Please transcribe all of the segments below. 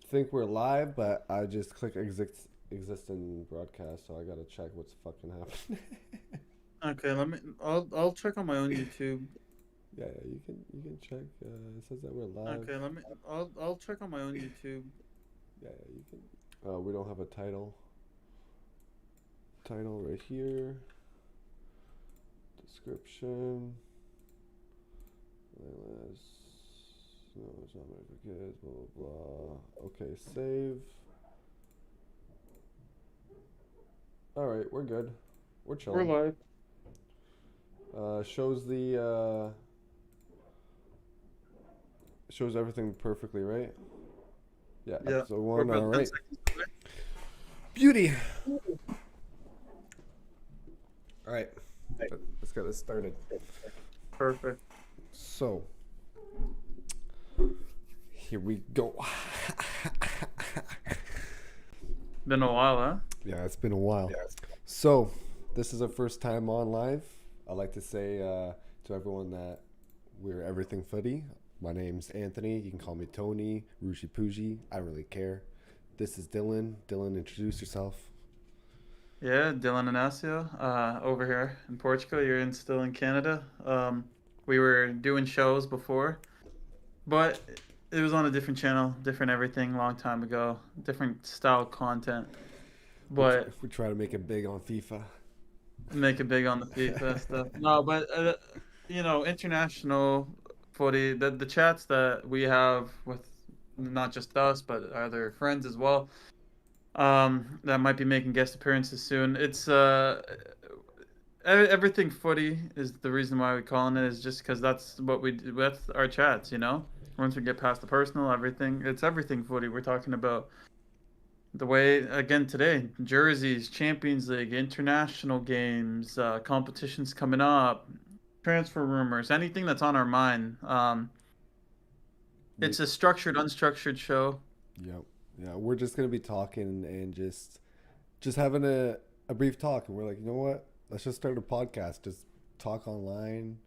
Think we're live, but I just click exist in broadcast, so I gotta check what's fucking happening. Okay, let me. I'll check on my own YouTube. Yeah, you can check. It says that we're live. Okay, let me. I'll check on my own YouTube. Yeah, you can. We don't have a title. Title right here. Description. Playlist. No, it's not my for kids. Blah blah blah. Okay, save. All right, we're good. We're We're chilling. live. Shows the shows everything perfectly, right? Yeah, Yeah, episode we're one. All about 10 right. seconds away. Beauty. All right. Let's get this started. Perfect. So, here we go. Been a while, huh? Yeah, it's been a while. So, this is our first time on live. I'd like to say to everyone that we're everything footy. My name's Anthony. You can call me Tony, Rushi Pooji. I don't really care. This is Dylan. Dylan, introduce yourself. Yeah, Dylan Inacio, over here in Portugal. Still in Canada. We were doing shows before, but it was on a different channel, different everything, long time ago, different style content. But We try to make it big on FIFA. make it big on the FIFA stuff. No, but international footy, the chats that we have with not just us but other friends as well, that might be making guest appearances soon. It's everything footy is the reason why we calling it, is just because that's what we do. That's our chats, you know. Once we get past the personal, it's everything footy. We're talking about the way again today, jerseys, Champions League, international games, competitions coming up, transfer rumors, anything that's on our mind. Yeah, It's a structured, unstructured show. yep. Yeah, we're just gonna be talking and just having a brief talk, and we're like, you know what? Let's just start a podcast. Just talk online.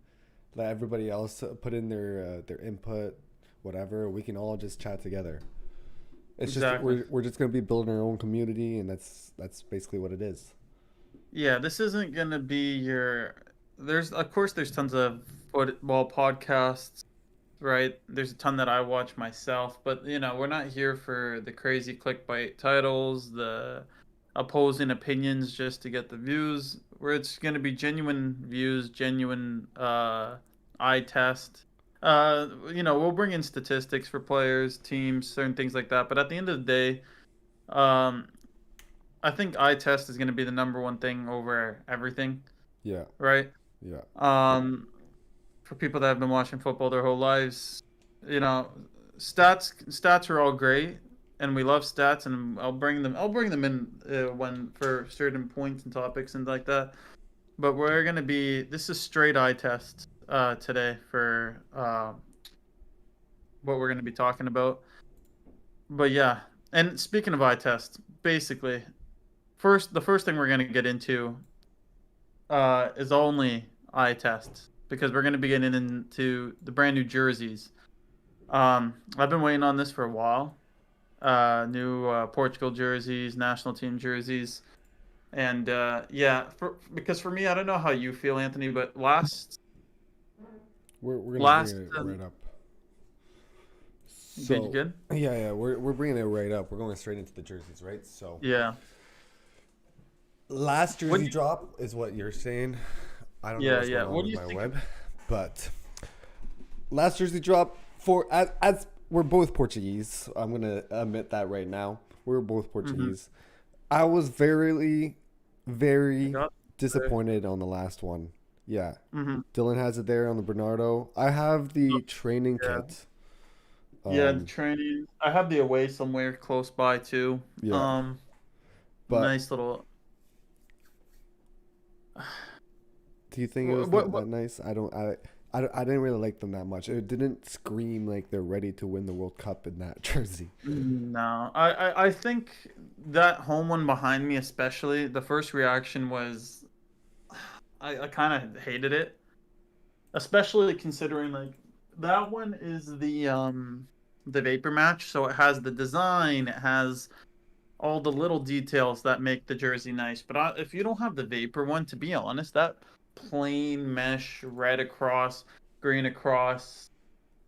Let everybody else put in their input, whatever. We can all just chat together. It's just Exactly. we're just gonna be building our own community, and that's basically what it is. Yeah, this isn't gonna be your. There's of course there's tons of football podcasts, right? There's a ton that I watch myself, but we're not here for the crazy clickbait titles, the opposing opinions just to get the views. Where it's going to be genuine views, genuine eye test. We'll bring in statistics for players, teams, certain things like that. But at the end of the day, um, I think eye test is going to be the number one thing over everything, Yeah, right? yeah, Um, for people that have been watching football their whole lives, you know, stats are all great, and we love stats, and I'll bring them in when for certain points and topics and like that. But this is straight eye test today for what we're gonna be talking about. But yeah, and speaking of eye test, basically, the first thing we're gonna get into is only eye test, because we're gonna be getting into the brand new jerseys. I've been waiting on this for a while. New Portugal jerseys, national team jerseys, and yeah, because for me, I don't know how you feel, Anthony, but we're gonna bring last, it right up. good, So good, yeah, we're bringing it right up. We're going straight into the jerseys, right? So yeah, last what, jersey drop is what you're saying. I don't know yeah, what's yeah. going on What do with you my think? web, but last jersey drop for as we're both Portuguese. I'm gonna admit that right now. We're both Mm-hmm. Portuguese. I was I very got there. disappointed on the last one. Yeah, Mm-hmm. Dylan has it there on the Bernardo. I have the training Yeah, kit. yeah. The Um, training. I have the away somewhere close by too. yeah, Um, but Nice little. do you think it was What? that nice? I didn't really like them that much. It didn't scream like they're ready to win the World Cup in that jersey. No, I think that home one behind me, especially the first reaction was I kind of hated it, especially considering like that one is the the Vapor Match. So it has the design, it has all the little details that make the jersey nice. But if you don't have the Vapor one, to be honest, that plain mesh red across, green across,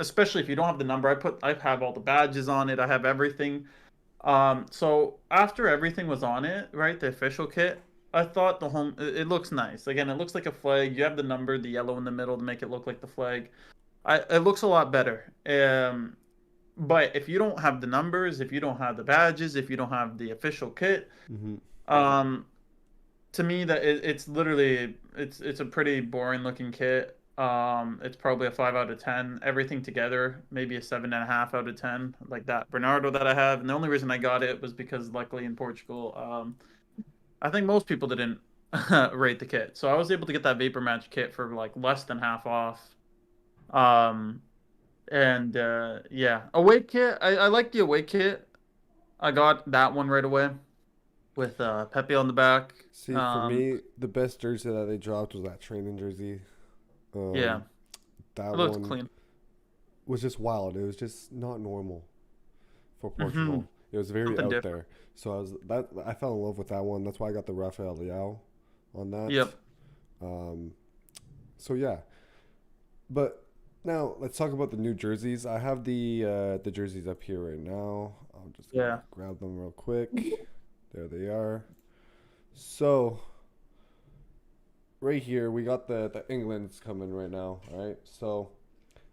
especially if you don't have the number, I have all the badges on it. I have everything. So after everything was on it, right, the official kit, I thought it looks nice. Again, it looks like a flag. You have the number, the yellow in the middle to make it look like the flag. It looks a lot better. But if you don't have the numbers, if you don't have the badges, if you don't have the official kit, Mm-hmm. um, to me it's literally it's a pretty boring looking kit. It's probably a 5 out of 10. Everything together, maybe a 7.5 out of 10. Like that Bernardo that I have, and the only reason I got it was because luckily in Portugal, I think most people didn't rate the kit, so I was able to get that Vapor Match kit for like less than half off. Um, and yeah, away kit. I like the away kit. I got that one right away with Pepe on the back. See, for Um, me, the best jersey that they dropped was that training jersey. yeah, Um, it that looks one clean. was just wild. It was just not normal for Hmm. Portugal. It was very Something out different. there. So I fell in love with that one. That's why I got the Rafael Leao on that. Yep. Um, so yeah, but now let's talk about the new jerseys. I have the jerseys up here right now. I'm just gonna Yeah. grab them real quick. There they are. So right here we got the England's coming right now. All right. So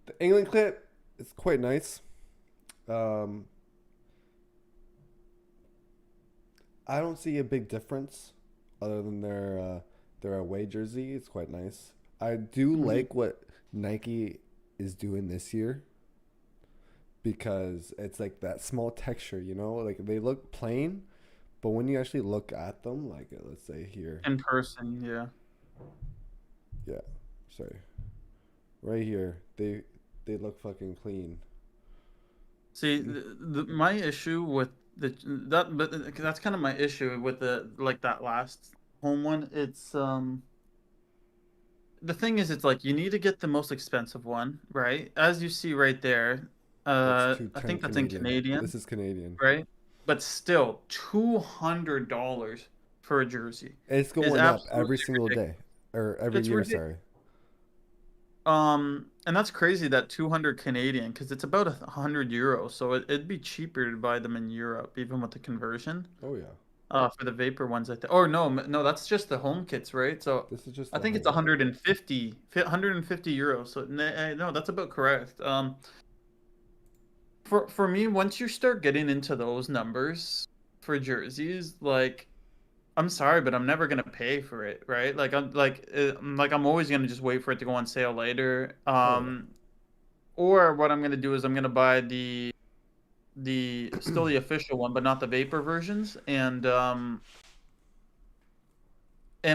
the England clip is quite nice. Um, I don't see a big difference other than their away jersey. It's quite nice. I do Hmm. like what Nike is doing this year because it's like that small texture, you know? Like they look plain, but when you actually look at them, like let's say here, In person, yeah. yeah, sorry, right here, they look fucking clean. See, See? my issue with but that's kind of my issue with the like that last home one. It's the thing is, it's like you need to get the most expensive one, right? As you see right there, That's I 210 think that's in Canadian. Canadian, This is Canadian. right? But still, $200 for a jersey It's is going up absolutely every single ridiculous. day or every It's year. ridiculous. Sorry. And that's crazy that 200 Canadian because it's about 100 euros, so it'd be cheaper to buy them in Europe, even with the conversion. Oh yeah. For the vapor ones, I think. Or no, no, that's just the home kits, right? So This is just I the think it's home. 150 euros. So no, that's about correct. For me, once you start getting into those numbers for jerseys, like I'm sorry, but I'm never gonna pay for it, right? I'm always gonna just wait for it to go on sale later. Oh yeah. Or what I'm gonna do is I'm gonna buy the still the official one, but not the vapor versions, and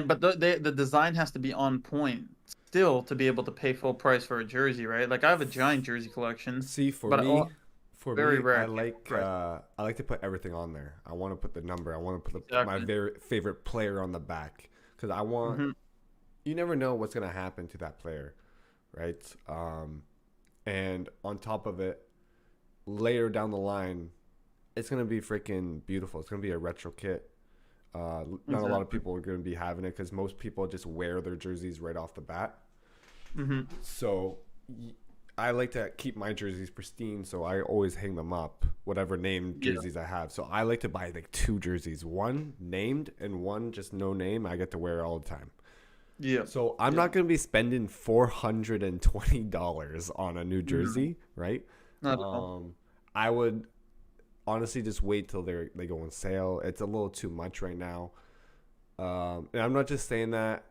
but the design has to be on point still to be able to pay full price for a jersey, right? Like I have a giant jersey collection, See, but for very me, rare I pay full price. I like to put everything on there. I want to put the number. I want to put my Exactly. very favorite player on the back because I want. Hmm. You never know what's gonna happen to that player, right? And on top of it, later down the line, it's gonna be freaking beautiful. It's gonna be a retro kit. Not a lot of Exactly. people are gonna be having it because most people just wear their jerseys right off the bat. Hmm. So I like to keep my jerseys pristine, so I always hang them up, whatever named Yeah. jerseys I have. So I like to buy like two jerseys, one named and one just no name. I get to wear all the time. Yeah. So I'm Yeah. not gonna be spending $420 on a new No, jersey, right? not at all. Um, I would honestly just wait till they go on sale. It's a little too much right now. And I'm not just saying that.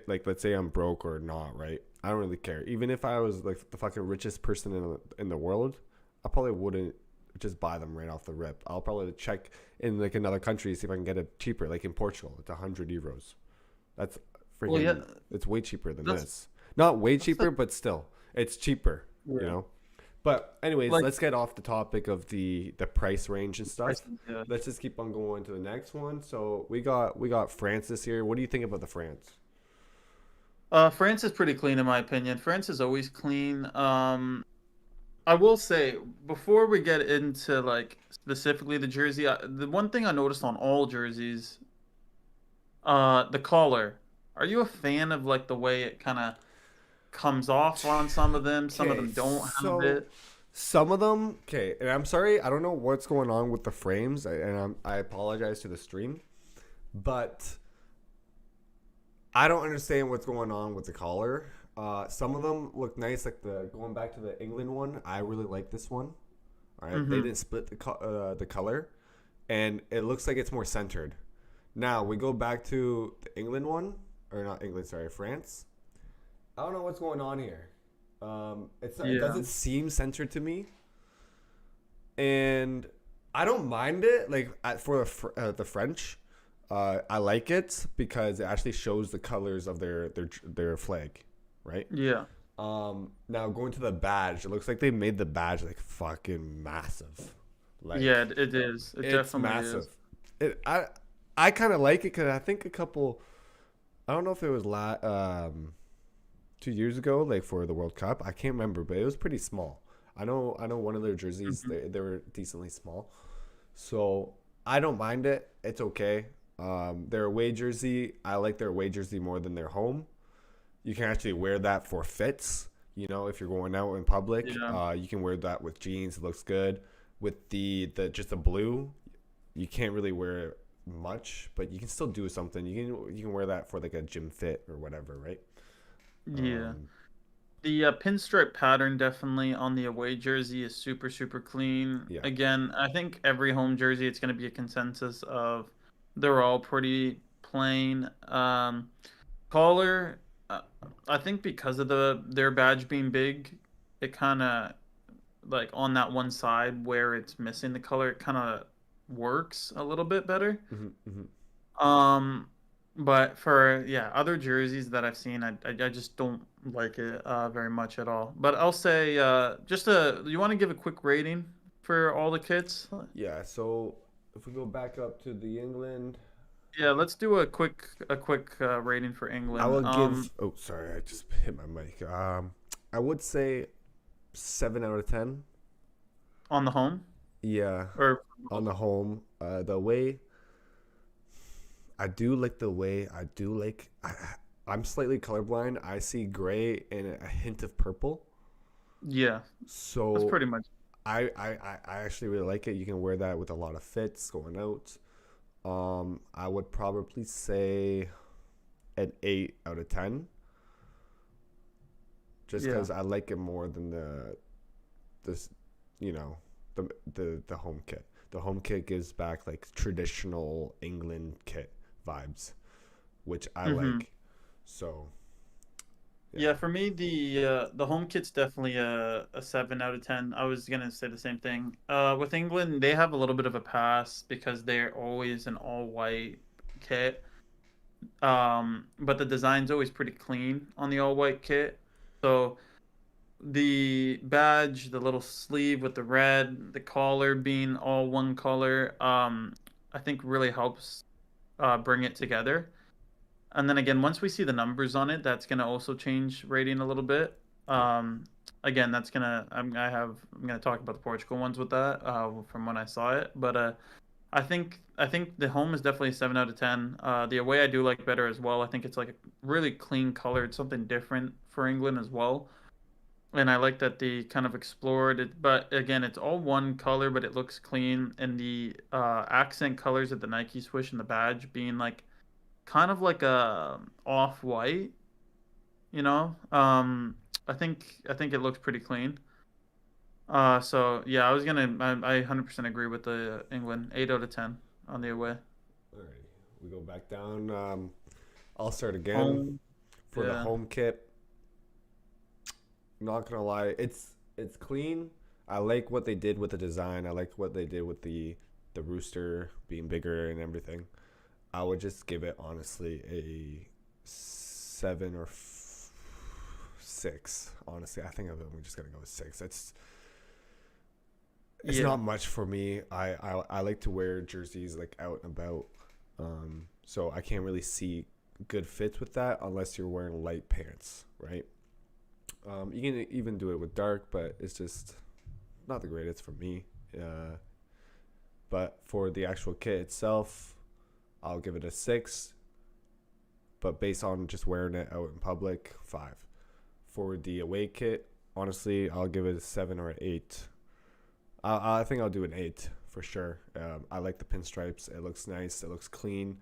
Like let's say I'm broke or not, right? I don't really care. Even if I was like the fucking richest person in the world, I probably wouldn't just buy them right off the rip. I'll probably check in like another country to see if I can get it cheaper. Like in Portugal, it's 100 euros. That's Well, yeah, freaking. It's way cheaper than that's this. Not way that's the cheaper, but still, it's cheaper. You yeah. know. But anyways, Like let's get off the topic of the price range and stuff. prices, yeah. Let's just keep on going to the next one. So we got France this year. What do you think about the France? France is pretty clean in my opinion. France is always clean. I will say before we get into like specifically the jersey, the one thing I noticed on all jerseys, the collar. Are you a fan of like the way it kind of comes off on some of them? Some of Okay, them don't have so it. some of them, okay, and I'm sorry, I don't know what's going on with the frames, I apologize to the stream, but I don't understand what's going on with the collar. Some of them look nice, like the going back to the England one. I really like this one. All right, they Mm-hmm. didn't split the color, and it looks like it's more centered. Now we go back to the England one, or not England, sorry, France. I don't know what's going on here. It Yeah. doesn't seem centered to me, and I don't mind it. Like for the French, I like it because it actually shows the colors of their flag, right? Yeah. Now going to the badge, it looks like they made the badge like fucking massive. Yeah, Like it is. It it's definitely massive. is. It I kind of like it because I think a couple. I don't know if it was 2 years ago, like for the World Cup. I can't remember, but it was pretty small. I know one of their jerseys Hmm. they were decently small, so I don't mind it. It's okay. Their away jersey, I like their away jersey more than their home. You can actually wear that for fits. You know, if you're going out in public, Yeah. you can wear that with jeans. It looks good. With the just the blue, you can't really wear it much, but you can still do something. You can wear that for like a gym fit or whatever, right? Yeah. Um, The pinstripe pattern definitely on the away jersey is super, super clean. yeah. Again, I think every home jersey, it's going to be a consensus of they're all pretty plain. Collar, uh, I think because of their badge being big, it kind of like on that one side where it's missing the color, it kind of works a little bit better. Hmm, hmm. Um, but for yeah, other jerseys that I've seen, I just don't like it very much at all. But I'll say just a you want to give a quick rating for all the kits? Yeah. So if we go back up to the England, Yeah, let's do a quick rating for I England. will give. Oh, sorry, I just hit my mic. I would say 7 out of 10. On the home Yeah, or on the home. The way I do like I'm slightly colorblind. I see gray and a hint of purple. yeah, that's So pretty much I actually really like it. You can wear that with a lot of fits going out. I would probably say an 8 out of 10, just yeah. because I like it more than this, you know, the home kit. The home kit gives back like traditional England kit vibes, which I Hmm. like. So yeah. Yeah, for me the home kit's definitely a 7 out of 10. I was gonna say the same thing. With England, they have a little bit of a pass because they're always an all white kit. But the design's always pretty clean on the all white kit. So the badge, the little sleeve with the red, the collar being all one color, I think really helps bring it together. And then again, once we see the numbers on it, that's gonna also change rating a little bit. Yeah. Um, Again, that's gonna I'm gonna talk about the Portugal ones with that from when I saw it. But I think the home is definitely a 7 out of 10. The away I do like better as well. I think it's like a really clean color. It's something different for England as well. And I like that they kind of explored it. But again, it's all one color, but it looks clean. And the accent colors of the Nike swoosh and the badge being like kind of like a off white, you know. I think it looks pretty clean. So yeah, I 100% agree with the England 8 out of 10 on the away. Alrighty, we go back down. I'll start again Home, for the yeah. home kit. Not gonna lie, it's clean. I like what they did with the design. I like what they did with the rooster being bigger and everything. I would just give it honestly a 7 or 6. Honestly, I think I'm just gonna go with 6. It's Yeah. not much for me. I like to wear jerseys like out and about, so I can't really see good fits with that unless you're wearing light pants, right? You can even do it with dark, but it's just not the greatest for me. But for the actual kit itself, I'll give it a 6. But based on just wearing it out in public, 5. For the away kit, honestly, I'll give it a 7 or an 8. I think I'll do an 8 for sure. I like the pinstripes. It looks nice. It looks clean.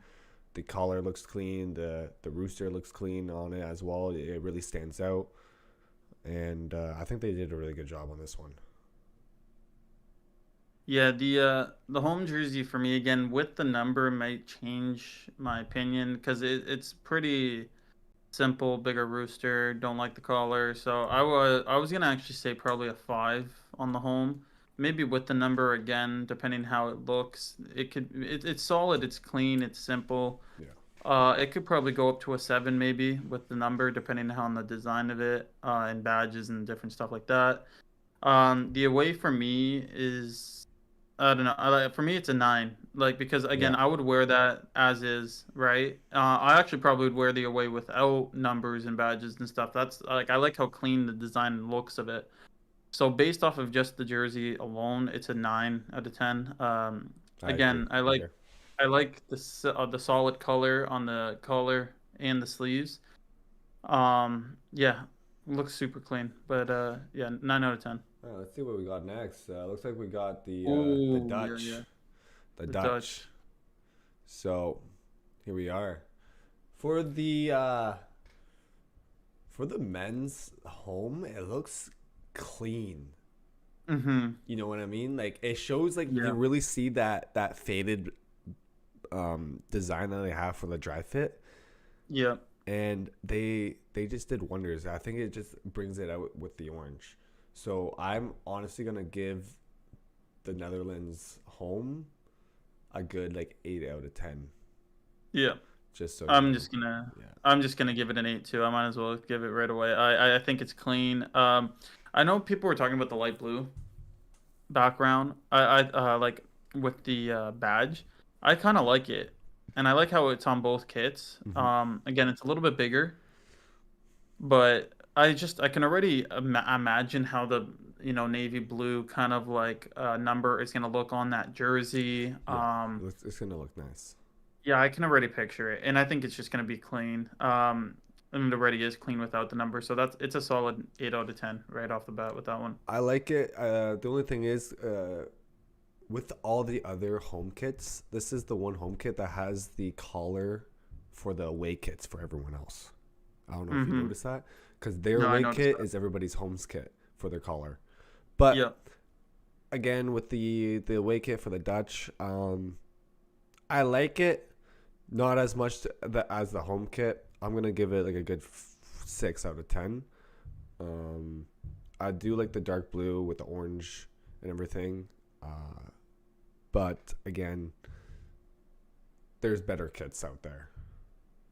The collar looks clean. The rooster looks clean on it as well. It really stands out. And I think they did a really good job on this one. Yeah, the home jersey for me again with the number might change my opinion because it's pretty simple, bigger rooster. Don't like the collar, so I was gonna actually say probably a 5 on the home. Maybe with the number again, depending how it looks, it's solid, it's clean, it's simple. Yeah. It could probably go up to a 7 maybe with the number, depending on the design of it, and badges and different stuff like that. The away for me is I don't know. For me, it's a 9. Like because Yeah. again, I would wear that as is, right? I actually probably would wear the away without numbers and badges and stuff. That's like I like how clean the design and looks of it. So based off of just the jersey alone, it's a 9 out of 10. I agree. Again, I like the solid color on the collar and the sleeves. Yeah, looks super clean. But yeah, 9 out of 10. Let's see what we got next. Looks like we got the Oh, yeah, Dutch. yeah. The The Dutch. Dutch. So here we are. For the men's home, it looks clean. Mm-hmm. You know what I mean? Like it shows like you Yeah. really see that faded design that they have for the dry fit, Yeah. and they just did wonders. I think it just brings it out with the orange. So I'm honestly gonna give the Netherlands home a good like 8 out of 10. Yeah. Just so you I'm know. just gonna Yeah. I'm just gonna give it an 8 too. I might as well give it right away. I think it's clean. I know people were talking about the light blue background. I like with the badge. I kind of like it, and I like how it's on both kits. Hmm. Again, it's a little bit bigger, but I can already imagine how the navy blue kind of like number is gonna look on that jersey. Yeah. It's gonna look nice. Yeah, I can already picture it, and I think it's just gonna be clean. And it already is clean without the number, so it's a solid 8 out of 10 right off the bat with that one. I like it. The only thing is, with all the other home kits, this is the one home kit that has the collar for the away kits for everyone else. I don't know if you Mm-hmm. noticed that, because their No, I away noticed kit that. is everybody's home's kit for their collar. But Yeah, again, with the away kit for the Dutch, I like it. Not as much as the home kit. I'm gonna give it like a good 6 out of 10. Um, I do like the dark blue with the orange and everything. But again, there's better kits out there.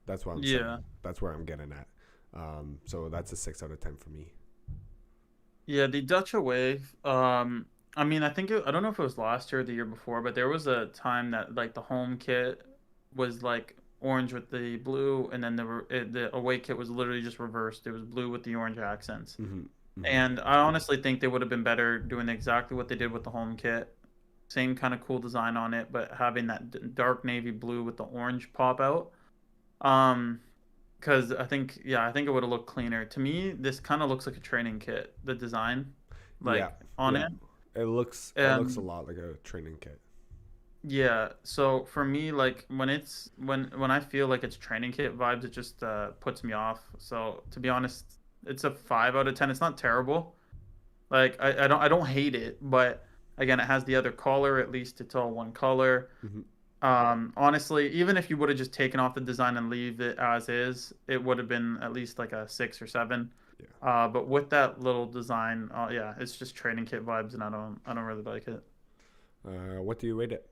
That's what I'm saying. yeah, That's where I'm getting at. So that's a 6 out of 10 for me. yeah. The Dutch away. I mean, I don't know if it was last year or the year before, but there was a time that like the home kit was like orange with the blue, and then the away kit was literally just reversed. It was blue with the orange accents. Hmm. Hmm. And I honestly think they would have been better doing exactly what they did with the home kit. Same kind of cool design on it, but having that dark navy blue with the orange pop out. Um, because I think it would have looked cleaner. To me, this kind of looks like a training kit, the design, Yeah, like on yeah. it. It looks a lot like a training kit. Yeah, so for me, like when I feel like it's training kit vibes, it just puts me off. So to be honest, it's a 5 out of 10. It's not terrible. Like I don't hate it, but again, it has the other color. At least it's all one color. Hmm. Honestly, even if you would have just taken off the design and leave it as is, it would have been at least like a 6 or 7. Yeah. But with that little design, yeah, it's just training kit vibes, and I don't really like it. What do you rate it?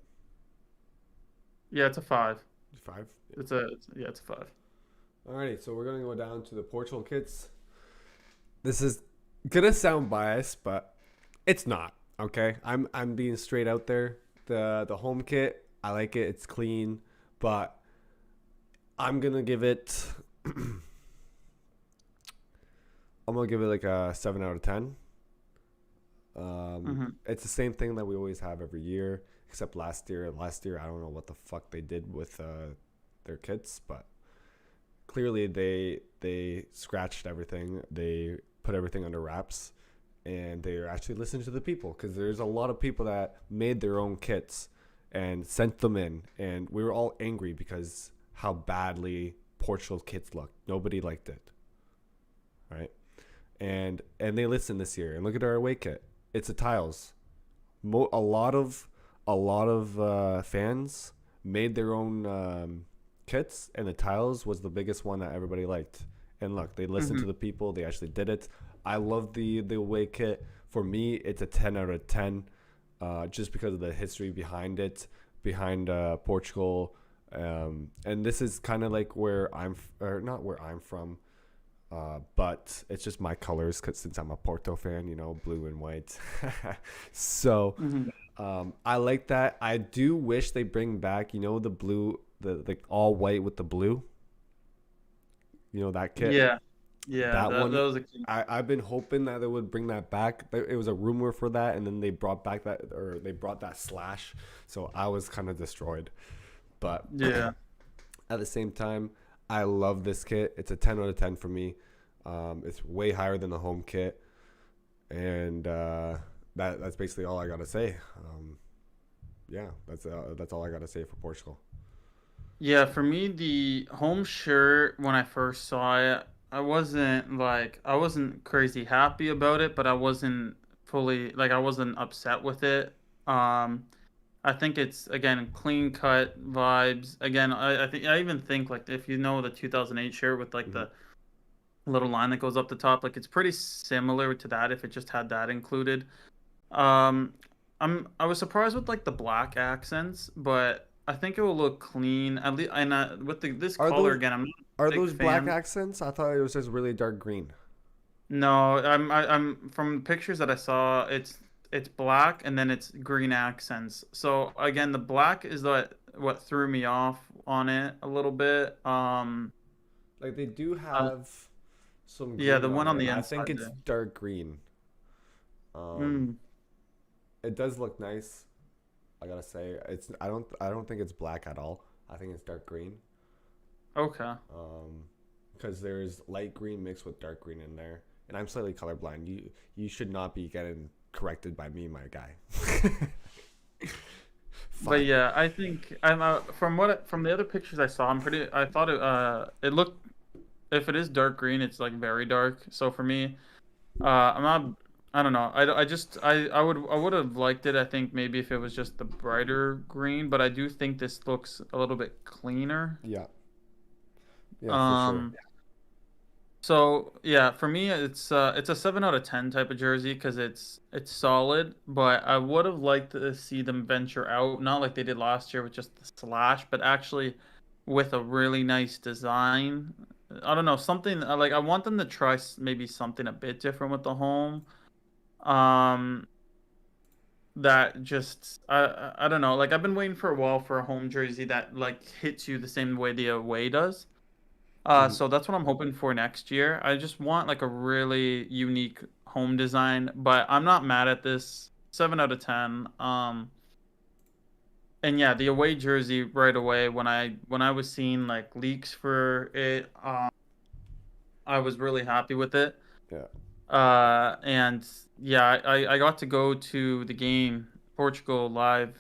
Yeah, it's a 5. 5. It's a 5. Alrighty, so we're gonna go down to the Portugal kits. This is gonna sound biased, but it's not. Okay, I'm being straight out there. The home kit, I like it. It's clean, but I'm gonna give it. I'm gonna give it like a 7 out of 10. Hmm. It's the same thing that we always have every year, except last year. Last year, I don't know what the fuck they did with their kits, but clearly they scratched everything. They put everything under wraps, and they're actually listening to the people because there's a lot of people that made their own kits and sent them in, and we were all angry because how badly Portugal's kits looked. Nobody liked it, right? And they listened this year. And look at our away kit. It's a tiles. A lot of fans made their own kits, and the tiles was the biggest one that everybody liked. And look, they listened to Hmm. the people. They actually did it. I love the away kit. For me, it's a 10 out of 10, just because of the history behind it, behind Portugal. And this is kind of like where or not where I'm from, but it's just my colors, cause since I'm a Porto fan, blue and white. So Hmm. I like that. I do wish they bring back, the blue, the all white with the blue. That kit. Yeah, yeah, That that one, was a key. I've been hoping that they would bring that back. It was a rumor for that, and then they brought back they brought that slash. So I was kind of destroyed. But Yeah. at the same time, I love this kit. It's a 10 out of 10 for me. It's way higher than the home kit, and that's basically all I gotta say. Yeah, that's all I gotta say for Portugal. Yeah, for me, the home shirt, when I first saw it, I wasn't crazy happy about it, but I wasn't fully, like, I wasn't upset with it. Um, I think it's, again, clean cut vibes. Again, I even think, like, if you know the 2008 shirt with, like, Hmm. the little line that goes up the top, like, it's pretty similar to that if it just had that included. Um, I was surprised with like the black accents, but I think it will look clean. At least, and with this Are color those again, I'm not are a big those black fan. accents? I thought it was just really dark green. No, I'm from pictures that I saw. It's black and then it's green accents. So again, the black is what threw me off on it a little bit. Like they do Uh, have some yeah, green the on one it, on and the I think inside it's there. dark green. Um, Mm, it does look nice. I gotta say, I don't think it's black at all. I think it's dark green. okay. Um, because there's light green mixed with dark green in there, and I'm slightly colorblind. You should not be getting corrected by me, my guy. But Fine. yeah, I think from the other pictures I saw, I thought it looked, if it is dark green, it's like very dark. So for me, I'm not, I don't know. I just I would have liked it. I think maybe if it was just the brighter green, but I do think this looks a little bit cleaner. Yeah. Yeah, for sure. Um, so yeah, for me, it's a 7 out of 10 type of jersey because it's solid. But I would have liked to see them venture out, not like they did last year with just the slash, but actually with a really nice design. I don't know, something like I want them to try maybe something a bit different with the home. Um, that just I don't know. Like I've been waiting for a while for a home jersey that like hits you the same way the away does. Hmm. So that's what I'm hoping for next year. I just want like a really unique home design, but I'm not mad at this. 7 out of 10. And yeah, the away jersey right away when I was seeing like leaks for it, I was really happy with it. Yeah. And yeah, I got to go to the game Portugal live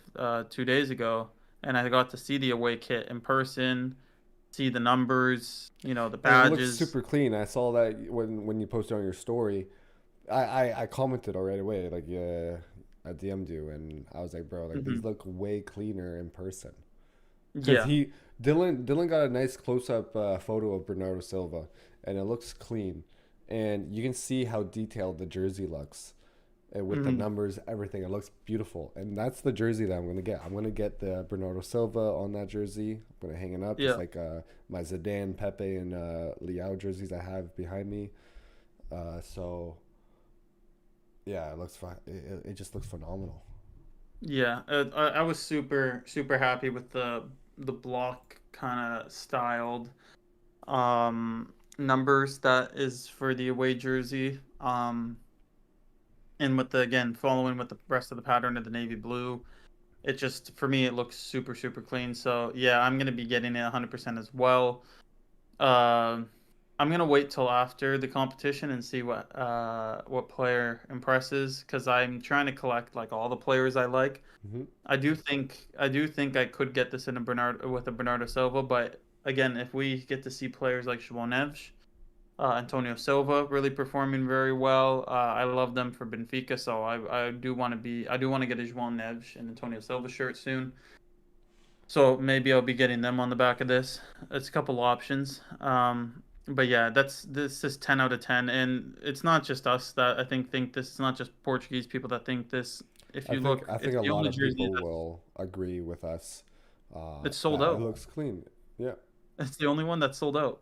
2 days ago, and I got to see the away kit in person, see the numbers, the And it looks badges. super clean. I saw that when you posted on your story. I commented right away, like, yeah, I DM'd you, and I was like, bro, like these Hmm. look way cleaner in person. Cause Yeah. Dylan got a nice close up photo of Bernardo Silva, and it looks clean, and you can see how detailed the jersey looks, and with the Hmm. numbers, everything. It looks beautiful, and that's the jersey that I'm gonna get. I'm gonna get the Bernardo Silva on that jersey. I'm gonna hang it up just Yeah. like my Zidane, Pepe, and Leao jerseys I have behind me. So yeah, it looks fine. It just looks phenomenal. Yeah. I was super super happy with the block kind of styled numbers that is for the away jersey. and with the again following with the rest of the pattern of the navy blue, it just for me it looks super super clean. So yeah, I'm gonna be getting it 100% as well. Uh, I'm gonna wait till after the competition and see what player impresses because I'm trying to collect like all the players I like. Hmm. I do think I could get this in a Bernardo Silva, but again, if we get to see players like Shimonev, Antonio Silva really performing very well. I love them for Benfica, so I do want to get a João Neves and Antonio Silva shirt soon. So maybe I'll be getting them on the back of this. It's a couple options. But yeah, this is 10 out of 10, and it's not just us that I think this. It's not just Portuguese people that think this. If I you think look, I think it's a the lot only of jersey people that will agree with us it's sold that it out. looks clean. Yeah, It's the only one that's sold out.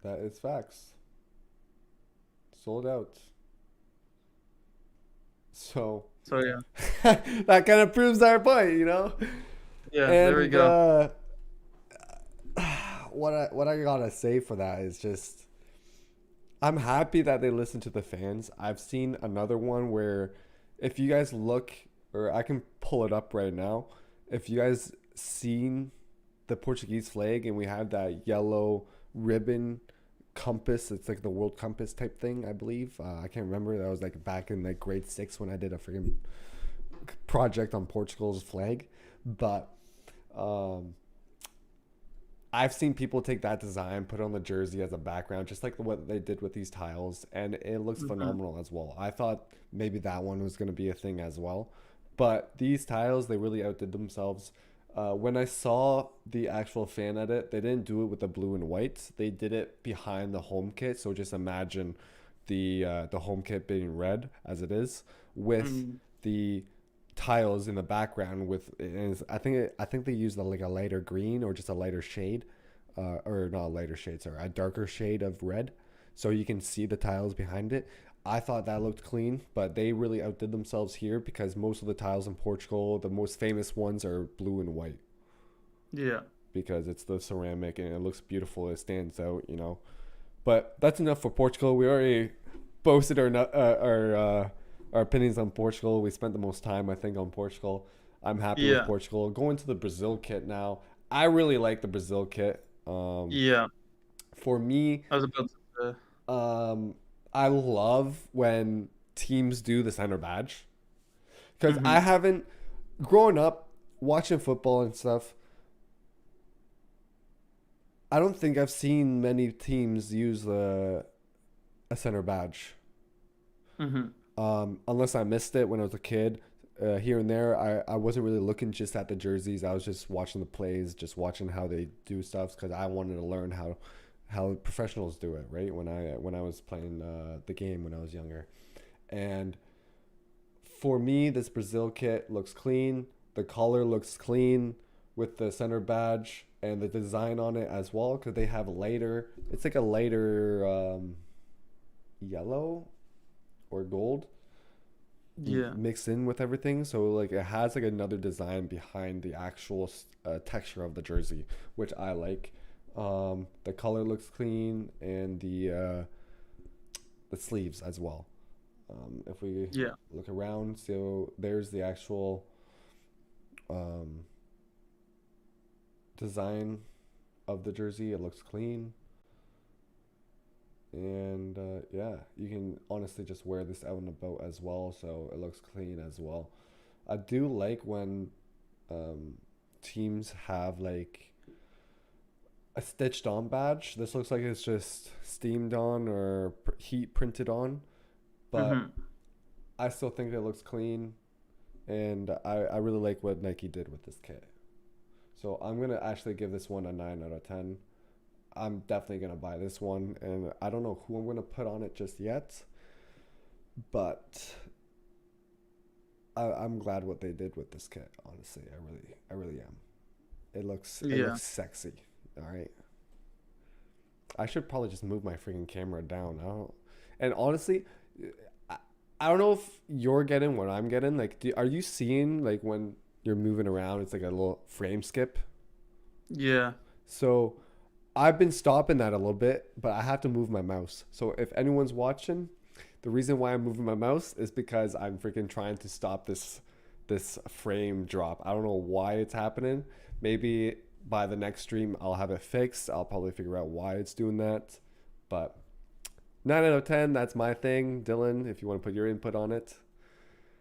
that is facts. Sold out. So So yeah, that kind of proves our point, you know. yeah, there we And go. what I gotta say for that is just I'm happy that they listen to the fans. I've seen another one where if you guys look, or I can pull it up right now, if you guys seen the Portuguese flag and we have that yellow ribbon compass, it's like the world compass type thing, I believe. I can't remember. That was like back in like grade 6 when I did a freaking project on Portugal's flag. But um, I've seen people take that design, put it on the jersey as a background, just like what they did with these tiles, and it looks Hmm. phenomenal as well. I thought maybe that one was going to be a thing as well, but these tiles, they really outdid themselves. When I saw the actual fan edit, they didn't do it with the blue and white. They did it behind the home kit. So just imagine the home kit being red as it is with Hmm. the tiles in the background with and I think they used like a lighter green or just a lighter shade or not a lighter shade, sorry, a darker shade of red, so you can see the tiles behind it. I thought that looked clean, but they really outdid themselves here because most of the tiles in Portugal, the most famous ones, are blue and white Yeah, because it's the ceramic and it looks beautiful. It stands out, you know. But that's enough for Portugal. We already boasted our opinions on Portugal. We spent the most time, I think, on Portugal. I'm happy with yeah, Portugal. Going to the Brazil kit now. I really like the Brazil kit. yeah. For me, I was about to. um, I love when teams do the center badge because I Hmm. haven't grown up watching football and stuff. I don't think I've seen many teams use a center badge. Hmm. Unless I missed it when I was a kid. Here and there, I wasn't really looking just at the jerseys. I was just watching the plays, just watching how they do stuff because I wanted to learn how professionals do it. Right when I was playing the game when I was younger, and for me, this Brazil kit looks clean. The color looks clean with the center badge and the design on it as well because they have lighter. It's like a lighter yellow or gold Yeah, mixed in with everything, so like it has like another design behind the actual texture of the jersey, which I like. The color looks clean and the sleeves as well. If we yeah, look around, so there's the actual um, design of the jersey. It looks clean, and yeah, you can honestly just wear this out and about as well, so it looks clean as well. I do like when um, teams have like a stitched on badge. This looks like it's just steamed on or heat printed on, but hmm, I still think it looks clean, and I really like what Nike did with this kit. So I'm gonna actually give this one a 9 out of 10. I'm definitely gonna buy this one, and I don't know who I'm gonna put on it just yet, but I'm glad what they did with this kit. Honestly, I really am. It looks yeah, sexy. All right. I should probably just move my freaking camera down. I don't. And honestly, I, I don't know if you're getting what I'm getting. Like, are you seeing like when you're moving around, it's like a little frame skip. yeah. So I've been stopping that a little bit, but I have to move my mouse. So if anyone's watching, The reason why I'm moving my mouse is because I'm freaking trying to stop this frame drop. I don't know why it's happening. Maybe by the next stream I'll have it fixed. I'll probably figure out why it's doing that. But 9 out of 10, that's my thing. Dylan, if you want to put your input on it.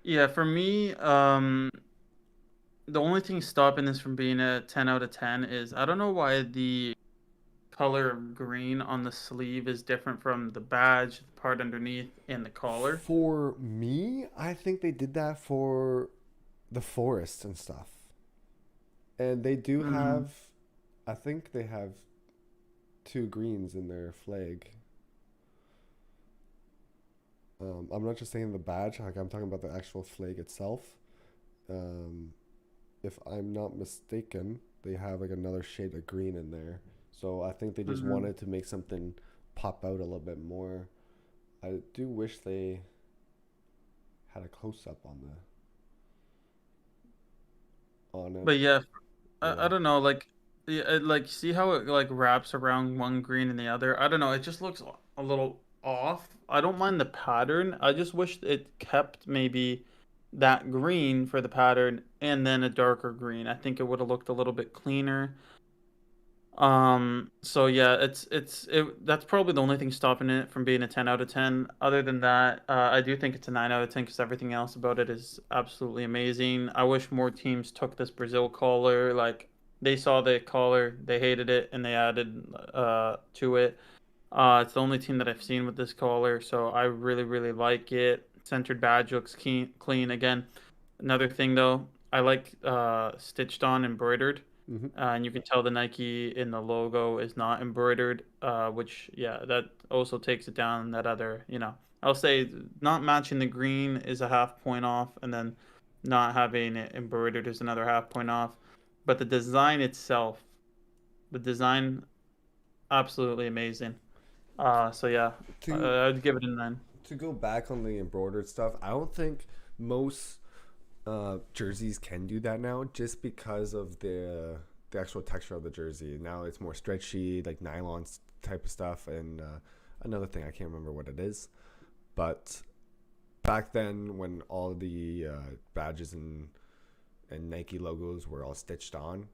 Yeah, for me, the only thing stopping this from being a 10 out of 10 is I don't know why the color of green on the sleeve is different from the badge, the part underneath, and the collar. For me, I think they did that for the forest and stuff. And they do Mm. have, I think they have two greens in their flag. I'm not just saying the badge, like I'm talking about the actual flag itself. Um, if I'm not mistaken, they have like another shade of green in there. So I think they just Mm. wanted to make something pop out a little bit more. I do wish they had a close up on it. But yeah, I Yeah. don't know, like, yeah, like see how it like wraps around one green and the other. I don't know, it just looks a little off. I don't mind the pattern. I just wish it kept maybe that green for the pattern and then a darker green. I think it would have looked a little bit cleaner. So yeah, that's probably the only thing stopping it from being a 10 out of 10. Other than that, I do think it's a 9 out of 10 because everything else about it is absolutely amazing. I wish more teams took this Brazil collar. Like they saw the collar, they hated it, and they added to it. It's the only team that I've seen with this collar, so I really, really like it. Centered badge looks clean. Again, another thing though, I like stitched on embroidered, Mm-hmm. and you can tell the Nike in the logo is not embroidered, which yeah, that also takes it down. That other, I'll say not matching the green is a half point off, and then not having it embroidered is another half point off. But the design itself, the design, absolutely amazing. So yeah, To I'd give it a 9. to go back on the embroidered stuff, I don't think most jerseys can do that now, just because of the actual texture of the jersey. Now it's more stretchy, like nylon type of stuff, and another thing I can't remember what it is, but back then when all the badges and Nike logos were all stitched on,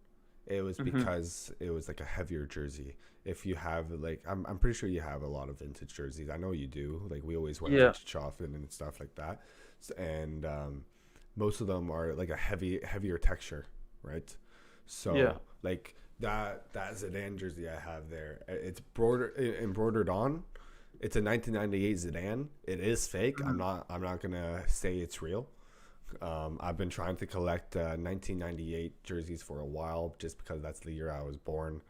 it was Hmm. because it was like a heavier jersey. If you have like, I'm pretty sure you have a lot of vintage jerseys. I know you do. Like we always went Yeah, vintage shopping and stuff like that, and most of them are like a heavier texture, right? yeah. So like that Zidane jersey I have there, it's embroidered on. It's a 1998 Zidane. It is fake. Mhm. I'm not gonna say it's real. I've been trying to collect 1998 jerseys for a while, just because that's the year I was born.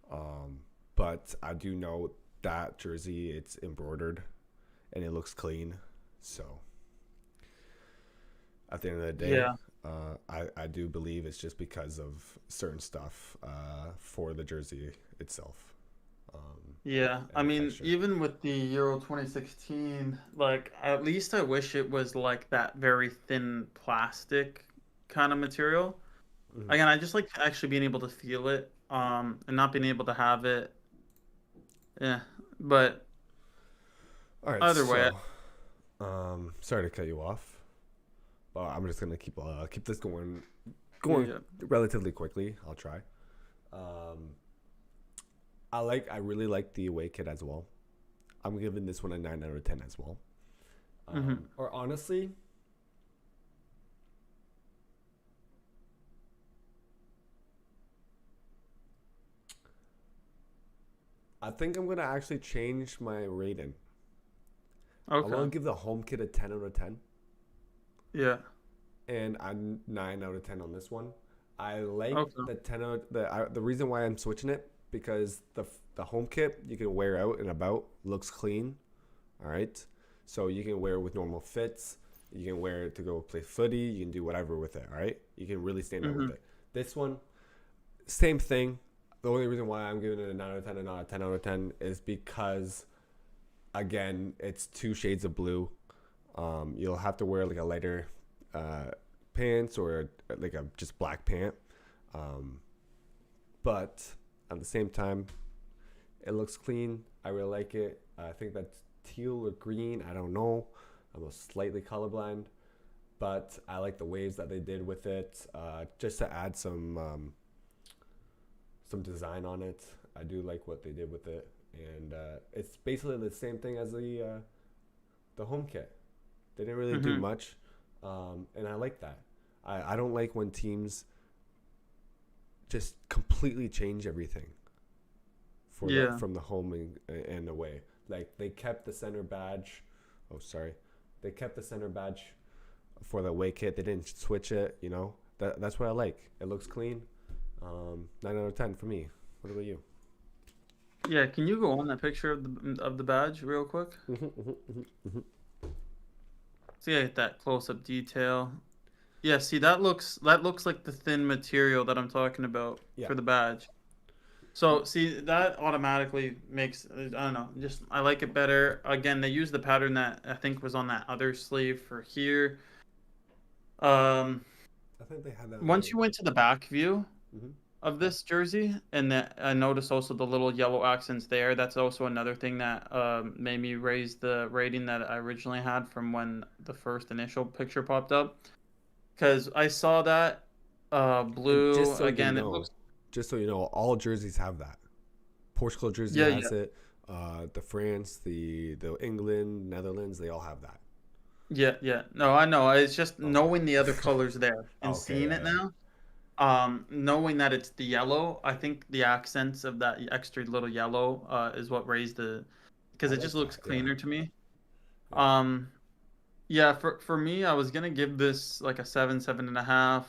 Um, but I do know that jersey, it's embroidered and it looks clean. So at the end of the day, Yeah. I do believe it's just because of certain stuff for the jersey itself, Yeah, I and the mean, texture. even with the Euro 2016, like at least I wish it was like that very thin plastic kind of material. Hmm. Again, I just like actually being able to feel it, and not being able to have it. Yeah, but All right, either way, so sorry to cut you off, but I'm just gonna keep this going yeah. relatively quickly. I'll try. Um, I really like the away kit as well. I'm giving this one a 9 out of 10 as well. Hmm. Or honestly, I think I'm gonna actually change my rating. I'm Okay. gonna give the home kit a 10 out of 10, Yeah. and I'm 9 out of 10 on this one. I like Okay. the 10 out. The reason why I'm switching it, because the home kit you can wear out and about, looks clean. All right, so you can wear it with normal fits. You can wear it to go play footy. You can do whatever with it. All right, you can really stand out with Hmm. it. This one, same thing. The only reason why I'm giving it a 9 out of 10 and not a 10 out of 10 is because, again, it's two shades of blue. You'll have to wear like a lighter uh, pants, or like a just black pant. Um, but at the same time, it looks clean. I really like it. I think that teal or green. I don't know. I'm slightly colorblind, but I like the waves that they did with it, just to add some design on it. I do like what they did with it, and it's basically the same thing as the home kit. They didn't really do Mm-hmm. much, and I like that. I don't like when teams just completely change everything for the Yeah. from the home and away. Like they kept the center badge. Oh, sorry, they kept the center badge for the away kit. They didn't switch it. That's what I like. It looks clean. 9 out of 10 for me. What about you? Yeah. Can you go on that picture of the badge real quick? See, I get that close up detail. Yeah. See, that looks like the thin material that I'm talking about Yeah. for the badge. So see, that automatically makes I don't know. Just I like it better. Again, they use the pattern that I think was on that other sleeve for here. Um, I think they had that on Once you went to the back view the. of this jersey, and that I noticed also the little yellow accents there. That's also another thing that made me raise the rating that I originally had from when the first initial picture popped up. Because I saw that And blue again. It looks just so you know, all jerseys have that. Portugal jersey yeah, yeah, has it. The France, the England, Netherlands, they all have that. yeah, yeah. No, I know. It's just Okay. knowing the other colors there and Okay. seeing Yeah. it Yeah. now. Knowing that it's the yellow, I think the accents of that extra little yellow is what raised the because I it just like looks that. Yeah. cleaner to me. Yeah. Um, yeah, for me, I was gonna give this like a 7, 7.5.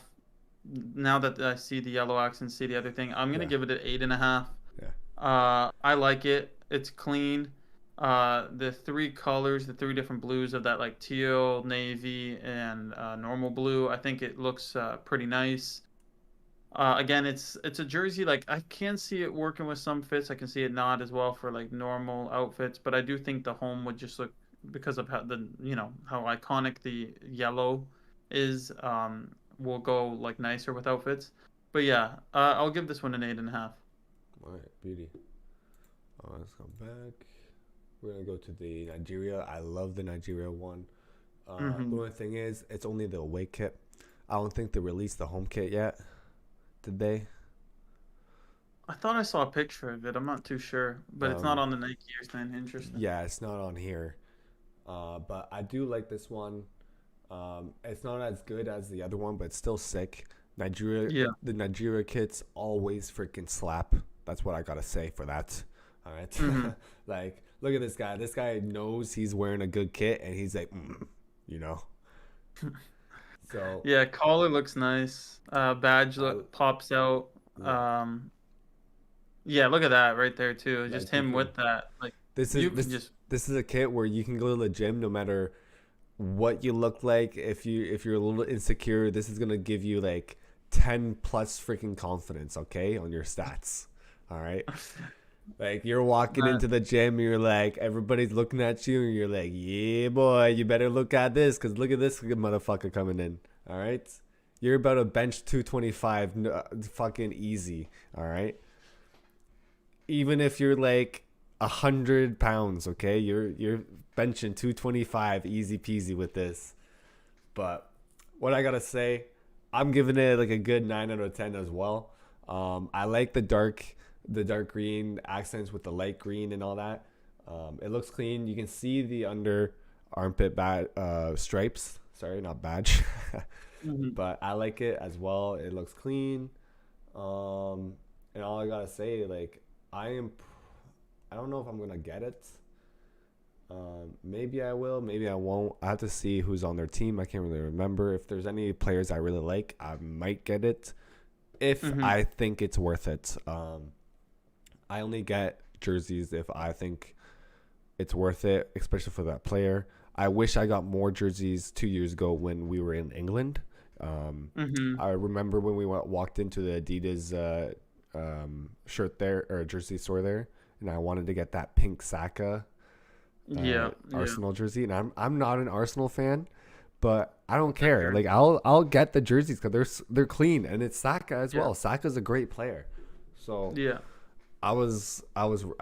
Now that I see the yellow accents, see the other thing, I'm gonna Yeah. give it an 8.5. Yeah. I like it. It's clean. The three colors, the three different blues of that like teal, navy, and normal blue. I think it looks pretty nice. Again, it's a jersey like I can see it working with some fits. I can see it not as well for like normal outfits, but I do think the home would just look because of how how iconic the yellow is. Will go like nicer with outfits. But yeah, I'll give this one an 8.5. All right. Beauty. Let's go back. We're gonna go to the Nigeria. I love the Nigeria one. The Hmm. only thing is, it's only the away kit. I don't think they released the home kit yet. Did they? I thought I saw a picture of it. I'm not too sure, but it's not Um, on the Nike or thing. Interesting. yeah, it's not on here. But I do like this one. It's not as good as the other one, but it's still sick. Yeah. The Nigeria kits always freaking slap. That's what I gotta say for that. All right, Hmm. like look at this guy. This guy knows he's wearing a good kit, and he's like, you know. So Yeah, collar looks nice. Badge I look pops out. yeah, Um, Yeah, look at that right there too. Just like you him can. with that. Like This is you can just this is a kit where you can go to the gym no matter what you look like. If you're a little insecure, this is gonna give you like 10 plus freaking confidence, okay, on your stats. All right. Like you're walking uh, into the gym, you're like everybody's looking at you, and you're like, yeah, boy, you better look at this, cause look at this good motherfucker coming in. All right. You're about to bench 225, fucking easy. All right. Even if you're like 100 pounds, okay, you're benching 225 easy peasy with this. But what I gotta say, I'm giving it like a good 9 out of 10 as well. I like the dark green accents with the light green and all that. It looks clean. You can see the under armpit stripes. Sorry, not badge. mhm. But I like it as well. It looks clean. Um, and all I gotta say, like, I am. I don't know if I'm gonna get it. Maybe I will. Maybe I won't. I have to see who's on their team. I can't really remember. If there's any players I really like, I might get it. If Mhm. I think it's worth it. I only get jerseys if I think it's worth it, especially for that player. I wish I got more jerseys 2 years ago when we were in England. Mhm. I remember when we walked into the Adidas shirt there or jersey store there, and I wanted to get that pink Saka Yeah. Yeah. Arsenal jersey, and I'm not an Arsenal fan, but I don't Same care. here. Like I'll get the jerseys because they're clean, and it's Saka as Yeah. well. Saka's a great player, so Yeah. I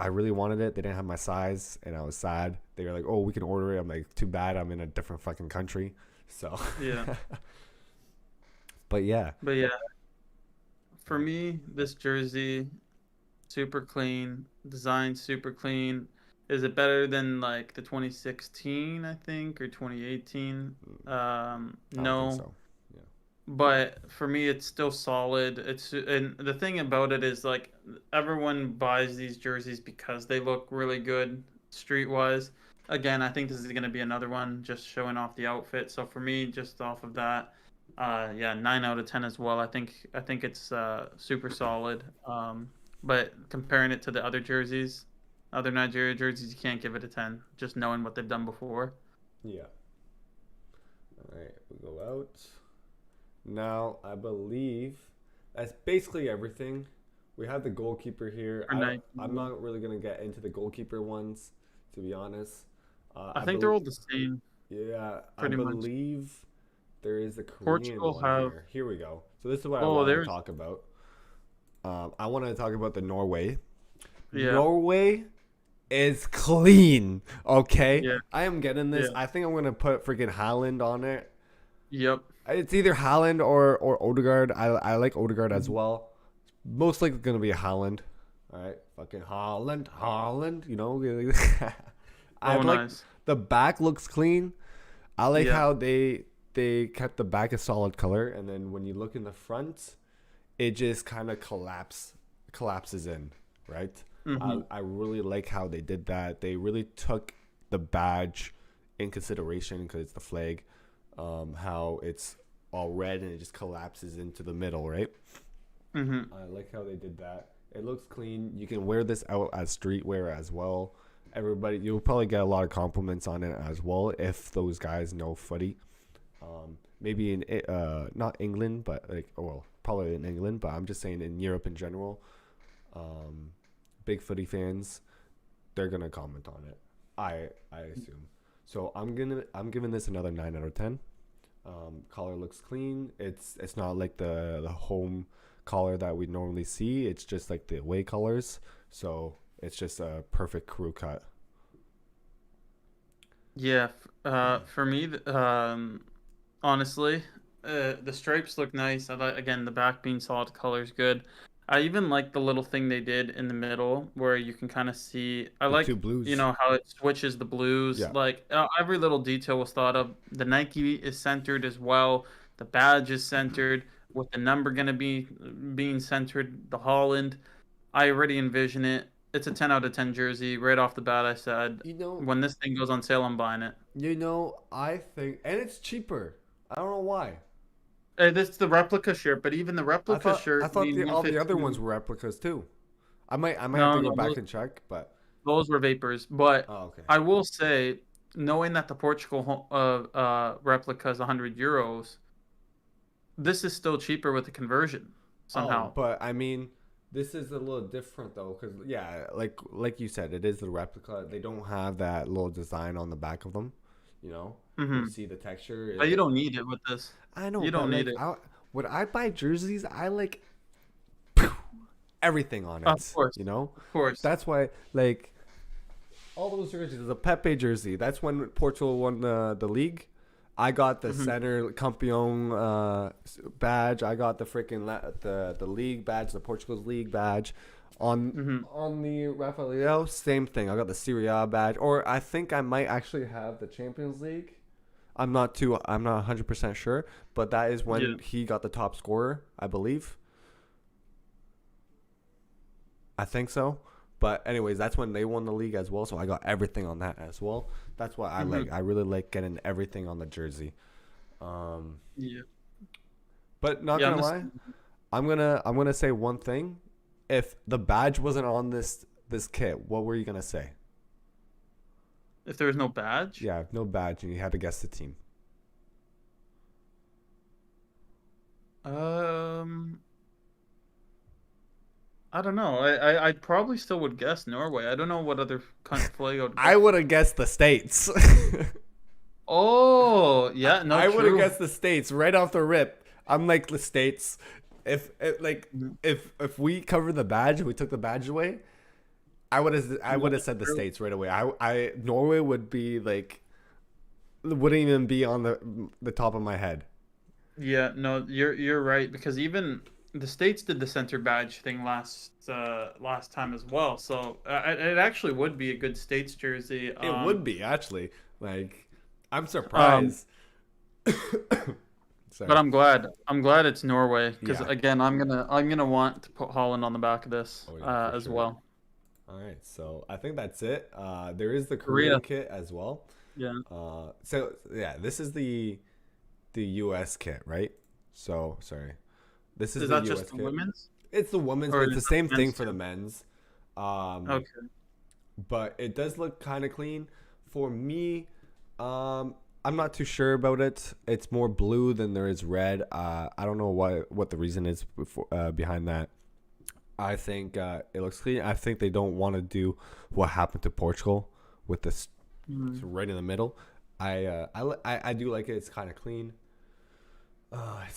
really wanted it. They didn't have my size, and I was sad. they were like, oh, we can order it. I'm like, too bad, I'm in a different fucking country. So Yeah. but yeah. But yeah, for me, this jersey, super clean, design super clean. Is it better than like the 2016, I think, or 2018? I don't think No, so. Yeah. but for me, it's still solid. And the thing about it is like everyone buys these jerseys because they look really good streetwise. Again, I think this is gonna be another one just showing off the outfit. So for me, just off of that, yeah, 9 out of 10 as well. I think it's super solid. But comparing it to the other jerseys, other Nigeria jerseys, you can't give it a 10. Just knowing what they've done before. Yeah. All right, we go out. Now, I believe that's basically everything. We have the goalkeeper here. For Nike, I'm not really going to get into the goalkeeper ones, to be honest. I think they're all the same, Yeah, I pretty much. believe there is a Korean Portugal one have. here. Here we go. So this is what I Oh, want to there's. talk about. I want to talk about the Norway. Yeah, Norway is clean, okay? yeah, I am getting this. yeah. I think I'm going to put freaking Haaland on it. Yep. It's either Haaland or Odegaard. I like Odegaard as Mhm. well. Most likely going to be a Haaland. All right, fucking Haaland. You know, I Oh, like nice. the back looks clean. I like Yeah. how they kept the back a solid color, and then when you look in the front, it just kind of collapses in, right? Hmm. I really like how they did that. They really took the badge in consideration because it's the flag. How it's all red and it just collapses into the middle, right? Hmm. I like how they did that. It looks clean. You can wear this out as streetwear as well. Everybody, you'll probably get a lot of compliments on it as well if those guys know footy. Maybe in not England, but like, well, probably in England, but I'm just saying in Europe in general. Big footy fans, they're gonna comment on it. I assume. So I'm giving this another 9 out of 10. Collar looks clean. It's not like the home collar that we normally see. It's just like the away colors. So it's just a perfect crew cut. Yeah. For me, honestly, the stripes look nice. I like again the back being solid color is good. I even like the little thing they did in the middle where you can kind of see. I The two like blues. how it switches the blues. Yeah. Like every little detail was thought of. The Nike is centered as well. The badge is centered with the number gonna be being centered. The Holland. I already envision it. It's a 10 out of 10 jersey right off the bat. I said You know, when this thing goes on sale, I'm buying it. I think, and it's cheaper. I don't know why. This is the replica shirt, but even the replica I shirt thought being all the other ones 152. were replicas too. I might have No, to go no, back and check, but those were vapors. But oh, okay. I will say, knowing that the Portugal replica is 100 euros, this is still cheaper with the conversion Oh, somehow. but I mean, this is a little different though, because yeah, like you said, it is the replica. They don't have that little design on the back of them. You know, you Hmm. see the texture. But you don't need it with this. I know, You but don't need like, it. when I buy jerseys, I like everything on Of it. course, You know, of course. that's why like all those jerseys. The Pepe jersey. That's when Portugal won the league. I got the Hmm. center campeón badge. I got the freaking the league badge, the Portugal's league badge. Hmm. On the Rafael, same thing. I got the Serie A badge, or I think I might actually have the Champions League. I'm not 100% sure, but that is Yeah. when he got the top scorer, I believe. I think so. But anyways, that's when they won the league as well. So I got everything on that as well. That's what I Hmm. like. I really like getting everything on the jersey. Um, Yeah. but not Yeah. I'm gonna just. lie, I'm gonna say one thing. If the badge wasn't on this kit, what were you gonna say? If there was no badge. Yeah, no badge, and you had to guess the team. Um. I don't know. I probably still would guess Norway. I don't know what other flag I would I guess. would have guessed the states. Oh, yeah, no, I would have true. guessed the states right off the rip. I'm like the states. If like Mhm. if we cover the badge and we took the badge away, I would have said the States right away. I Norway would be like wouldn't even be on the top of my head. Yeah, no, you're right because even the States did the center badge thing last time as well. So it actually would be a good States jersey. It would be actually like I'm Um, surprised. but Sorry. I'm glad it's Norway because Yeah. again, I'm gonna want to put Holland on the back of this Oh yeah, for as sure. well. All right, so I think that's it. There is the Korean Korea, kit as well. yeah. So yeah, this is the U.S. kit, right? So sorry, this is Is the that just U.S. the kit. women's It's the women's, or but is it's the it same the thing men's for the too? men's. Um, Okay. but it does look kind of clean. For me, I'm not too sure about it. It's more blue than there is red. I don't know what the reason is behind that. I think it looks clean. I think they don't want to do what happened to Portugal with this Mm-hmm. right in the middle. I do like it. It's kind of clean.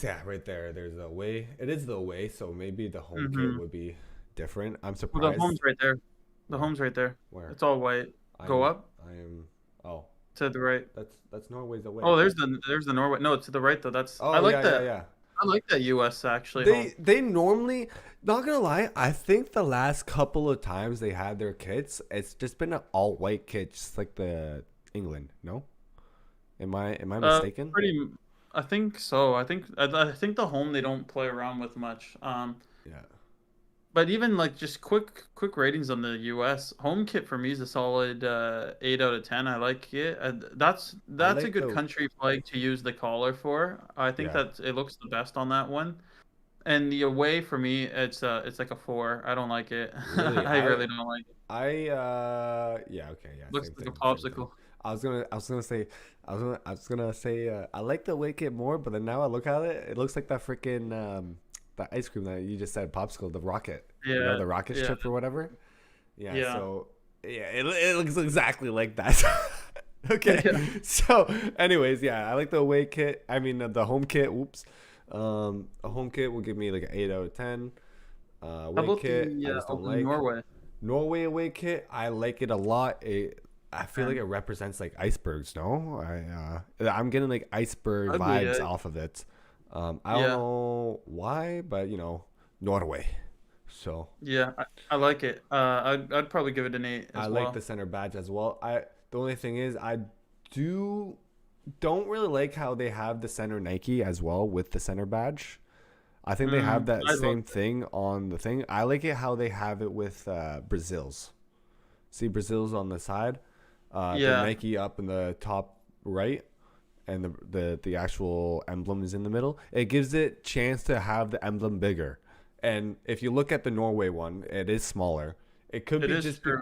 Yeah, right there. There's a way. It is the away, so maybe the home kit Mm-hmm. would be different. I'm Well, the surprised. home's right there. The Where? home's right there. Where? It's all white. I Go am. up I am. Oh, to the right. that's Norway's away. Oh, there's the Norway. No, to the right though. That's Oh yeah, yeah, yeah. I like that US actually home. They normally, not gonna lie, I think the last couple of times they had their kits, it's just been an all white kit, just like the England. No, am I mistaken? Pretty. I think so. I think the home they don't play around with much. Yeah, But even like just quick ratings on the US home kit for me is a solid 8 out of 10. I like it. I That's a like good the country flag to use the collar for. I think yeah. that it looks the best on that one. And the away for me, it's like a 4. I don't like it. Really, I really don't like it. yeah, okay, yeah, Looks same like a thing, same thing. popsicle. I was gonna say I like the Wicked more, but then now I look at it, it looks like that freaking that ice cream that you just said popsicle, the rocket, Yeah, the rocket yeah, chip or whatever. Yeah, yeah, so yeah, it looks exactly like that. Okay, yeah. so anyways, yeah, I like the away kit. I mean the home kit. Whoops, a home kit will give me like an 8 out of 10. How Away about kit, the I just don't like. Norway? Norway away kit, I like it a lot. I feel like And it represents like icebergs. No, I'm getting like iceberg ugly, vibes off of it. I don't yeah, know why, but Norway. So yeah. I like it. I'd probably give it an 8 I as like the well. center badge as well. The only thing is do don't really like how they have the center Nike as well with the center badge. I think they have that I love same it. thing on the thing. I like it how they have it with Brazil's. See Brazil's on the side, the Yeah, Nike up in the top right, and the actual emblem is in the middle. It gives it chance to have the emblem bigger. And if you look at the Norway one, it is smaller. It could it be is just be, true.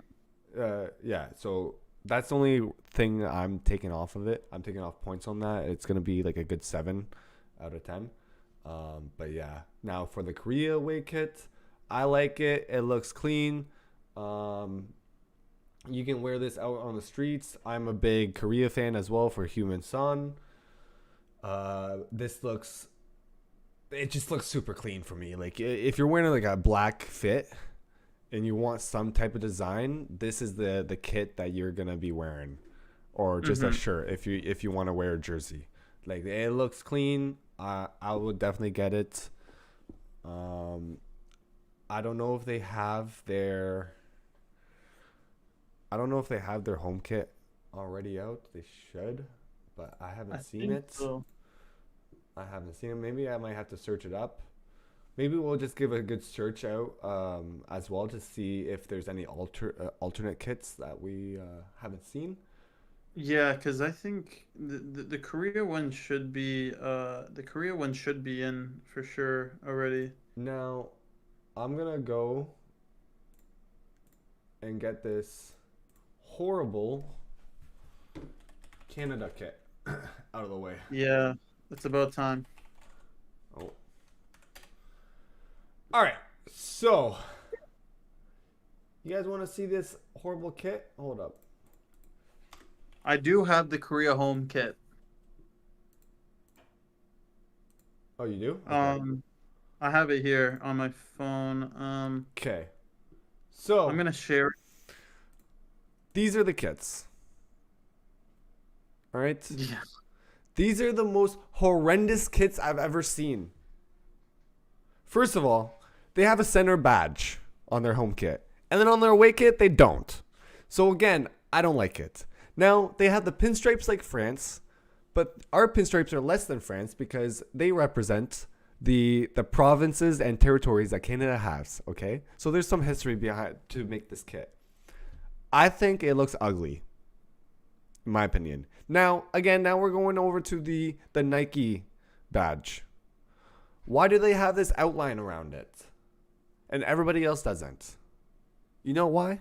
yeah. So that's the only thing I'm taking off of it. I'm taking off points on that. It's gonna be like a good 7 out of 10. But yeah, now for the Korea away kit, I like it. It looks clean. Um, you can wear this out on the streets. I'm a big Korea fan as well for Human Son. This looks, it just looks super clean for me. Like if you're wearing like a black fit and you want some type of design, this is the kit that you're gonna be wearing, or just a Hmm. shirt if you want to wear a jersey. Like it looks clean. I would definitely get it. Um, I don't know if they have their I don't know if they have their home kit already out. They should, but I I haven't seen think it. so. I haven't seen it. Maybe I might have to search it up. Maybe we'll just give a good search out as well to see if there's any alternate kits that we haven't seen. Yeah, because I think the Korea one should be the Korea one should be in for sure already. Now, I'm gonna go and get this horrible Canada kit out of the way. Yeah, it's about time. Oh, all right. So, you guys want to see this horrible kit? Hold up. I do have the Korea home kit. Oh, you do? Okay. Um, I have it here on my phone. Okay. I'm So, gonna share it. These are the kits. All right? Yeah. These are the most horrendous kits I've ever seen. First of all, they have a center badge on their home kit. And then on their away kit, they don't. So again, I don't like it. Now, they have the pinstripes like France, but our pinstripes are less than France because they represent the provinces and territories that Canada has, okay? So there's some history behind to make this kit. I think it looks ugly, in my opinion. Now we're going over to the Nike badge. Why do they have this outline around it? And everybody else doesn't. You know why?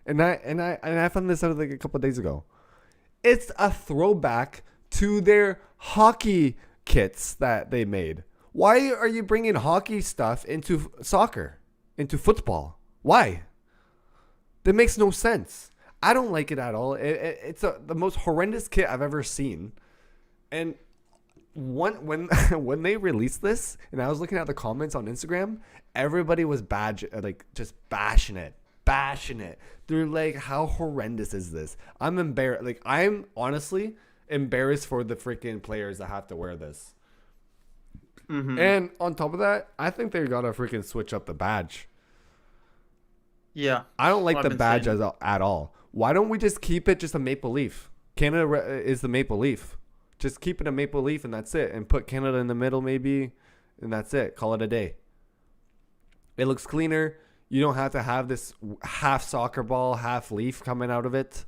And I found this out like a couple of days ago. It's a throwback to their hockey kits that they made. Why are you bringing hockey stuff into soccer, into football? Why? That makes no sense. I don't like it at all. It's the most horrendous kit I've ever seen. And when they released this, and I was looking at the comments on Instagram, everybody was just bashing it. They're like, how horrendous is this? I'm embarrassed. Like, I'm honestly embarrassed for the freaking players that have to wear this. Mm-hmm. And on top of that, I think they gotta freaking switch up the badge. Yeah. I don't like the badge at all. Why don't we just keep it just a maple leaf? Canada is the maple leaf. Just keep it a maple leaf and that's it. And put Canada in the middle maybe, and that's it. Call it a day. It looks cleaner. You don't have to have this half soccer ball, half leaf coming out of it.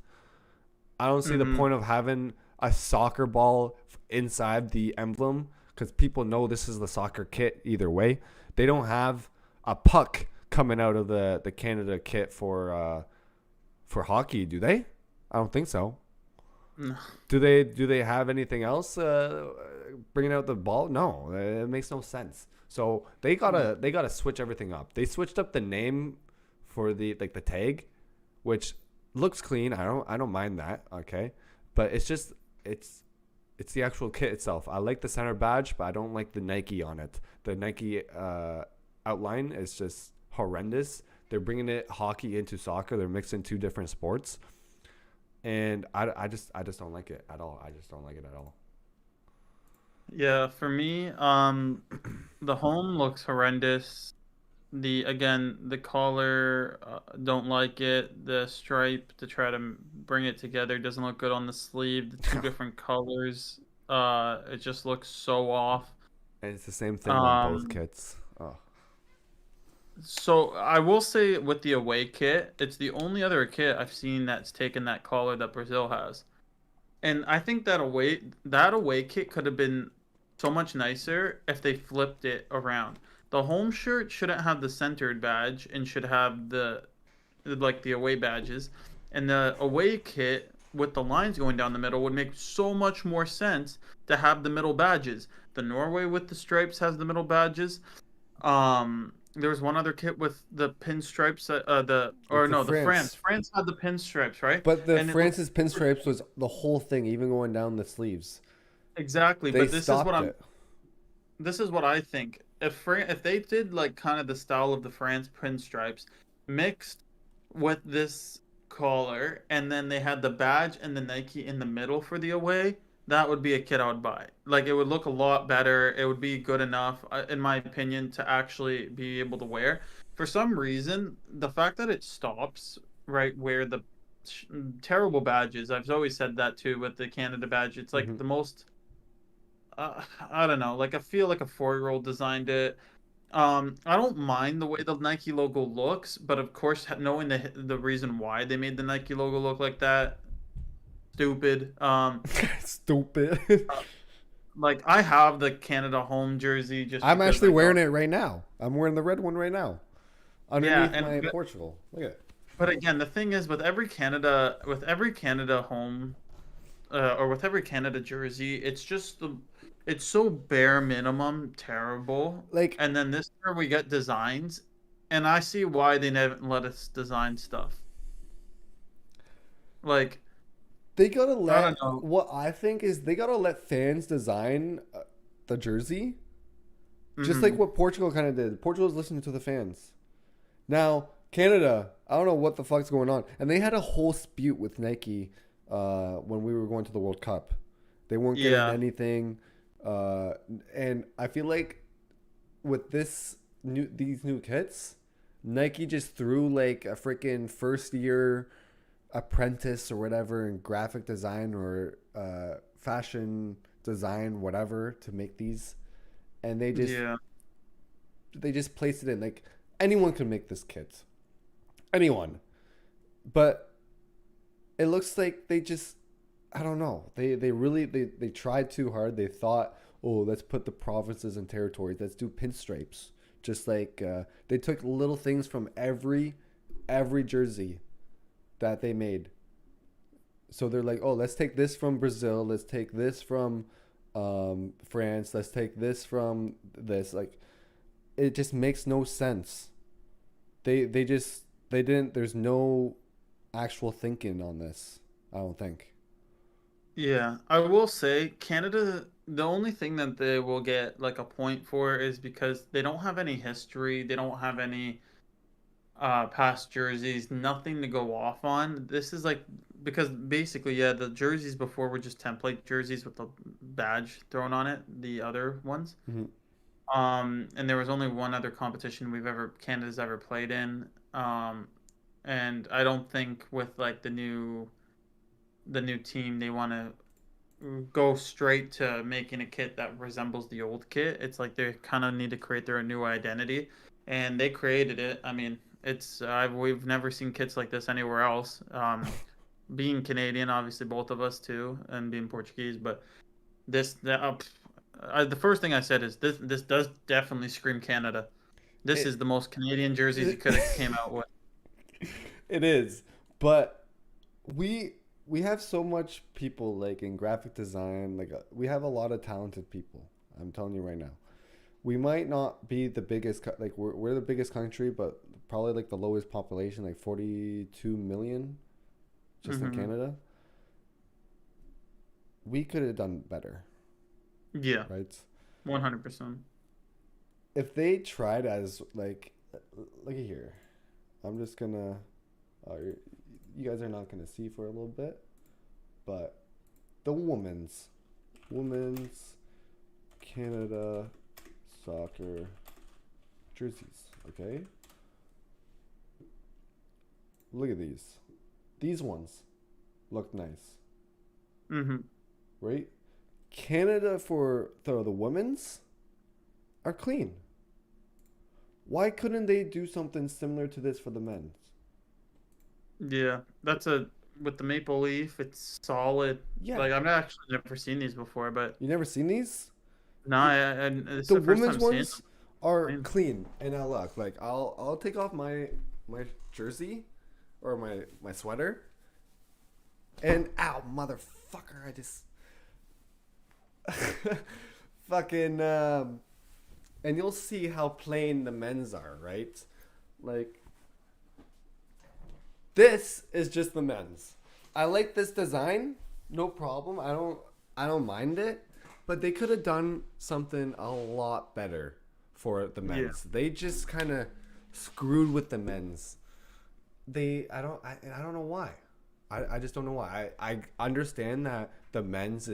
I don't see the point of having a soccer ball inside the emblem because people know this is the soccer kit either way. They don't have a puck coming out of the Canada kit for hockey, do they? I don't think so. No. Do they have anything else bringing out the ball? No, it makes no sense. So they gotta switch everything up. They switched up the name for the tag, which looks clean. I don't mind that. Okay, but it's the actual kit itself. I like the center badge, but I don't like the Nike on it. The Nike outline is just horrendous. They're bringing hockey into soccer. They're mixing two different sports, and I just don't like it at all. I just don't like it at all. Yeah, for me, the home looks horrendous. The collar, don't like it. The stripe to try to bring it together doesn't look good on the sleeve. The two different colors, it just looks so off. And it's the same thing on both kits. Oh. So I will say with the away kit, it's the only other kit I've seen that's taken that collar that Brazil has. And I think that away kit could have been so much nicer if they flipped it around. The home shirt shouldn't have the centered badge and should have the away badges. And the away kit with the lines going down the middle would make so much more sense to have the middle badges. The Norway with the stripes has the middle badges. There was one other kit with the pinstripes. France had the pinstripes, right? But France's pinstripes was the whole thing, even going down the sleeves. Exactly, but this is what I think. If they did like kind of the style of the France pinstripes mixed with this collar, and then they had the badge and the Nike in the middle for the away, that would be a kit I would buy. Like, it would look a lot better. It would be good enough, in my opinion, to actually be able to wear. For some reason, the fact that it stops right where the terrible badges, I've always said that too with the Canada badge. It's like the most, I don't know, like I feel like a 4-year-old designed it. I don't mind the way the Nike logo looks, but of course, knowing the reason why they made the Nike logo look like that, stupid. Stupid. Like, I have the Canada home jersey. I'm actually wearing it right now. I'm wearing the red one right now, underneath my Portugal. Look at it. But again, the thing is, with every Canada home, or with every Canada jersey, it's just it's so bare minimum terrible. Like, and then this year we get designs, and I see why they never let us design stuff. Like, they gotta let. What I think is they gotta let fans design the jersey, just like what Portugal kind of did. Portugal's listening to the fans. Now Canada, I don't know what the fuck's going on. And they had a whole dispute with Nike when we were going to the World Cup. They weren't getting Yeah, anything. Uh, and I feel like with these new kits, Nike just threw like a freaking first year apprentice or whatever in graphic design or fashion design, whatever, to make these, and yeah, they just placed it in like anyone could make this kit, anyone, but it looks like they just I don't know. They really they tried too hard. They thought, oh, let's put the provinces and territories. Let's do pinstripes. Just like they took little things from every jersey that they made. So they're like, oh, let's take this from Brazil. Let's take this from France. Let's take this from this. Like, it just makes no sense. They just they didn't. There's no actual thinking on this. I don't think. yeah. I will say Canada. The only thing that they will get like a point for is because they don't have any history. They don't have any past jerseys, nothing to go off on. This is like because basically, yeah, the jerseys before were just template jerseys with the badge thrown on it, the other ones. Mm-hmm. And there was only one other competition Canada's ever played in. And I don't think with like the new team they want to go straight to making a kit that resembles the old kit. It's like they kind of need to create their new identity, and they created it. I mean, we've never seen kits like this anywhere else. Being Canadian, obviously both of us too, and being Portuguese, but the first thing I said is this does definitely scream Canada. This It, is the most Canadian jerseys you could have came out with. it is, but we we have so much people like in graphic design. Like we have a lot of talented people. I'm telling you right now. We might not be the biggest like we're the biggest country, but probably like the lowest population, like 42 million, just in Hmm. Canada. We could have done better, Yeah, right? 100%. If they tried as like, look at here. I'm just gonna. Uh, you guys are not gonna see for a little bit, but the women's Canada soccer jerseys. Okay, look at these. These ones look nice, Hmm. right? Canada for the women's are clean. Why couldn't they do something similar to this for the men's? Yeah, that's a with the maple leaf. It's solid. Yeah, Like I've actually never seen these before, but you never seen these? no, The, this is the the first women's time seeing ones are them. clean, and now look, like I'll take off my jersey or my sweater, and ow, motherfucker, I just fucking and you'll see how plain the men's are, right? Like this is just the men's. I like this design, no problem. I don't mind it, but they could have done something a lot better for the Yeah. men's. They just kind of screwed with the men's. I don't know why. I just don't know why. I understand that the men's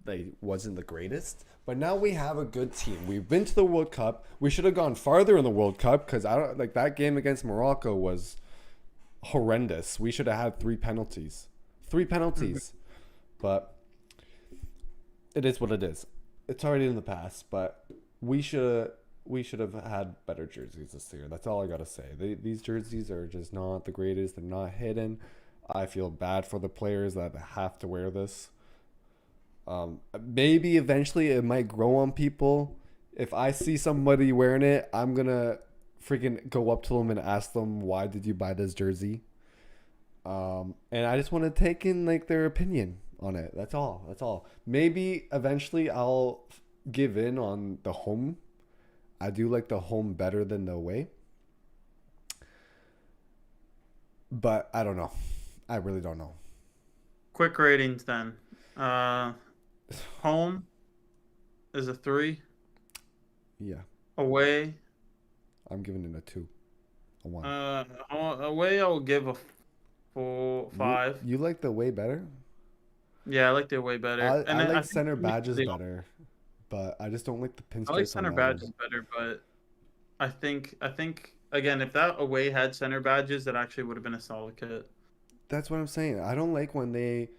like wasn't the greatest, but now we have a good team. We've been to the World Cup. We should have gone farther in the World Cup because I don't like that game against Morocco was horrendous. We should have had three Mhm. penalties, but it is what it is. It's already in the past, but we should have had better jerseys this year. That's all I gotta say. These jerseys are just not the greatest. They're not hidden. I feel bad for the players that have to wear this. Maybe eventually it might grow on people. If I see somebody wearing it, I'm gonna freaking go up to them and ask them why did you buy this jersey. And I just want to take in like their opinion on it. That's all. That's all. Maybe eventually I'll give in on the home. I do like the home better than the away, but I don't know. I really don't know. Quick ratings then. Uh, Home is a 3. Yeah, Away, I'm giving it a two. a one. Away I will give a full You 5. you like the way better? Yeah, I like the away better, I and I like think center for me, badges better, but I just don't like the I like pinstripes on center that one. badges better, but I think again, if that away had center badges, that actually would have been a solid kit. That's what I'm saying. I don't like when they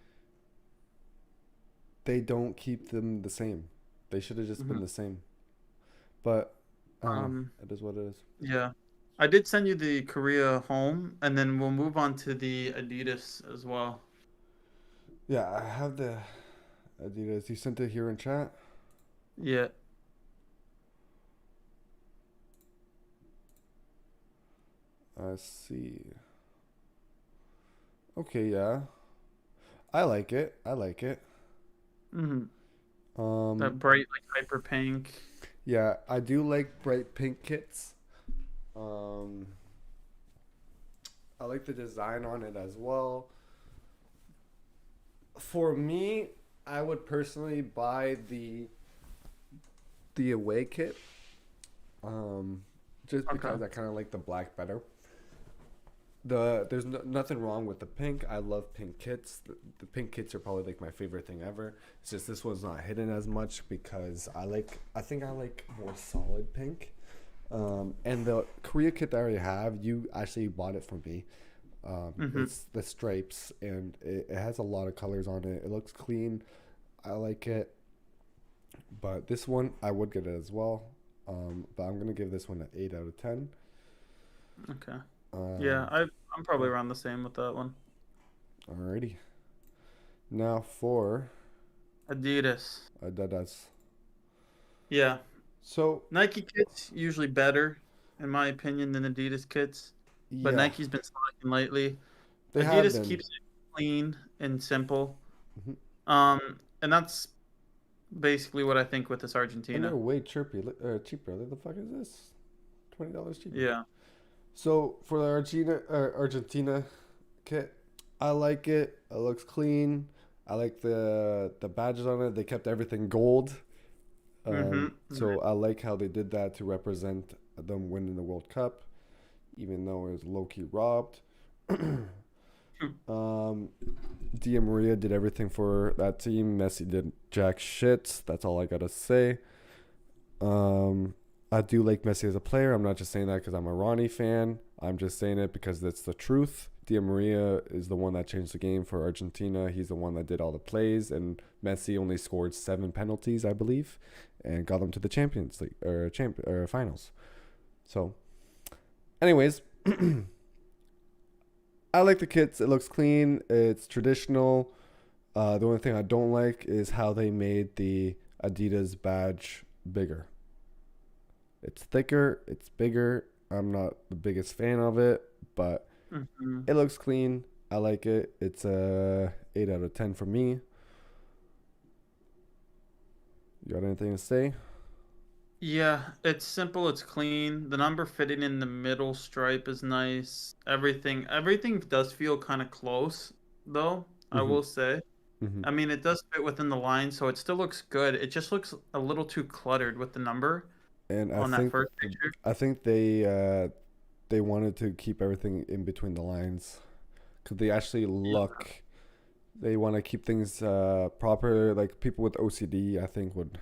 don't keep them the same. They should have just Hmm. been the same. But Um, it is what it is. yeah, I did send you the Korea home, and then we'll move on to the Adidas as well. Yeah, I have the Adidas. You sent it here in chat. Yeah. I see. Okay, yeah. I like it. I like it. Hmm. Um, That bright like hyper pink. yeah, I do like bright pink kits. Um, I like the design on it as well. For me, I would personally buy the away kit. Um, just Okay. because I kind of like the black better. There's nothing wrong with the pink. I love pink kits. The pink kits are probably like my favorite thing ever. It's just this one's not hidden as much because I think I like more solid pink. And the Korea kit that I already have, you actually bought it for me. Hmm. It's the stripes and it has a lot of colors on it. It looks clean. I like it. But this one, I would get it as well. But I'm gonna give this one an 8 out of 10. Okay. Yeah, Um, I'm probably yeah. around the same with that one. Alrighty. Now for Adidas. Adidas. Yeah. So Nike kits usually better, in my opinion, than Adidas kits. But yeah, Nike's been slacking lately. they have Adidas been. keeps it clean and simple. Mhm. And that's basically what I think with this And they're Argentina. way cheaper. What the fuck is this? $20 cheaper. Yeah. So for the Argentina kit, I like it. It looks clean. I like the badges on it. They kept everything gold. Mm-hmm. So I like how they did that to represent them winning the World Cup, even though it was low key robbed. um, Di Maria did everything for that team. Messi did jack shit. That's all I gotta say. Um, I do like Messi as a player. I'm not just saying that because I'm a Ronnie fan. I'm just saying it because that's the truth. Di Maria is the one that changed the game for Argentina. He's the one that did all the plays, and Messi only scored 7 penalties, I believe, and got them to the Champions League or finals. So, anyways, I like the kits. It looks clean. It's traditional. The only thing I don't like is how they made the Adidas badge bigger. It's thicker, it's bigger. I'm not the biggest fan of it, but Mm-hmm. it looks clean. I like it. It's a 8 out of 10 for me. You got anything to say? Yeah, it's simple, it's clean. The number fitting in the middle stripe is nice. Everything does feel kind of close, though, I Mm-hmm. will say. Mm-hmm. I mean, it does fit within the line, so it still looks good. It just looks a little too cluttered with the number And on that first picture. I think they wanted to keep everything in between the lines because they actually Yeah. look. They want to keep things proper. Like people with OCD, I think would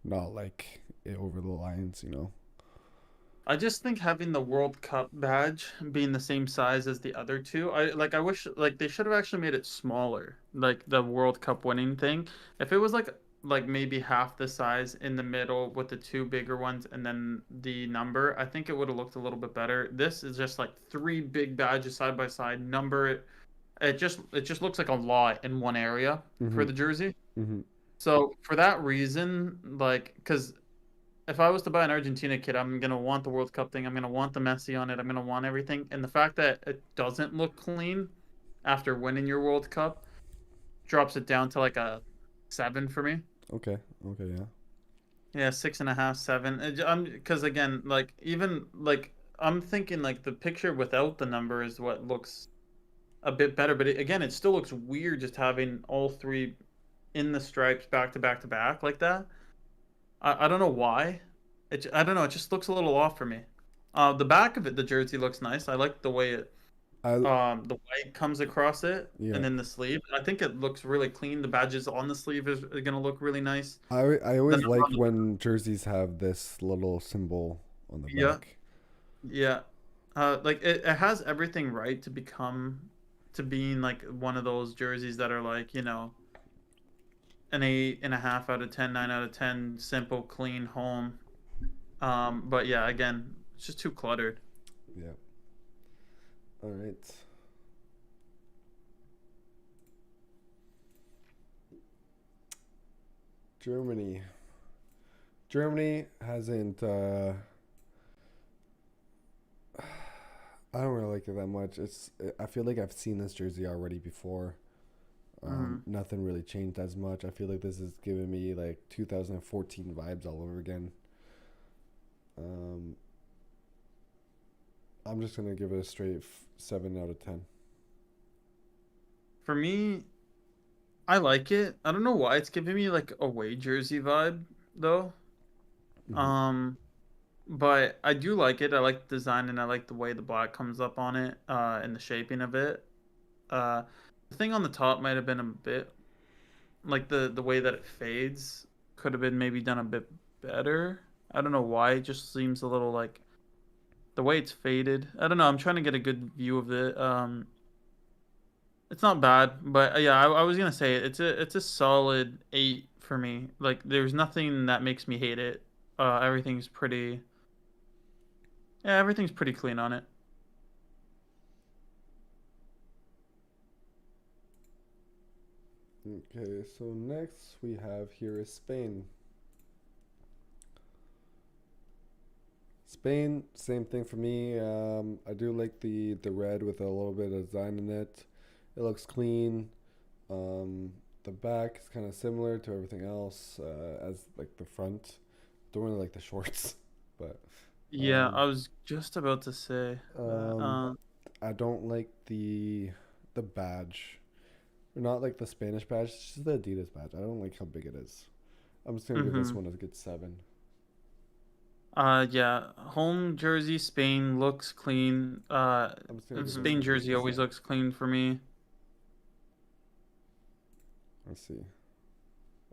not like it over the lines. You know. I just think having the World Cup badge being the same size as the other two, I wish like they should have actually made it smaller, like the World Cup winning thing. If it was like maybe half the size in the middle with the two bigger ones and then the number, I think it would have looked a little bit better. This is just like three big badges side by side, number it. It just looks like a lot in one area for Mm-hmm. the jersey. Mm-hmm. So for that reason, like, because if I was to buy an Argentina kit, I'm gonna want the World Cup thing. I'm gonna want the Messi on it. I'm gonna want everything. And the fact that it doesn't look clean after winning your World Cup drops it down to like a 7 for me. Okay. Okay. Yeah. Yeah, 6.5, 7. I'm because again, like even like I'm thinking like the picture without the number is what looks a bit better. But again, it still looks weird just having all three in the stripes back to back to back like that. I don't know why. I don't know. It just looks a little off for me. The back of it, the jersey looks nice. I like the way it I the white comes across it, yeah. and then the sleeve. I think it looks really clean. The badges on the sleeve are gonna look really nice. I The always number like on the when jerseys have this little symbol on the yeah, back. yeah. Like it has everything right to become to being like one of those jerseys that are like, an 8.5 out of 10, 9 out of 10, simple, clean, home. But yeah, again, it's just too cluttered. Yeah. All right. Germany. Germany hasn't. I don't really like it that much. It's. I feel like I've seen this jersey already before. Hmm. Nothing really changed as much. I feel like this is giving me like 2014 vibes all over again. Um, I'm just gonna give it a straight 7 out of 10. For me, I like it. I don't know why it's giving me like away jersey vibe though. Mm-hmm. Um, but I do like it. I like the design and I like the way the black comes up on it, and the shaping of it. Uh, the thing on the top might have been a bit like the way that it fades could have been maybe done a bit better. I don't know why. It just seems a little like the way it's faded. I don't know. I'm trying to get a good view of it. It's not bad, but yeah, I was gonna say it's a solid 8 for me. Like there's nothing that makes me hate it. Everything's pretty yeah, everything's pretty clean on it. Okay, so next we have here is Spain. Spain, same thing for me. I do like the red with a little bit of design in it. It looks clean. Um, the back is kind of similar to everything else as like the front. Don't really like the shorts, but Yeah, um, I was just about to say that. um, I don't like the badge. Not like the Spanish badge, it's just the Adidas badge. I don't like how big it is. I'm just gonna give this Mm-hmm. one a good 7. Yeah, home jersey Spain looks clean. I'm just gonna give this Spain one a good jersey always 7. looks clean for me. Let's see.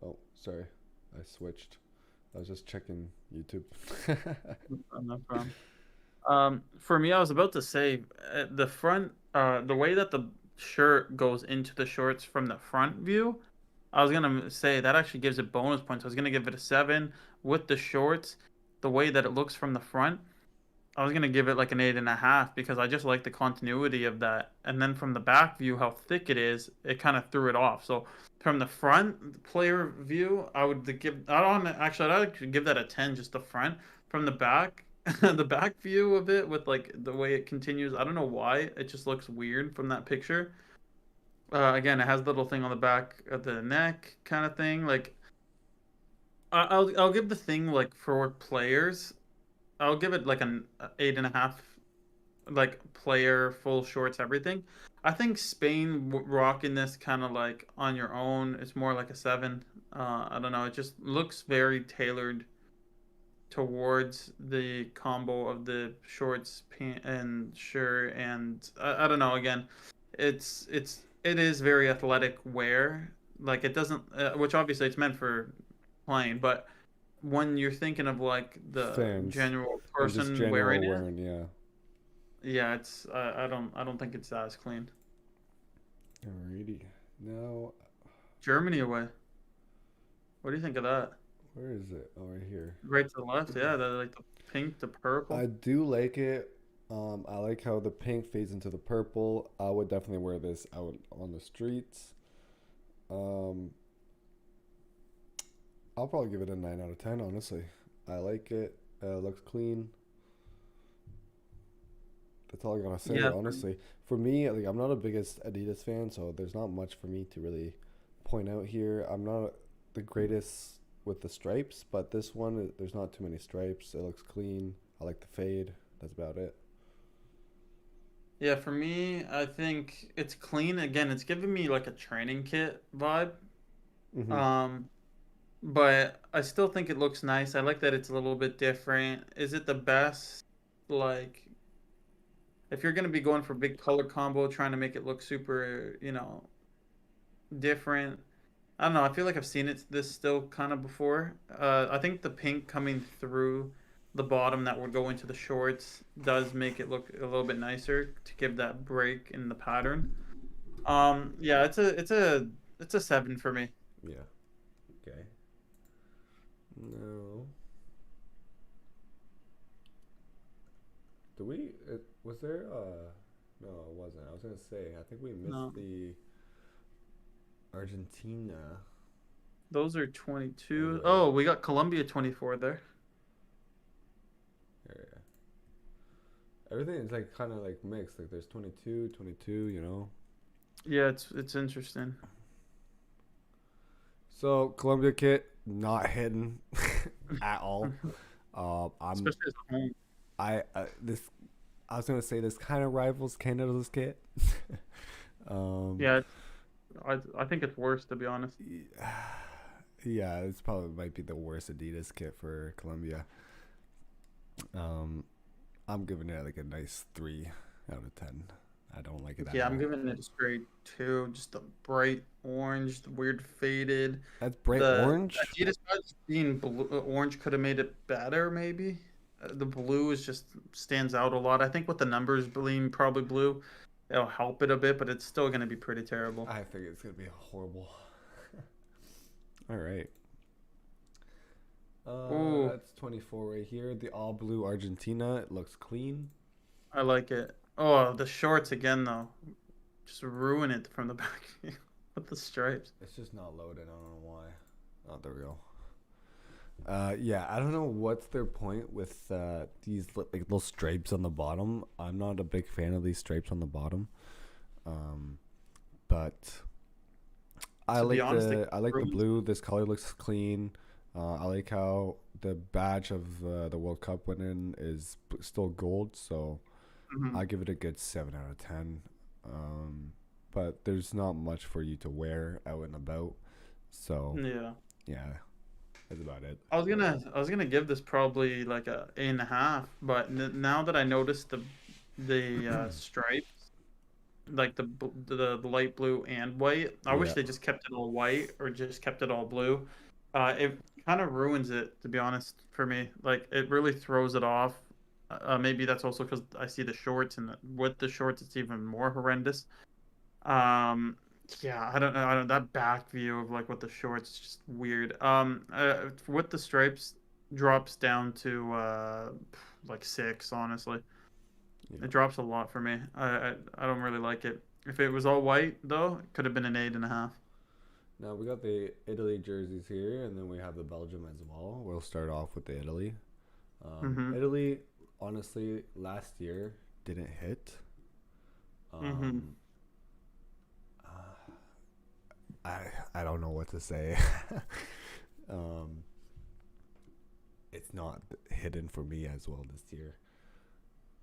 Oh, sorry, I switched. I was just checking YouTube. No problem. For me, I was about to say the front, the way that the shirt goes into the shorts from the front view, I was gonna say that actually gives it bonus points. I was gonna give it a 7 with the shorts. The way that it looks from the front, I was gonna give it like an 8.5 because I just like the continuity of that. And then from the back view, how thick it is, it kind of threw it off. So from the front player view, I would give. I don't actually. I'd give that a 10, just the front. From the back, the back view of it with like the way it continues. I don't know why it just looks weird from that picture. Again, it has the little thing on the back of the neck, kind of thing. Like I'll give the thing like for players. I'll give it like an 8.5 like player, full shorts, everything. I think Spain rocking this kind of like on your own is more like a 7. I don't know. It just looks very tailored towards the combo of the shorts, pant, and shirt, and I don't know. Again, it is very athletic wear. Like it doesn't, which obviously it's meant for playing, but when you're thinking of like the Fans general and just person wearing general it, wearing, yeah. yeah, it's I don't think it's as clean. Alrighty. Now, Germany away. What do you think of that? where is it? Oh, right here. Right to the left, yeah, the like the pink, the I purple. do like it. I like how the pink fades into the purple. I would definitely wear this out on the streets. Um, I'll probably give it a 9 out of 10. Honestly, I like it. Looks clean. That's all I gotta say. Yeah, Honestly, for me, like I'm not a biggest Adidas fan, so there's not much for me to really point out here. I'm not the greatest with the stripes, but this one there's not too many stripes. It looks clean. I like the fade. That's about it. yeah. For me, I think it's clean. Again, it's giving me like a training kit vibe. Mm-hmm. Um, but I still think it looks nice. I like that it's a little bit different. Is it the best? like if you're gonna be going for big color combo, trying to make it look super, different. I don't know. I feel like I've seen it this still kind of before. I think the pink coming through the bottom that would go into the shorts does make it look a little bit nicer to give that break in the pattern. Yeah, it's a 7 for me. Yeah. Okay. No. Did we? Was there? No, it wasn't. I was gonna say. I think we missed No, the Argentina. those are 22. Right. Oh, we got Colombia 24 there. Yeah. Everything is like kind of like mixed. Like there's 22, 22. You know. Yeah, it's interesting, So Columbia kit not hidden at all. I'm especially as a home. I this I was gonna say this kind of rivals Canada's kit. um, Yeah, I think it's worse to be honest. yeah, it's probably might be the worst Adidas kit for Columbia. Um, I'm giving it like a nice 3 out of 10. I don't like it at Yeah, I'm all. giving it a straight 2. Just the bright orange, the weird faded. That's bright The orange. Adidas buds being blue, orange could have made it better, maybe. The blue is just stands out a lot. I think with the numbers being probably blue, it'll help it a bit, but it's still going to be pretty terrible. I think it's gonna be horrible. All right. Ooh, That's 24 right here. The all blue Argentina. It looks clean. I like it. Oh, the shorts again though. Just ruin it from the back with the stripes. It's just not loaded. I don't know why. Not the real. Yeah, I don't know what's their point with these like little stripes on the bottom. I'm not a big fan of these stripes on the bottom. Um, but To be honest, it I like the ruins. blue. This color looks clean. I like how the badge of the World Cup winning is still gold. So Mhm. I give it a good 7 out of 10. Um, but there's not much for you to wear out and about. So Yeah. yeah, that's about it. I was gonna give this probably like a 8.5, but now that I noticed the stripes, like the light blue and white, I wish Yeah. they just kept it all white or just kept it all blue. It kind of ruins it, to be honest, for me. Like it really throws it off. Maybe that's also because I see the shorts, and with the shorts, it's even more horrendous. Um, yeah, I don't know. I don't that back view of like with the shorts is just weird. With the stripes drops down to like 6, honestly. Yeah. It drops a lot for me. I don't really like it. If it was all white though, it could have been an 8.5. Now we got the Italy jerseys here, and then we have the Belgium as well. We'll start off with the Italy. Mm-hmm. Italy, honestly, last year didn't hit. Mm-hmm. Um, uh, I don't know what to say. um, it's not hidden for me as well this year.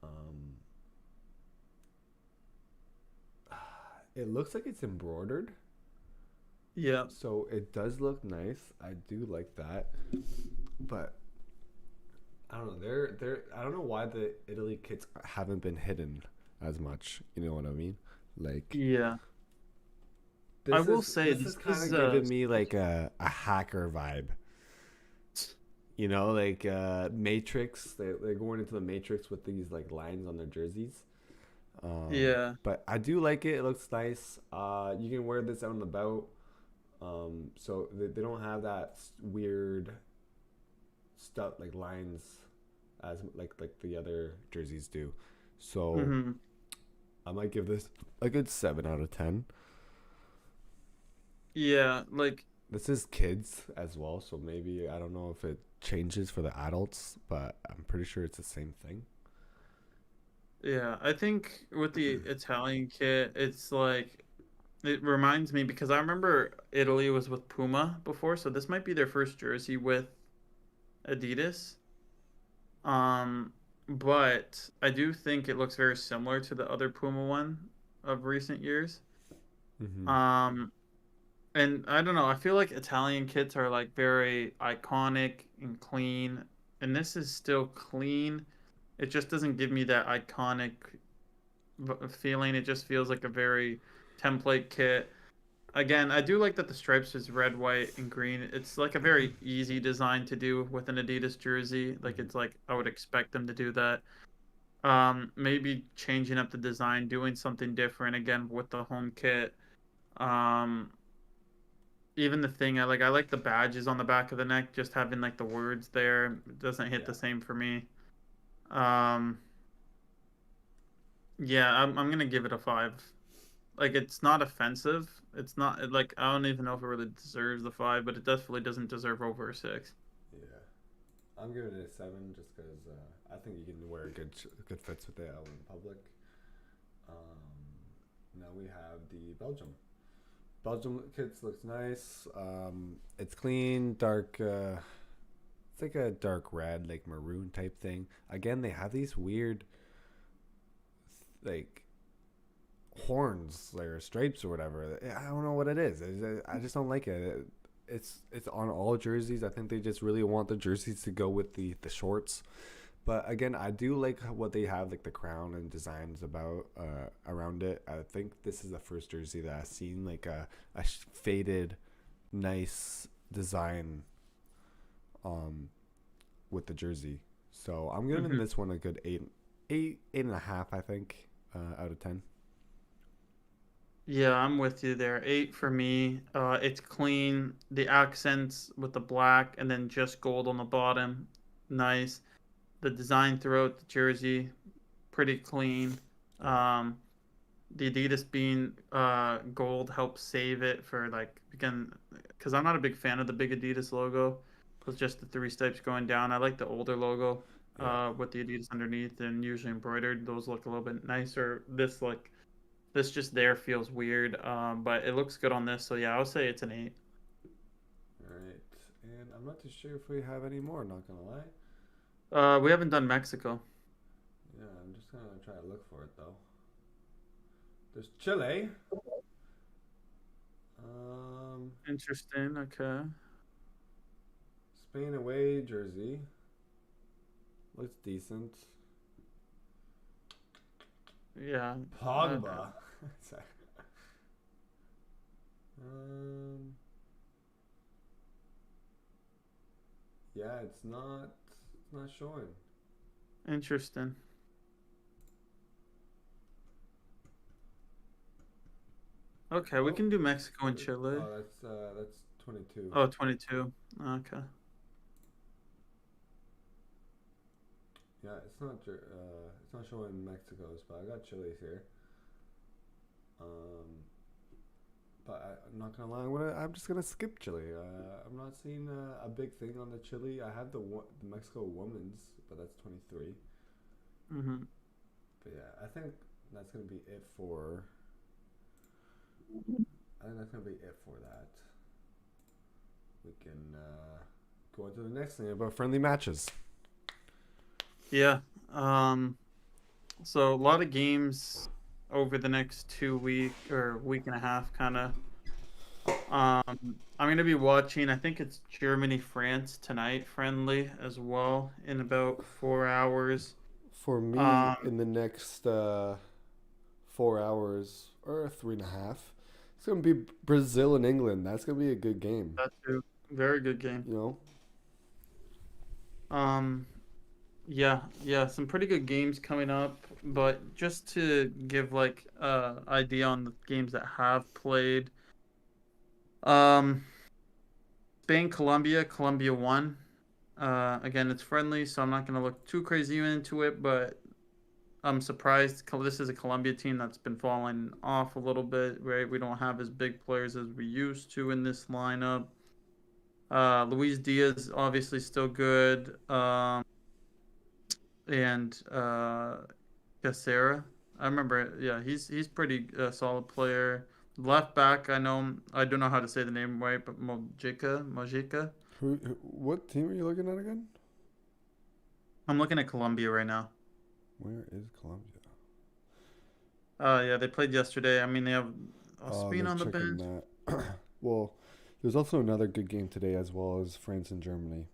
Um, it looks like it's embroidered, Yeah. so it does look nice. I do like that, but I don't know. They're I don't know why the Italy kits haven't been hidden as much. You know what I mean? Like Yeah. I will say this is this kind is of giving me like a hacker vibe. You know, like Matrix. They're going into the Matrix with these like lines on their jerseys. yeah. But I do like it. It looks nice. You can wear this out and about. So they don't have that weird stuff like lines as like the other jerseys do. So Mm-hmm. I might give this a good 7 out of 10. Yeah, like This is kids as well, so maybe I don't know if it changes for the adults, but I'm pretty sure it's the same thing. yeah, I think with the Italian kit, it's like it reminds me because I remember Italy was with Puma before, so this might be their first jersey with Adidas. Um, but I do think it looks very similar to the other Puma one of recent years. Mm-hmm. Um, and I don't know, I feel like Italian kits are like very iconic and clean, and this is still clean. It just doesn't give me that iconic feeling. It just feels like a very template kit. Again, I do like that the stripes is red, white, and green. It's like a very easy design to do with an Adidas jersey. Like Mhm. it's like I would expect them to do that. Maybe changing up the design, doing something different again with the home kit. Um, Even the thing I like the badges on the back of the neck, just having like the words there it doesn't hit Yeah. the same for me. Um, yeah, I'm gonna give it a 5. Like it's not offensive. It's not like I don't even know if it really deserves the 5, but it definitely doesn't deserve over a 6. Yeah. I'm giving it a 7 just because I think you can wear good fits with it out in public. Now we have the Belgium. Belgium kits looks nice. It's clean, dark. It's like a dark red, like maroon type thing. Again, they have these weird, like horns or stripes or whatever. I don't know what it is. I just don't like it. It's on all jerseys. I think they just really want the jerseys to go with the shorts. But again, I do like what they have, like the crown and designs about around it. I think this is the first jersey that I've seen like a faded, nice design um with the jersey. So I'm giving Hmm. this one a good eight and a half. I think out of 10. Yeah, I'm with you there. 8 for me. It's clean. The accents with the black and then just gold on the bottom. Nice. The design throughout the jersey, pretty clean. Yeah, Um, the Adidas being gold helps save it for like again because I'm not a big fan of the big Adidas logo with just the three stripes going down. I like the older logo yeah. with the Adidas underneath and usually embroidered. Those look a little bit nicer. This just there feels weird, but it looks good on this. So yeah, I would say it's an 8. All right, and I'm not too sure if we have any more. Not gonna lie. We haven't done Mexico. Yeah, I'm just gonna try to look for it though. There's Chile. Um, Interesting. Okay. Spain away jersey. Looks decent. Yeah. Okay. Pogba. Sorry. Um, yeah, it's not showing. Interesting. Okay, we Oh, can do Mexico and Chile. that's 22. Oh, 22. Okay. Yeah, it's not showing Mexico's, but I got Chile's here. Um, but I'm not gonna lie, I'm just gonna skip Chile. I'm not seeing a big thing on the Chile. I have the Mexico women's, but that's 23. Mm-hmm. But yeah, that's gonna be it for. I think that's gonna be it for that. We can go into the next thing about friendly matches. Yeah. Um, so a lot of games over the next 2 week or week and a half, kind of. I'm gonna be watching. I think it's Germany France tonight, friendly as well in about 4 hours. For me, Um, in the next 4 hours or 3.5, it's gonna be Brazil and England. That's gonna be a good game. that's a very good game. You know, Um, yeah, yeah, some pretty good games coming up. But just to give like idea on the games that have played, um, Spain Colombia, Colombia won. Again, it's friendly, so I'm not gonna look too crazy into it, but I'm surprised. This is a Colombia team that's been falling off a little bit, right? We don't have as big players as we used to in this lineup. Luis Diaz obviously still good. And Casera. I remember, yeah, he's pretty solid player. Left back, I don't know how to say the name right, but Mojica. what team are you looking at again? I'm looking at Colombia right now. Where is Colombia? Yeah, they played yesterday. I mean, they have Oh, Spain they're on the checking bench. that. Well, there's also another good game today as well as France and Germany.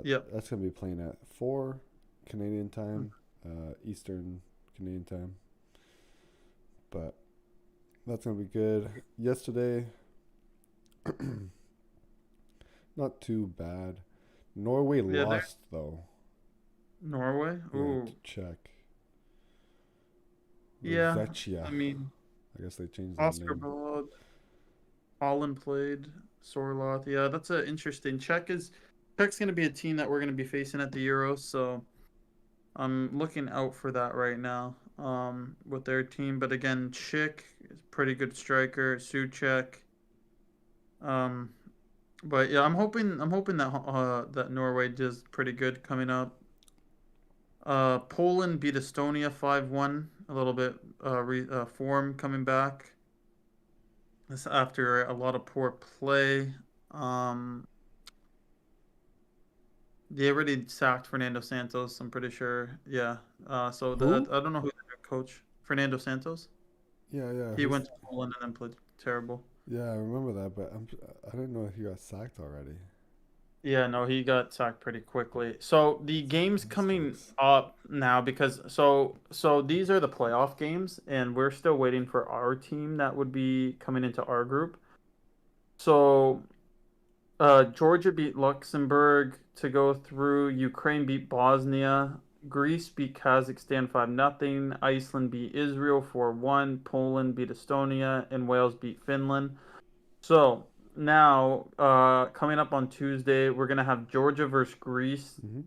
Yep. That's gonna be playing at 4. Canadian time, Eastern Canadian time. But that's gonna be good. Yesterday, not too bad. Norway Yeah, there. lost though. Norway. Yeah, Ooh. to Czech. Yeah. Vechia. I mean, I guess they changed their Oscar name. Balad, Holland played, Sorloth. Yeah, that's a interesting. Czech's going to be a team that we're going to be facing at the Euros, so I'm looking out for that right now. With their team, but again, Schick is a pretty good striker. Suchek. Um, but yeah, I'm hoping that Norway does pretty good coming up. Poland beat Estonia 5-1. A little bit form coming back. This after a lot of poor play. Um, they already sacked Fernando Santos, I'm pretty sure. Yeah. So Who? I don't know who the coach. Fernando Santos. Yeah, yeah. He Who's? went to Poland and then played terrible. Yeah, I remember that, but I didn't know he got sacked already. Yeah, no, he got sacked pretty quickly. So the games That coming sucks. up now because so these are the playoff games and we're still waiting for our team that would be coming into our group. So Georgia beat Luxembourg to go through. Ukraine beat Bosnia. Greece beat Kazakhstan 5-0. Iceland beat Israel 4-1. Poland beat Estonia. And Wales beat Finland. So now, coming up on Tuesday, we're going to have Georgia versus Greece Mm-hmm.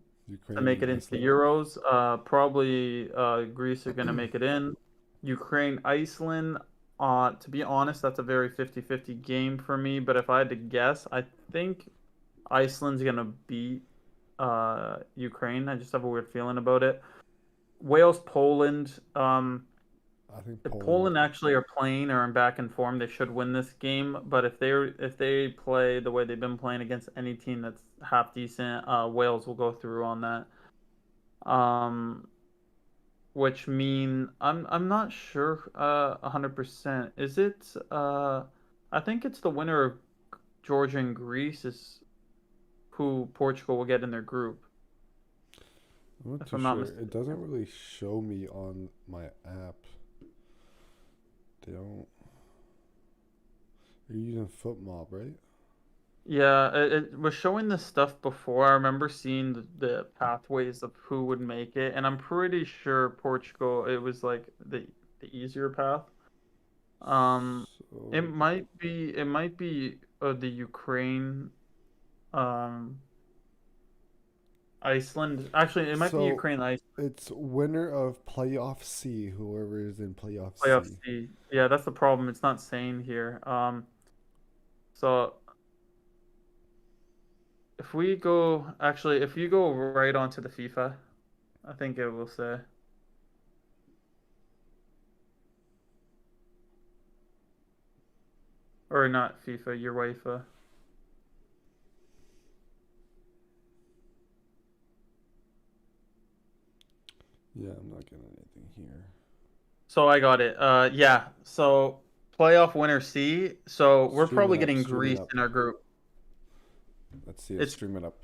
to Ukraine make and it into the Iceland. Euros. Probably Greece are going to make it in. Ukraine, Iceland. To be honest, that's a very 50-50 game for me. But if I had to guess, I think Iceland's going to beat Ukraine. I just have a weird feeling about it. Wales, Poland. I think If Poland. Poland actually are playing or in back in form, they should win this game. But if they play the way they've been playing against any team that's half decent, Wales will go through on that. Um, which mean I'm not sure 100%. Is it I think it's the winner of Georgia and Greece is who Portugal will get in their group, I'm not if too I'm not sure. It mistaken. doesn't really show me on my app. They don't. You're using FootMob, right? Yeah, it was showing this stuff before. I remember seeing the pathways of who would make it, and I'm pretty sure Portugal, it was like the easier path. Um, it So, might be the Ukraine, um, Iceland. Actually, it might be so Ukraine, Iceland, it's winner of playoff C. Whoever is in playoff playoff C. C. Yeah, that's the problem. It's not saying here. So if you go right onto the FIFA, I think it will say. Or not FIFA, UEFA. Yeah, I'm not getting anything here. So I got it. Yeah. So playoff winner C. So we're Stream it probably up. getting Stream it Greece up. in our group. Let's see it. It's Stream it up.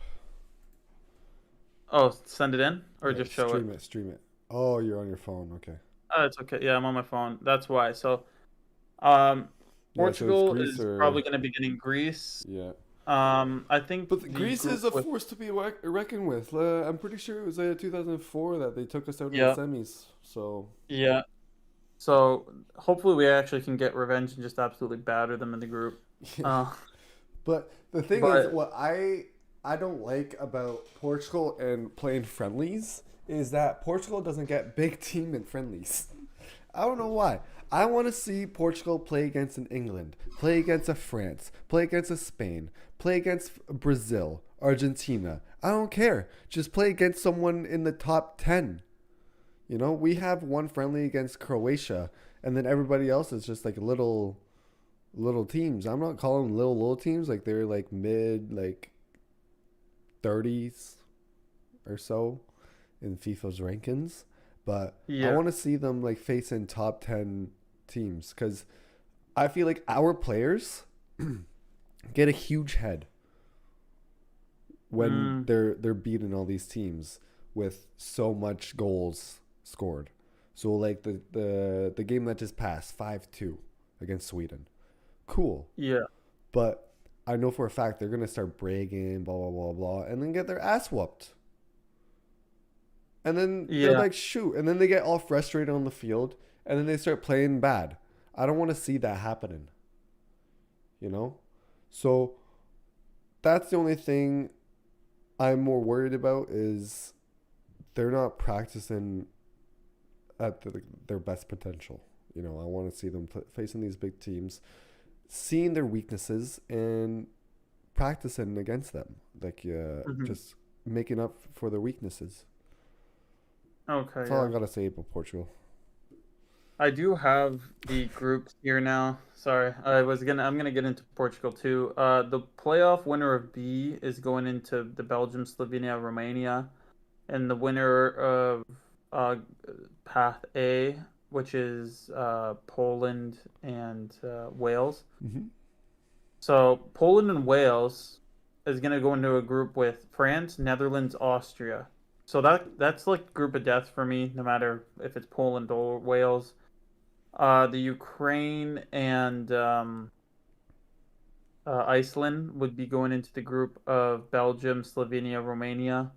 send it in or Yeah, just show it. stream it. Stream it. Oh, you're on your phone. Okay. It's okay. Yeah, I'm on my phone. That's why. So um, Yeah, so it's Portugal Greece is or probably going to be getting Greece. yeah. I think But the Greece group is a with force to be reckoned with. I'm pretty sure it was 2004 that they took us out in the yeah semis. So yeah. So hopefully we actually can get revenge and just absolutely batter them in the group. yeah. Uh, But the thing is, but what I don't like about Portugal and playing friendlies is that Portugal doesn't get big team in friendlies. I don't know why. I want to see Portugal play against an England, play against a France, play against a Spain, play against Brazil, Argentina. I don't care. Just play against someone in the top 10. You know, we have one friendly against Croatia, and then everybody else is just like little teams. I'm not calling them little teams. Like they're like mid like 30s or so in FIFA's rankings. But I yeah. want to see them like facing top 10 teams because I feel like our players get a huge head when Mm, they're beating all these teams. with so much goals scored. So like the game that just passed 5-2 against Sweden. Cool. Yeah. But I know for a fact they're gonna start bragging, blah blah blah blah, and then get their ass whooped. And then they're Yeah. like, shoot, and then they get all frustrated on the field, and then they start playing bad. I don't want to see that happening. You know, so that's the only thing I'm more worried about is they're not practicing at their best potential. You know, I want to see them facing these big teams, seeing their weaknesses and practicing against them, like Hmm. just making up for their weaknesses. Okay. That's all I Yeah. gotta say about Portugal. I do have the groups here now. Sorry, I'm gonna get into Portugal too. The playoff winner of B is going into the Belgium, Slovenia, Romania, and the winner of uh, Path A, which is Poland and Wales. Mm-hmm. So Poland and Wales is gonna go into a group with France, Netherlands, Austria. So that's like group of death for me, no matter if it's Poland or Wales. The Ukraine and Iceland would be going into the group of Belgium, Slovenia, Romania.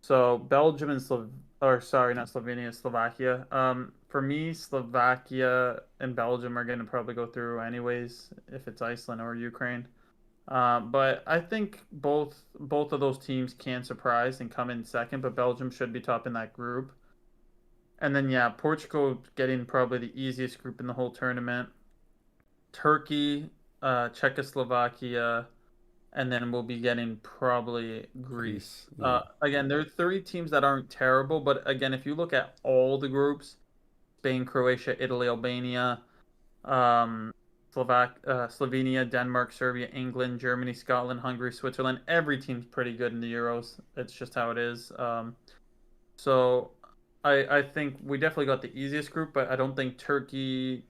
So Belgium and or sorry, not Slovenia, Slovakia. For me, Slovakia and Belgium are going to probably go through anyways if it's Iceland or Ukraine. But I think both of those teams can surprise and come in second, but Belgium should be top in that group. And then yeah, Portugal getting probably the easiest group in the whole tournament. Turkey, Czechoslovakia, and then we'll be getting probably Greece. Greece, yeah. Again, there are three teams that aren't terrible, but again, if you look at all the groups, Spain, Croatia, Italy, Albania, um, Slovenia, Denmark, Serbia, England, Germany, Scotland, Hungary, Switzerland, every team's pretty good in the Euros. It's just how it is. So I think we definitely got the easiest group, but I don't think Turkey,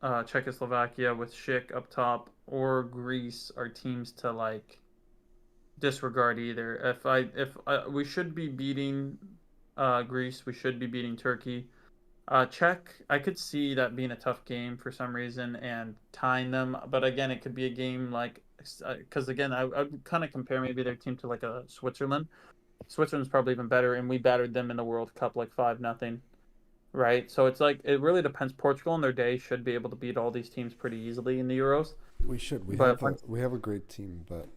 Czechoslovakia with Schick up top, or Greece are teams to like disregard either. If we should be beating Greece, we should be beating Turkey. Czech, I could see that being a tough game for some reason and tying them, but again, it could be a game like because again, I would kind of compare maybe their team to like a Switzerland. Switzerland's probably even better, and we battered them in the World Cup like 5-0. Right? So it's like it really depends. Portugal in their day should be able to beat all these teams pretty easily in the Euros. We should. But once, We have a great team, but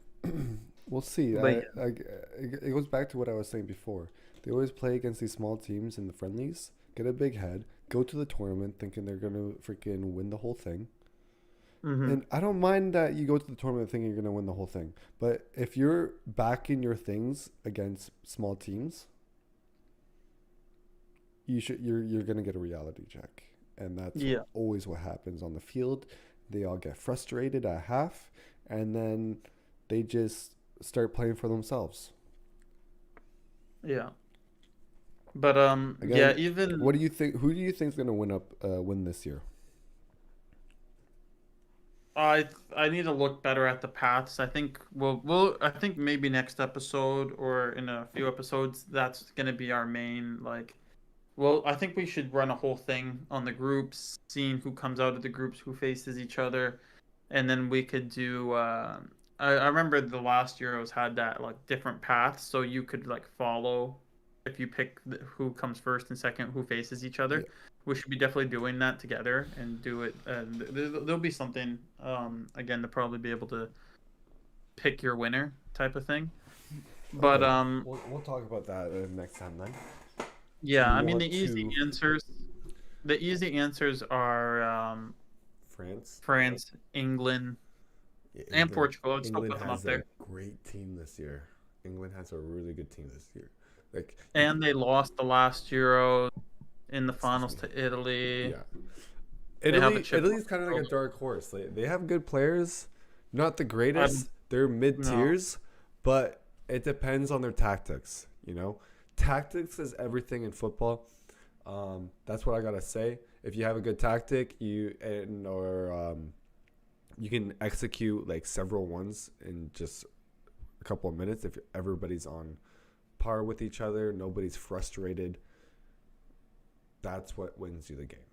we'll see. but It goes back to what I was saying before. They always play against these small teams in the friendlies, get a big head, go to the tournament thinking they're gonna freaking win the whole thing. hmm And I don't mind that you go to the tournament thinking you're gonna win the whole thing, but if you're backing your things against small teams, you're gonna get a reality check, and that's yeah, always what happens on the field. They all get frustrated at half, and then they just start playing for themselves. yeah. But yeah, Again, what even do you think? Who do you think is gonna win this year? I need to look better at the paths. I think I think maybe next episode or in a few episodes that's gonna be our main like. Well, I think we should run a whole thing on the groups, seeing who comes out of the groups, who faces each other, and then we could do. I remember the last Euros had that like different paths, so you could like follow if you pick who comes first and second, who faces each Yeah, other. We should be definitely doing that together and do it. And there'll be something again to probably be able to pick your winner type of thing. But okay. We'll talk about that next time then. Do yeah, you I mean want to the easy answers are France? France, England, Yeah, and Portugal. I'd still England put them up has a there. great team this year. England has a really good team this year. Like you, And they lost the last Euro in the excuse finals me. to Italy. Yeah. They have a chip on Italy's kind of their like a shoulder. dark horse. Like, they have good players, not the I don't greatest. They're mid know. tiers, but it depends on their tactics. You know, tactics is everything in football. That's what I gotta say. If you have a good tactic, you can execute like several ones in just a couple of minutes if everybody's on par with each other. Nobody's frustrated. That's what wins you the game,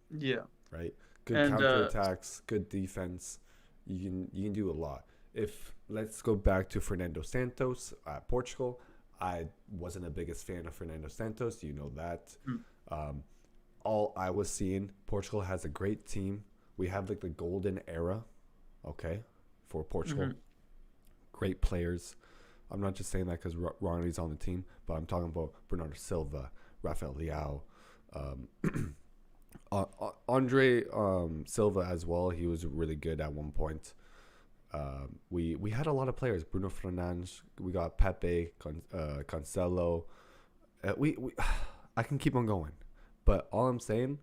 Yeah. right? Good And counterattacks, good defense. You can do a lot. If let's go back to Fernando Santos at Portugal, I wasn't the biggest fan of Fernando Santos. You know that. mm, Um, all I was seeing, Portugal has a great team. We have like the golden era, okay, for Portugal. mhm, Great players. I'm not just saying that because Ronaldo's on the team, but I'm talking about Bernardo Silva, Rafael Leao, um, Andre Silva as well. He was really good at one point. We had a lot of players. Bruno Fernandes. We got Pepe, Cancelo. We I can keep on going, but all I'm saying,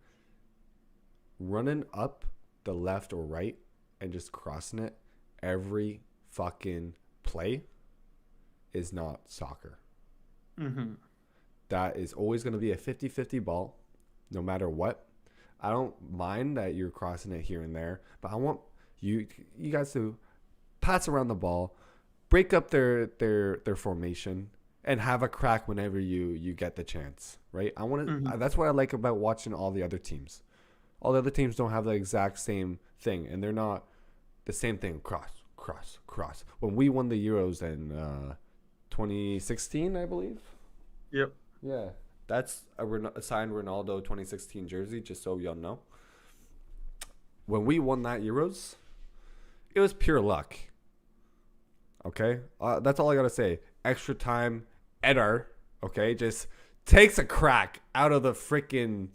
running up the left or right and just crossing it every fucking play is not soccer. mhm, That is always going to be a 50-50 ball, no matter what. I don't mind that you're crossing it here and there, but I want you guys to pass around the ball, break up their formation, and have a crack whenever you get the chance. Right? I want mhm, to. That's what I like about watching all the other teams. All the other teams don't have the exact same thing, and they're not the same thing. Cross, cross, cross. When we won the Euros in 2016, I believe. yep. Yeah, that's a signed Ronaldo 2016 jersey, just so y'all know. When we won that Euros, it was pure luck. Okay? That's all I got to say. Extra time, Eder, okay, just takes a crack out of the freaking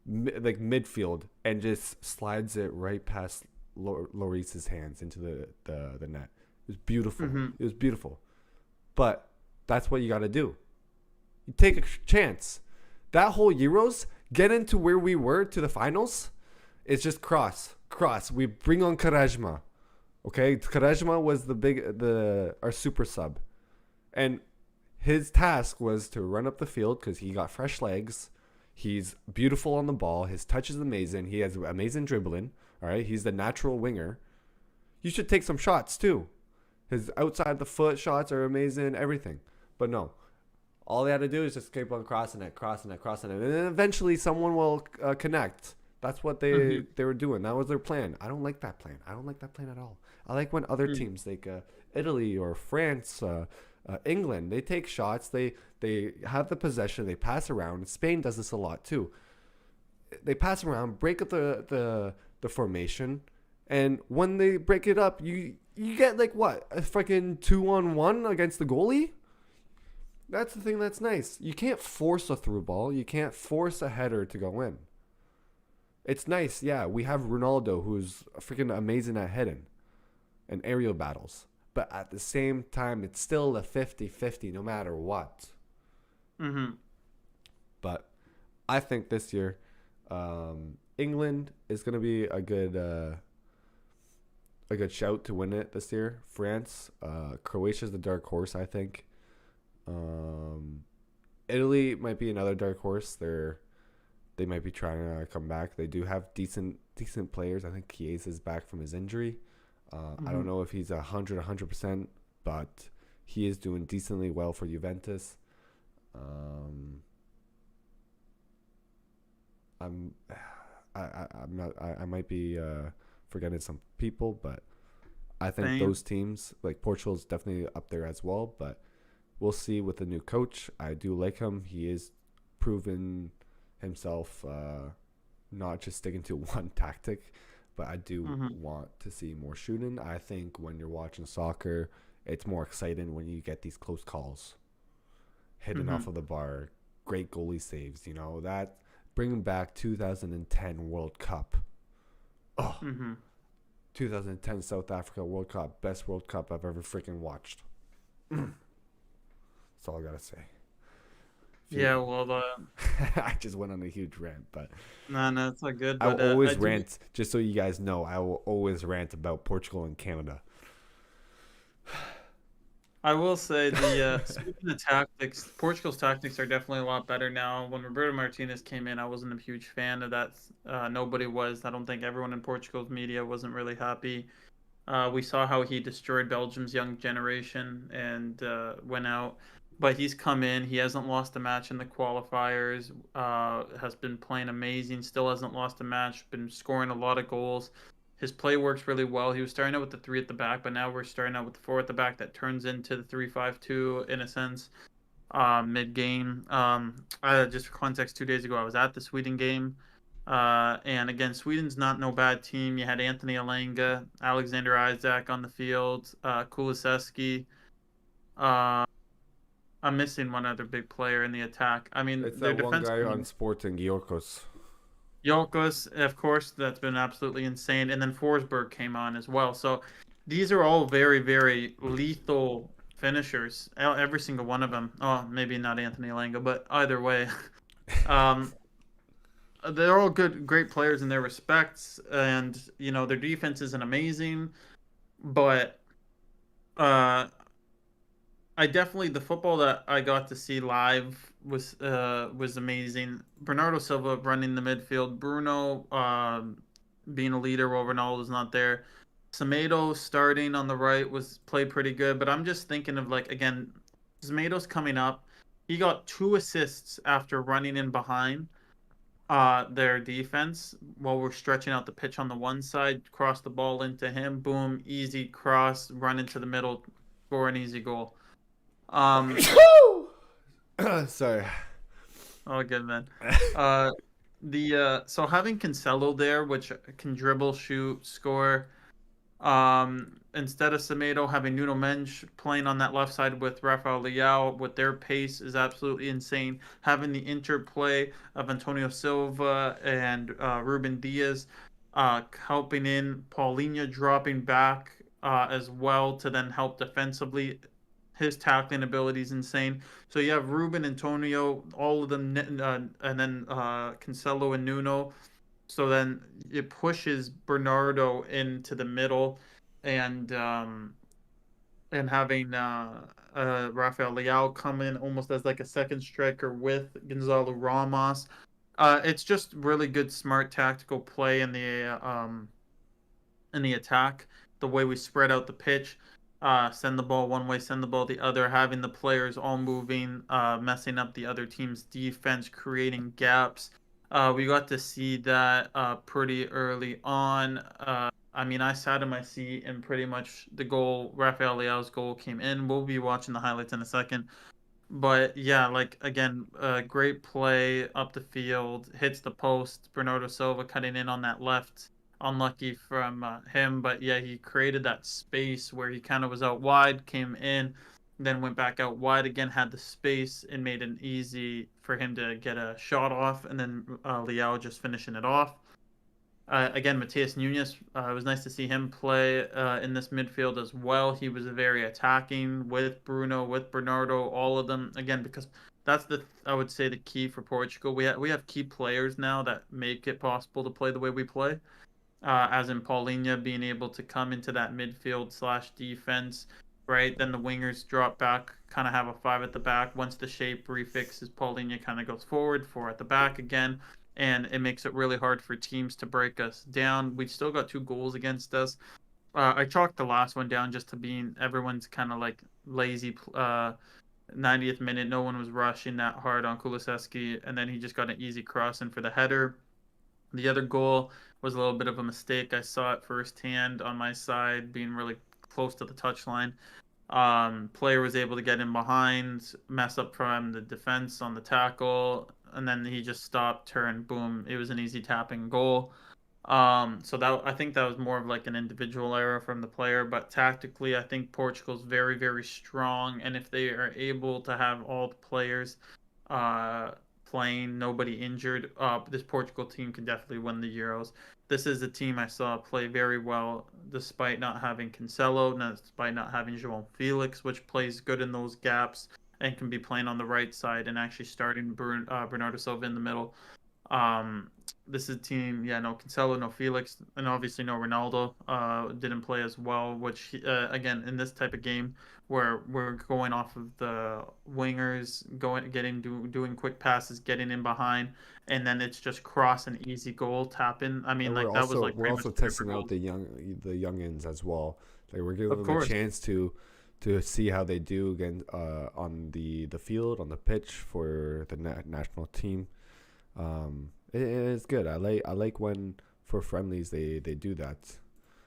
like midfield and just slides it right past Lloris's hands into the net. It was beautiful. Mhm, It was beautiful. But that's what you got to do. You take a chance. That whole Euros, get into where we were to the finals, it's just cross. We bring on Quaresma. Okay? Quaresma was our super sub. And his task was to run up the field because he got fresh legs. He's beautiful on the ball. His touch is amazing. He has amazing dribbling. All right? He's the natural winger. You should take some shots too. His outside the foot shots are amazing, everything. But no. All they had to do is just keep on crossing it. And then eventually someone will connect. That's what mhm, they were doing. That was their plan. I don't like that plan. I don't like that plan at all. I like when other mm, teams like Italy or France, England, they take shots. They have the possession. They pass around. Spain does this a lot too. They pass around, break up the formation, and when they break it up, you get like what, a fucking 2-on-1 against the goalie. That's the thing that's nice. You can't force a through ball. You can't force a header to go in. It's nice, yeah. We have Ronaldo, who's freaking amazing at heading and aerial battles. But at the same time, it's still a 50-50 no matter what. mhm, But I think this year, England is going to be a good shout to win it this year. France, Croatia's the dark horse, I think. Italy might be another dark horse. They might be trying to come back. They do have decent players. I think Chiesa is back from his injury. I don't mhm, know if he's 100%, but he is doing decently well for Juventus. I'm I'm not I might be forgetting some people, but I think same. those teams like Portugal is definitely up there as well. But we'll see with the new coach. I do like him. He is proven himself, not just sticking to one tactic, but I do Mhm, want to see more shooting. I think when you're watching soccer, it's more exciting when you get these close calls, hitting off mhm, of the bar, great goalie saves. You know that bringing back 2010 World Cup. Oh, mhm. 2010 South Africa World Cup, best World Cup I've ever freaking watched. That's all I gotta say. Yeah, well, I just went on a huge rant, but no, it's not good. I will But I always do. rant. Just so you guys know, I will always rant about Portugal and Canada. I will say speaking of tactics, Portugal's tactics are definitely a lot better now. When Roberto Martinez came in, I wasn't a huge fan of that. Nobody was. I don't think everyone in Portugal's media wasn't really happy. We saw how he destroyed Belgium's young generation and went out. but he's come in. He hasn't lost a match in the qualifiers. Has been playing amazing. Still hasn't lost a match. Been scoring a lot of goals. His play works really well. He was starting out with the three at the back, but now we're starting out with the four at the back. That turns into the 3-5-2 in a sense. Mid game. Just for context, 2 days ago I was at the Sweden game. And again, Sweden's not no bad team. You had Anthony Alanga, Alexander Isaac on the field, Kulusevski. Uh, I'm missing one other big player in the attack. I mean, It's their that one defense. guy on Sporting, Yorkos. Yolkos, of course, that's been absolutely insane. And then Forsberg came on as well. So these are all very, very lethal finishers. Every single one of them. Oh, maybe not Anthony Langa, but either way. Um, they're all good, great players in their respects. And, their defense isn't amazing. But uh, I definitely the football that I got to see live was amazing. Bernardo Silva running the midfield, Bruno being a leader while Ronaldo's not there. Semedo starting on the right was played pretty good, but I'm just thinking of like again, Semedo's coming up. He got 2 assists after running in behind their defense while we're stretching out the pitch on the one side, cross the ball into him, boom, easy cross, run into the middle, score an easy goal. Um, Sorry. oh, good man. Uh, so having Cancelo there, which can dribble, shoot, score. Instead of Semedo, having Nuno Mendes playing on that left side with Rafael Leao with their pace is absolutely insane. Having the interplay of Antonio Silva and Ruben Diaz helping in, Paulinho dropping back as well to then help defensively. His tackling ability is insane. So you have Ruben, Antonio, all of them, and then Cancelo and Nuno. So then it pushes Bernardo into the middle, and having Rafael Leao come in almost as like a second striker with Gonzalo Ramos. It's just really good, smart tactical play in the attack. The way we spread out the pitch, send the ball one way, send the ball the other, having the players all moving, messing up the other team's defense, creating gaps. We got to see that pretty early on. I mean, I sat in my seat and pretty much the goal, Rafael Leao's goal came in. We'll be watching the highlights in a second. But yeah, like again, great play up the field, hits the post. Bernardo Silva cutting in on that left, unlucky from him, but yeah, he created that space where he kind of was out wide, came in, then went back out wide again, had the space, and made it easy for him to get a shot off, and then Leao just finishing it off. Again, Mateus Nunes, it was nice to see him play in this midfield as well. He was very attacking with Bruno, with Bernardo, all of them. Again, because that's I would say the key for Portugal. We have key players now that make it possible to play the way we play. As in Paulinho being able to come into that midfield slash defense, right? Then the wingers drop back, kind of have a five at the back. Once the shape refixes, Paulinho kind of goes forward, four at the back again and it makes it really hard for teams to break us down. We still got 2 goals against us. I chalked the last one down just to being everyone's kind of like lazy. 90th minute, no one was rushing that hard on Kulusevski, and then he just got an easy cross in for the header. The other goal was a little bit of a mistake. I saw it firsthand on my side, being really close to the touchline. Player was able to get in behind, mess up from the defense on the tackle, and then he just stopped, turned, boom. It was an easy tapping goal. So that I think that was more of like an individual error from the player, but tactically, I think Portugal's very, very strong, and if they are able to have all the players uh, playing, nobody injured, this Portugal team can definitely win the Euros. This is a team I saw play very well, despite not having Cancelo, despite not having João Felix, which plays good in those gaps and can be playing on the right side and actually starting Bernardo Silva in the middle. Um, this is a team, yeah, no Cancelo, no Felix, and obviously no Ronaldo. Didn't play as well, which again in this type of game where we're going off of the wingers, doing quick passes, getting in behind, and then it's just cross an easy goal, tap in. I mean, And like that was like we're pretty much also super testing out goal. the youngins as well. Like we're giving Of them a course, chance to to see how they do again on the field, on the pitch for the national team. It's good. I like when for friendlies they do that.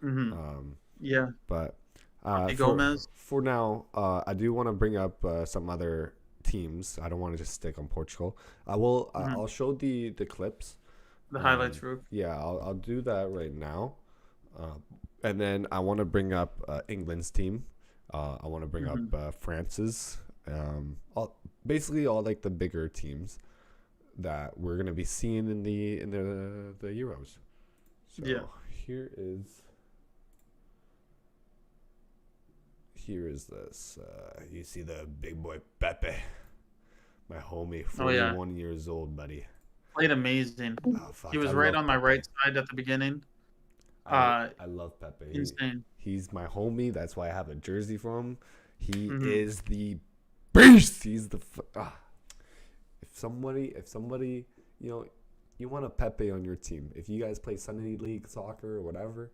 Hmm. Um, Yeah. but Tati Gomez. for now, I do want to bring up some other teams. I don't want to just stick on Portugal. I will. Hmm. I'll show the clips. The highlights group. Yeah, I'll do that right now. And then I want to bring up England's team. I want to bring up Hmm. France's. Basically all like the bigger teams that we're gonna be seeing in the Euros. So Yeah. here is this. You see the big boy Pepe, my homie, Oh yeah. 41 years old, buddy. Played amazing. Oh He fuck, I was right love on my Pepe. right side at the beginning. I Uh, I love Pepe. Insane. He's my homie. That's why I have a jersey for him. He Hmm. is the beast. He's the. If somebody, you know, you want a Pepe on your team. If you guys play Sunday League soccer or whatever,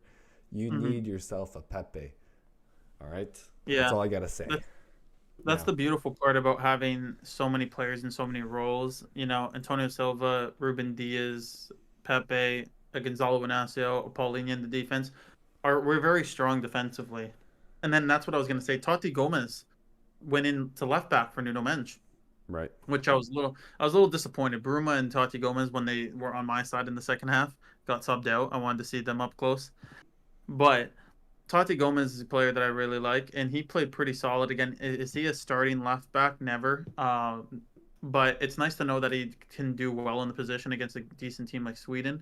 you Hmm. need yourself a Pepe. All right. That's Yeah. all I gotta say. That's Yeah. the beautiful part about having so many players in so many roles. Antonio Silva, Ruben Diaz, Pepe, Gonzalo Inacio, Paulinho in the defense. We're very strong defensively. And then that's what I was going to say. Tati Gomez went into left back for Nuno Mendes, Right. which I was a little disappointed. Bruma and Tati Gomez, when they were on my side in the second half, got subbed out. I wanted to see them up close. But Tati Gomez is a player that I really like, and he played pretty solid again. Is he a starting left back? Never. But it's nice to know that he can do well in the position against a decent team like Sweden.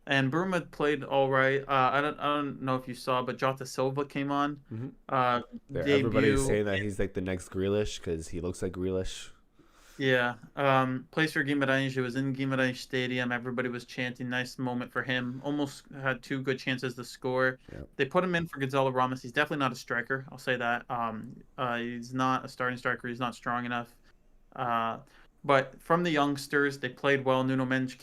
And Burma played all right. I don't know if you saw, but Jota Silva came on. Mm-hmm. Uh, Everybody's debut. saying that he's like the next Grealish because he looks like Grealish. Yeah. Plays for Guimarães. It was in Guimarães Stadium. Everybody was chanting. Nice moment for him. Almost had two good chances to score. Yeah. They put him in for Gonzalo Ramos. He's definitely not a striker. I'll say that. He's not a starting striker. He's not strong enough. Uh, but from the youngsters, they played well. Nuno Mendes,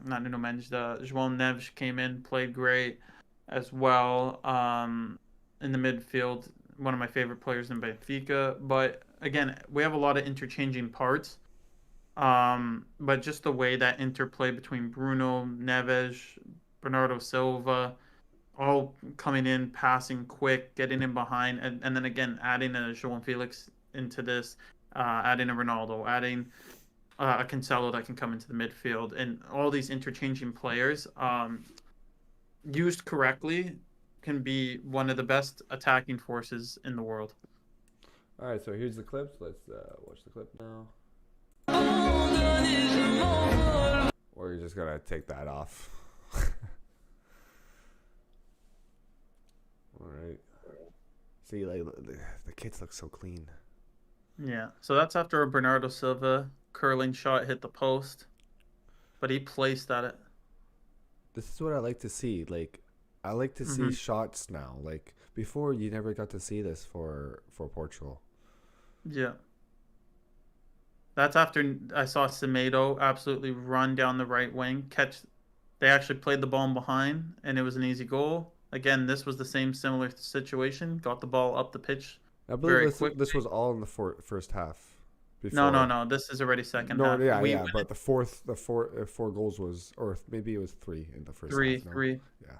not Nuno Mendes, João Neves came in, played great as well. In the midfield, one of my favorite players in Benfica. But again, we have a lot of interchanging parts. But just the way that interplay between Bruno, Neves, Bernardo Silva, all coming in, passing quick, getting in behind, and then again adding a João Felix into this, adding a Ronaldo, adding a Cancelo that can come into the midfield, and all these interchanging players, used correctly, can be one of the best attacking forces in the world. All right. So here's the clips. Let's watch the clip now. Or you're just gonna take that off. All right. See, like the kids look so clean. Yeah, so that's after a Bernardo Silva curling shot hit the post, but he placed at it. This is what I like to see. Like, I like to see Hmm. shots now. Like before, you never got to see this for Portugal. Yeah. That's after I saw Semedo absolutely run down the right wing, catch. They actually played the ball in behind, and it was an easy goal. Again, this was the same similar situation. Got the ball up the pitch I believe very this quickly. was all in the first half. No, no, Before, no. This is already second no, half. yeah, We yeah, but the four goals was, or maybe it was three in the first three, half. No, three. yeah.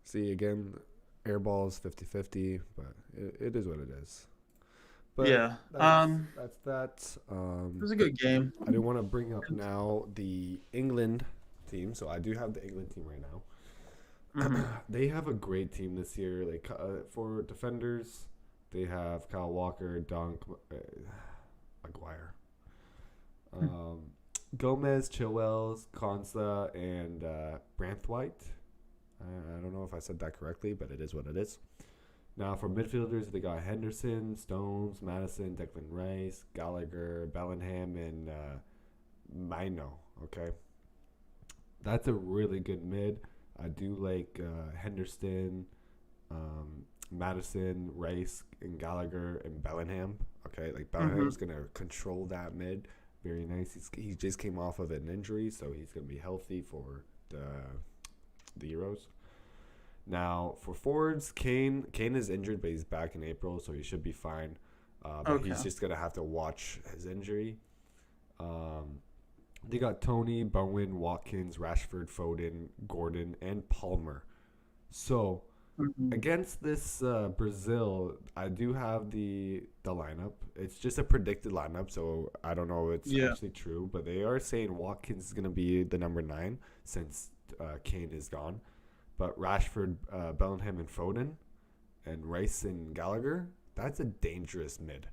See again, air balls 50-50, but it is what it is. But Yeah. that's that. It was a good game. I do want to bring up now the England team. So I do have the England team right now. Hmm. They have a great team this year. Like for defenders, they have Kyle Walker, Dunk, Maguire, um, Gomez, Chilwell, Konsa, and Branthwaite. I don't know if I said that correctly, but it is what it is. Now for midfielders, they got Henderson, Stones, Madison, Declan Rice, Gallagher, Bellingham, and Mino. Okay, that's a really good mid. I do like Henderson, Madison, Rice, and Gallagher, and Bellingham. Okay, like Hmm. Bellingham's gonna control that mid very nice. He just came off of an injury, so he's gonna be healthy for the Euros. Now for forwards, Kane is injured, but he's back in April, so he should be fine. But Okay. he's just gonna have to watch his injury. Um, they got Tony, Bowen, Watkins, Rashford, Foden, Gordon, and Palmer. So Mhm. against this Brazil, I do have the lineup. It's just a predicted lineup, so I don't know if it's Yeah. actually true. But they are saying Watkins is gonna be the number 9 since Kane is gone. But Rashford, Bellingham, and Foden, and Rice and Gallagher, that's a dangerous mid.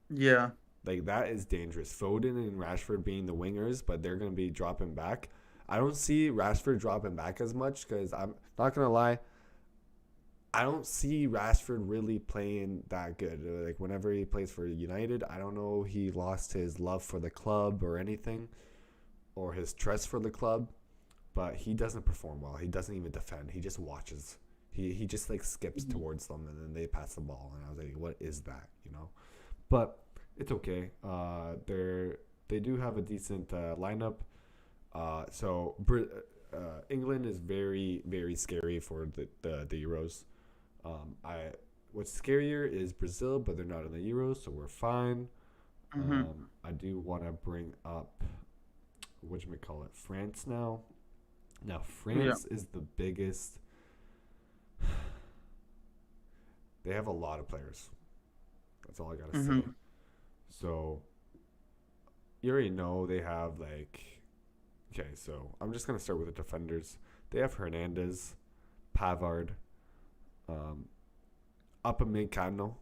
Yeah. Like that is dangerous. Foden and Rashford being the wingers, but they're gonna be dropping back. I don't see Rashford dropping back as much because I'm not gonna lie. I don't see Rashford really playing that good. Like whenever he plays for United, I don't know he lost his love for the club or anything, or his trust for the club. But he doesn't perform well. He doesn't even defend. He just watches. He just like skips Mhm. towards them and then they pass the ball. And I was like, what is that? You know. But it's okay. They do have a decent lineup. England is very scary for the Euros. I What's scarier is Brazil, but they're not in the Euros, so we're fine. Mhm. I do want to bring up what you call it, France now. Now Yeah. France is the biggest. They have a lot of players. That's all I gotta say. Mhm. So you already know they have like. Okay, so I'm just gonna start with the defenders. They have Hernandez, Pavard, um, Upamecano,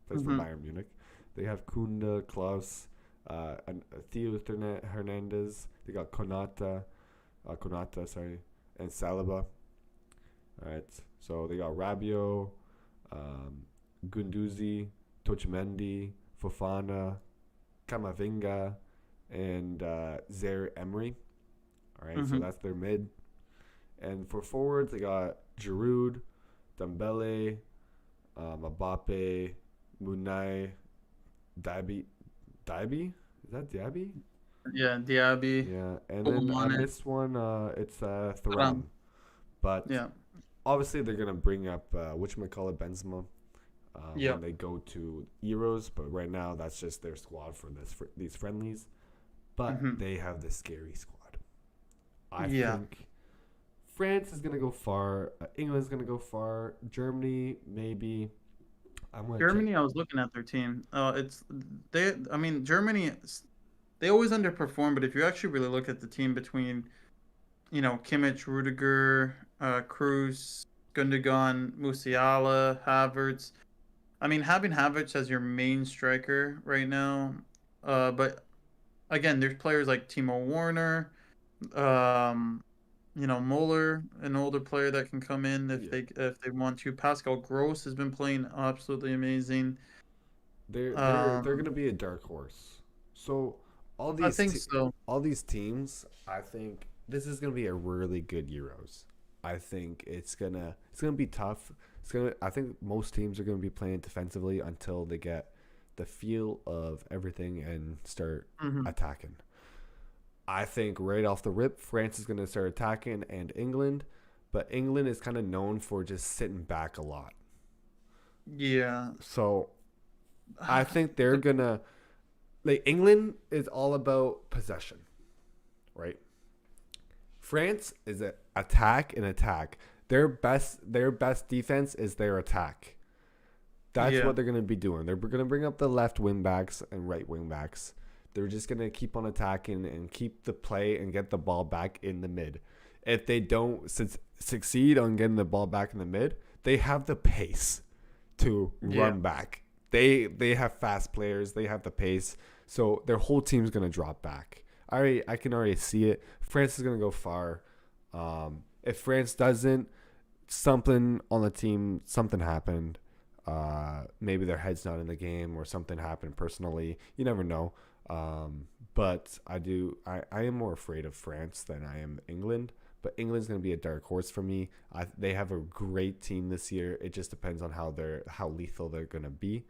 plays for Mhm. Bayern Munich. They have Kunda, Klaus, and Theo Hernandez. They got Konata, sorry, and Saliba. All right, so they got Rabiot, um, Gunduzi, Tochmendi, Fofana, Kamavinga, and Zaire Emery. All right, so Mhm. that's their mid. And for forwards, they got Giroud, Dembele, Mbappe, Munai, Diaby. Diaby? Is that Diaby? Yeah. Diaby. Yeah, and then I Olomane. missed one. It's Thuram. Ram. But Yeah. obviously, they're gonna bring up whatchamacallit, Benzema when Yep. they go to Euros. But right now, that's just their squad for these friendlies. But Mhm. they have the scary squad. I Yeah. think France is gonna go far. England's gonna go far. Germany maybe. I'm gonna check. Germany, I was looking at their team. It's they. I mean, Germany. They always underperform, but if you actually really look at the team between, Kimmich, Rudiger, Cruz, Gundogan, Musiala, Havertz. I mean, having Havertz as your main striker right now, but again, there's players like Timo Werner, um, Muller, an older player that can come in Yeah, if they want to. Pascal Gross has been playing absolutely amazing. they're Um, gonna be a dark horse. So all I these think te- so. all these teams, I think this is gonna be a really good Euros. I think it's gonna be tough. I think most teams are gonna be playing defensively until they get the feel of everything and start Hmm. attacking. I think right off the rip, France is gonna start attacking and England, but England is kind of known for just sitting back a lot. Yeah. So I think they're gonna like England is all about possession, right? France is a attack and attack. Their best defense is their attack. That's Yeah. what they're gonna be doing. They're gonna bring up the left wing backs and right wing backs. They're just gonna keep on attacking and keep the play and get the ball back in the mid. If they don't succeed on getting the ball back in the mid, they have the pace to Yeah. run back. They have fast players. They have the pace. So their whole team's gonna drop back. I can already see it. France is gonna go far. If France doesn't, something on the team, something happened. Maybe their head's not in the game or something happened personally. You never know. But I am more afraid of France than I am England. But England's going to be a dark horse for me. They have a great team this year. It just depends on how lethal they're going to be.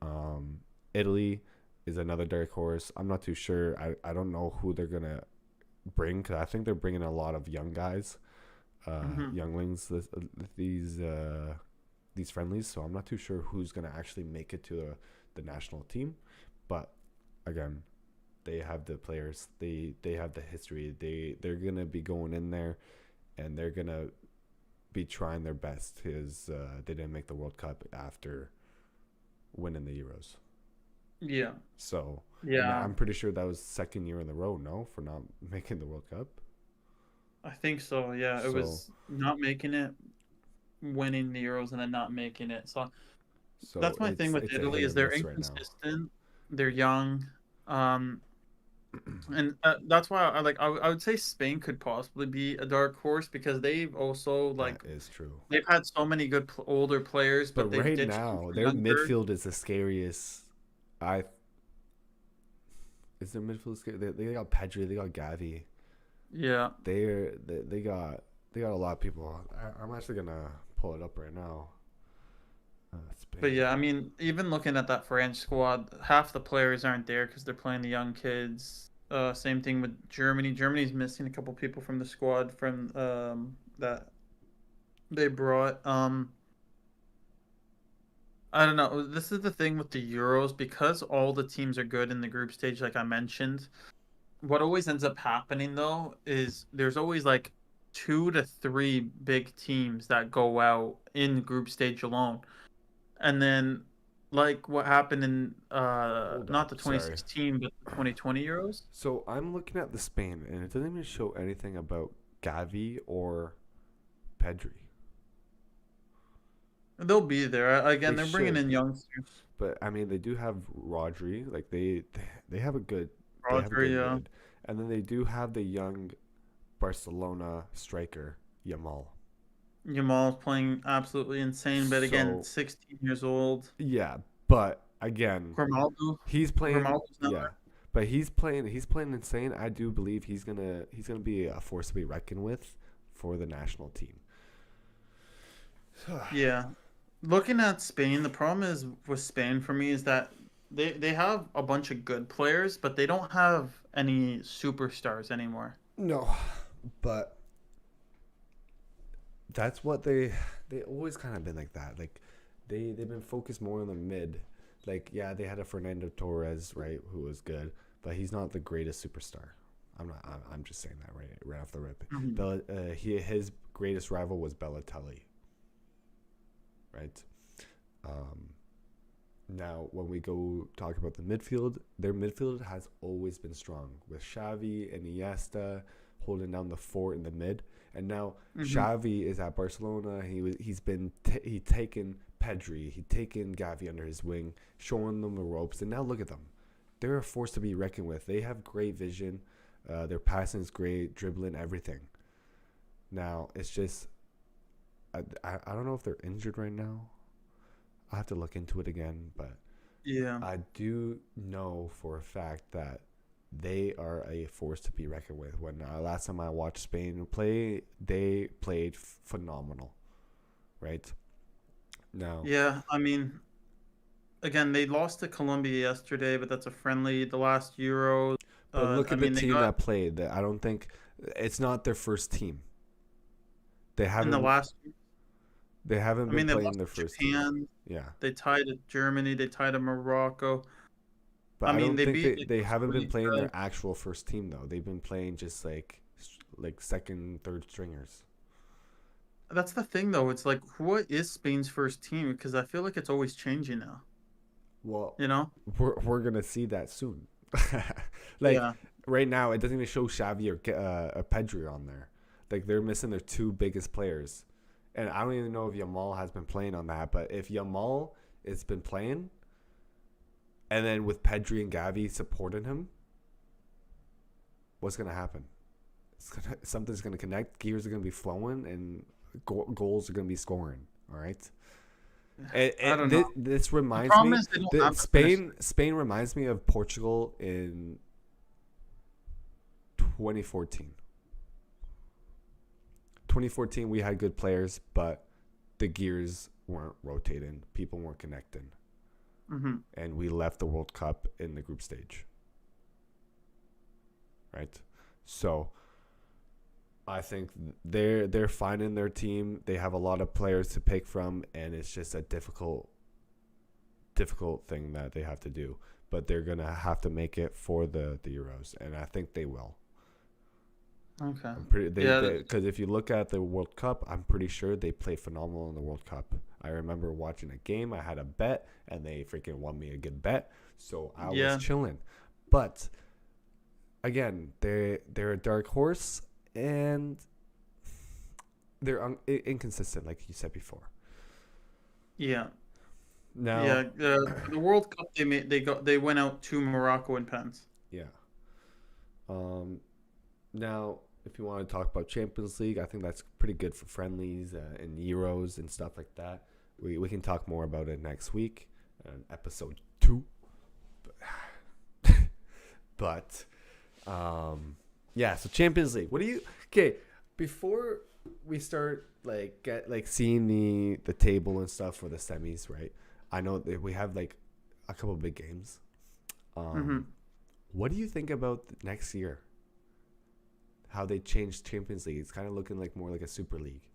Um, Italy is another dark horse. I'm not too sure. I don't know who they're going to bring because I think they're bringing a lot of young guys. Hmm. younglings these friendlies. So I'm not too sure who's gonna actually make it to the national team. But again, they have the players. They have the history. They're gonna be going in there, and they're gonna be trying their best because they didn't make the World Cup after winning the Euros. Yeah. So, and Yeah. I'm pretty sure that was second year in a row, no, for not making the World Cup. I think so. Yeah. It So, was not making it, winning the Euros, and then not making it. So so that's my thing with it's a Italy hit is or they're miss right now. inconsistent. They're young. Um, and that's why I would say Spain could possibly be a dark horse because they've also That like is true. they've had so many good older players, But but they've right ditched them now, for their younger. midfield is the scariest. I is their midfield scary? They got Pedri, they got Gavi. Yeah, They got a lot of people. I'm actually gonna pull it up right now. but Spain. yeah, I mean, even looking at that French squad, half the players aren't there because they're playing the young kids. Same thing with Germany. Germany's missing a couple people from the squad from that they brought. I don't know. This is the thing with the Euros because all the teams are good in the group stage, like I mentioned. What always ends up happening though is there's always like two to three big teams that go out in group stage alone. And then like what happened in Hold not up, the sorry. 2016 but the 2020 Euros. So I'm looking at the Spain, and it doesn't even show anything about Gavi or Pedri. They'll be there. Again, They they're bringing should, in youngsters. but I mean, they do have Rodri. Like they have a good, they have a Rodri, good mid, and then they do have the young Barcelona striker Yamal. Yamal's playing absolutely insane, but again, So 16 years old. yeah, but again, Grimaldo, he's playing. Grimaldo's not Yeah, but he's playing insane. I do believe he's gonna be a force to be reckoned with for the national team. Yeah. Looking at Spain, the problem is with Spain for me is that they have a bunch of good players, but they don't have any superstars anymore. No, but that's what they always kind of been like that. Like they've been focused more on the mid. Like yeah, they had a Fernando Torres right who was good, but he's not the greatest superstar. I'm not. I'm just saying that right off the rip. Mhm. His greatest rival was Balotelli, right? Um, Now, when we go talk about the midfield, their midfield has always been strong with Xavi and Iniesta holding down the fort in the mid. And now Mhm. Xavi is at Barcelona. He taken Pedri, he taken Gavi under his wing, showing them the ropes. And now look at them, they're a force to be reckoned with. They have great vision. Their passing is great, dribbling everything. Now it's just I don't know if they're injured right now. I'll have to look into it again, but Yeah. I do know for a fact that they are a force to be reckoned with. When last time I watched Spain play, they played phenomenal, right? Now, Yeah, I mean, again, they lost to Colombia yesterday, but that's a friendly. The last Euro, but look I at the mean, they team got that played. That I don't think it's not their first team. They in the haven't last. they haven't I been mean, they playing lost their to first team. Japan. Yeah, They tied to Germany. They tied to Morocco. but I I mean, don't they think beat they Costa haven't been playing Rica. their actual first team though. They've been playing just like second, third stringers. That's the thing, though. It's like, what is Spain's first team? Because I feel like it's always changing now. Well, You know? we're gonna see that soon. Like Yeah. right now, it doesn't even show Xavi or Pedri on there. Like they're missing their two biggest players, and I don't even know if Yamal has been playing on that. But if Yamal has been playing, and then with Pedri and Gavi supporting him, what's gonna happen? Something's gonna connect. Gears are gonna be flowing, and goals are gonna be scoring. All right. I don't know. This The reminds problem me is they don't that have the finish. Spain reminds me of Portugal in 2014. 2014 we had good players, but the gears weren't rotating, people weren't connecting, Hmm. and we left the World Cup in the group stage, right? So I think they're finding their team. They have a lot of players to pick from, and it's just a difficult thing that they have to do. But they're gonna have to make it for the Euros, and I think they will. Okay. I'm pretty Yeah. because if you look at the World Cup, I'm pretty sure they play phenomenal in the World Cup. I remember watching a game. I had a bet, and they freaking won me a good bet, so I was Yeah. chilling. But again, they're a dark horse, and they're inconsistent, like you said before. Yeah. Now, Yeah. The World Cup they went out to Morocco in pens. yeah. Um, Now, if you want to talk about Champions League, I think that's pretty good for friendlies and Euros and stuff like that. We can talk more about it next week, episode 2. But yeah, so Champions League. What do you okay? Before we start seeing the table and stuff for the semis, right? I know that we have like a couple big games. Mm-hmm. What do you think about next year? How they changed Champions League? It's kind of looking like more like a Super League.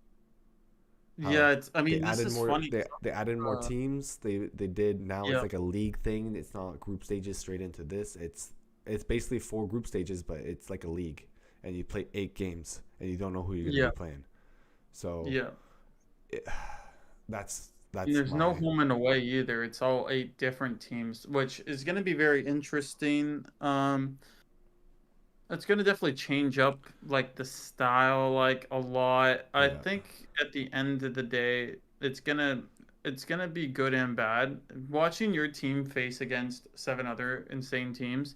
Yeah. How I they mean, this added is more funny. they added more teams. They did now it's Yeah. like a league thing. It's not group stages straight into this. It's basically 4 group stages, but it's like a league, and you play 8 games, and you don't know who you're gonna Yeah. be playing. So Yeah. it, that's And that's there's no my home and away either. It's all 8 different teams, which is going to be very interesting. It's going to definitely change up like the style like a lot. I yeah think at the end of the day, it's gonna be good and bad. Watching your team face against 7 other insane teams,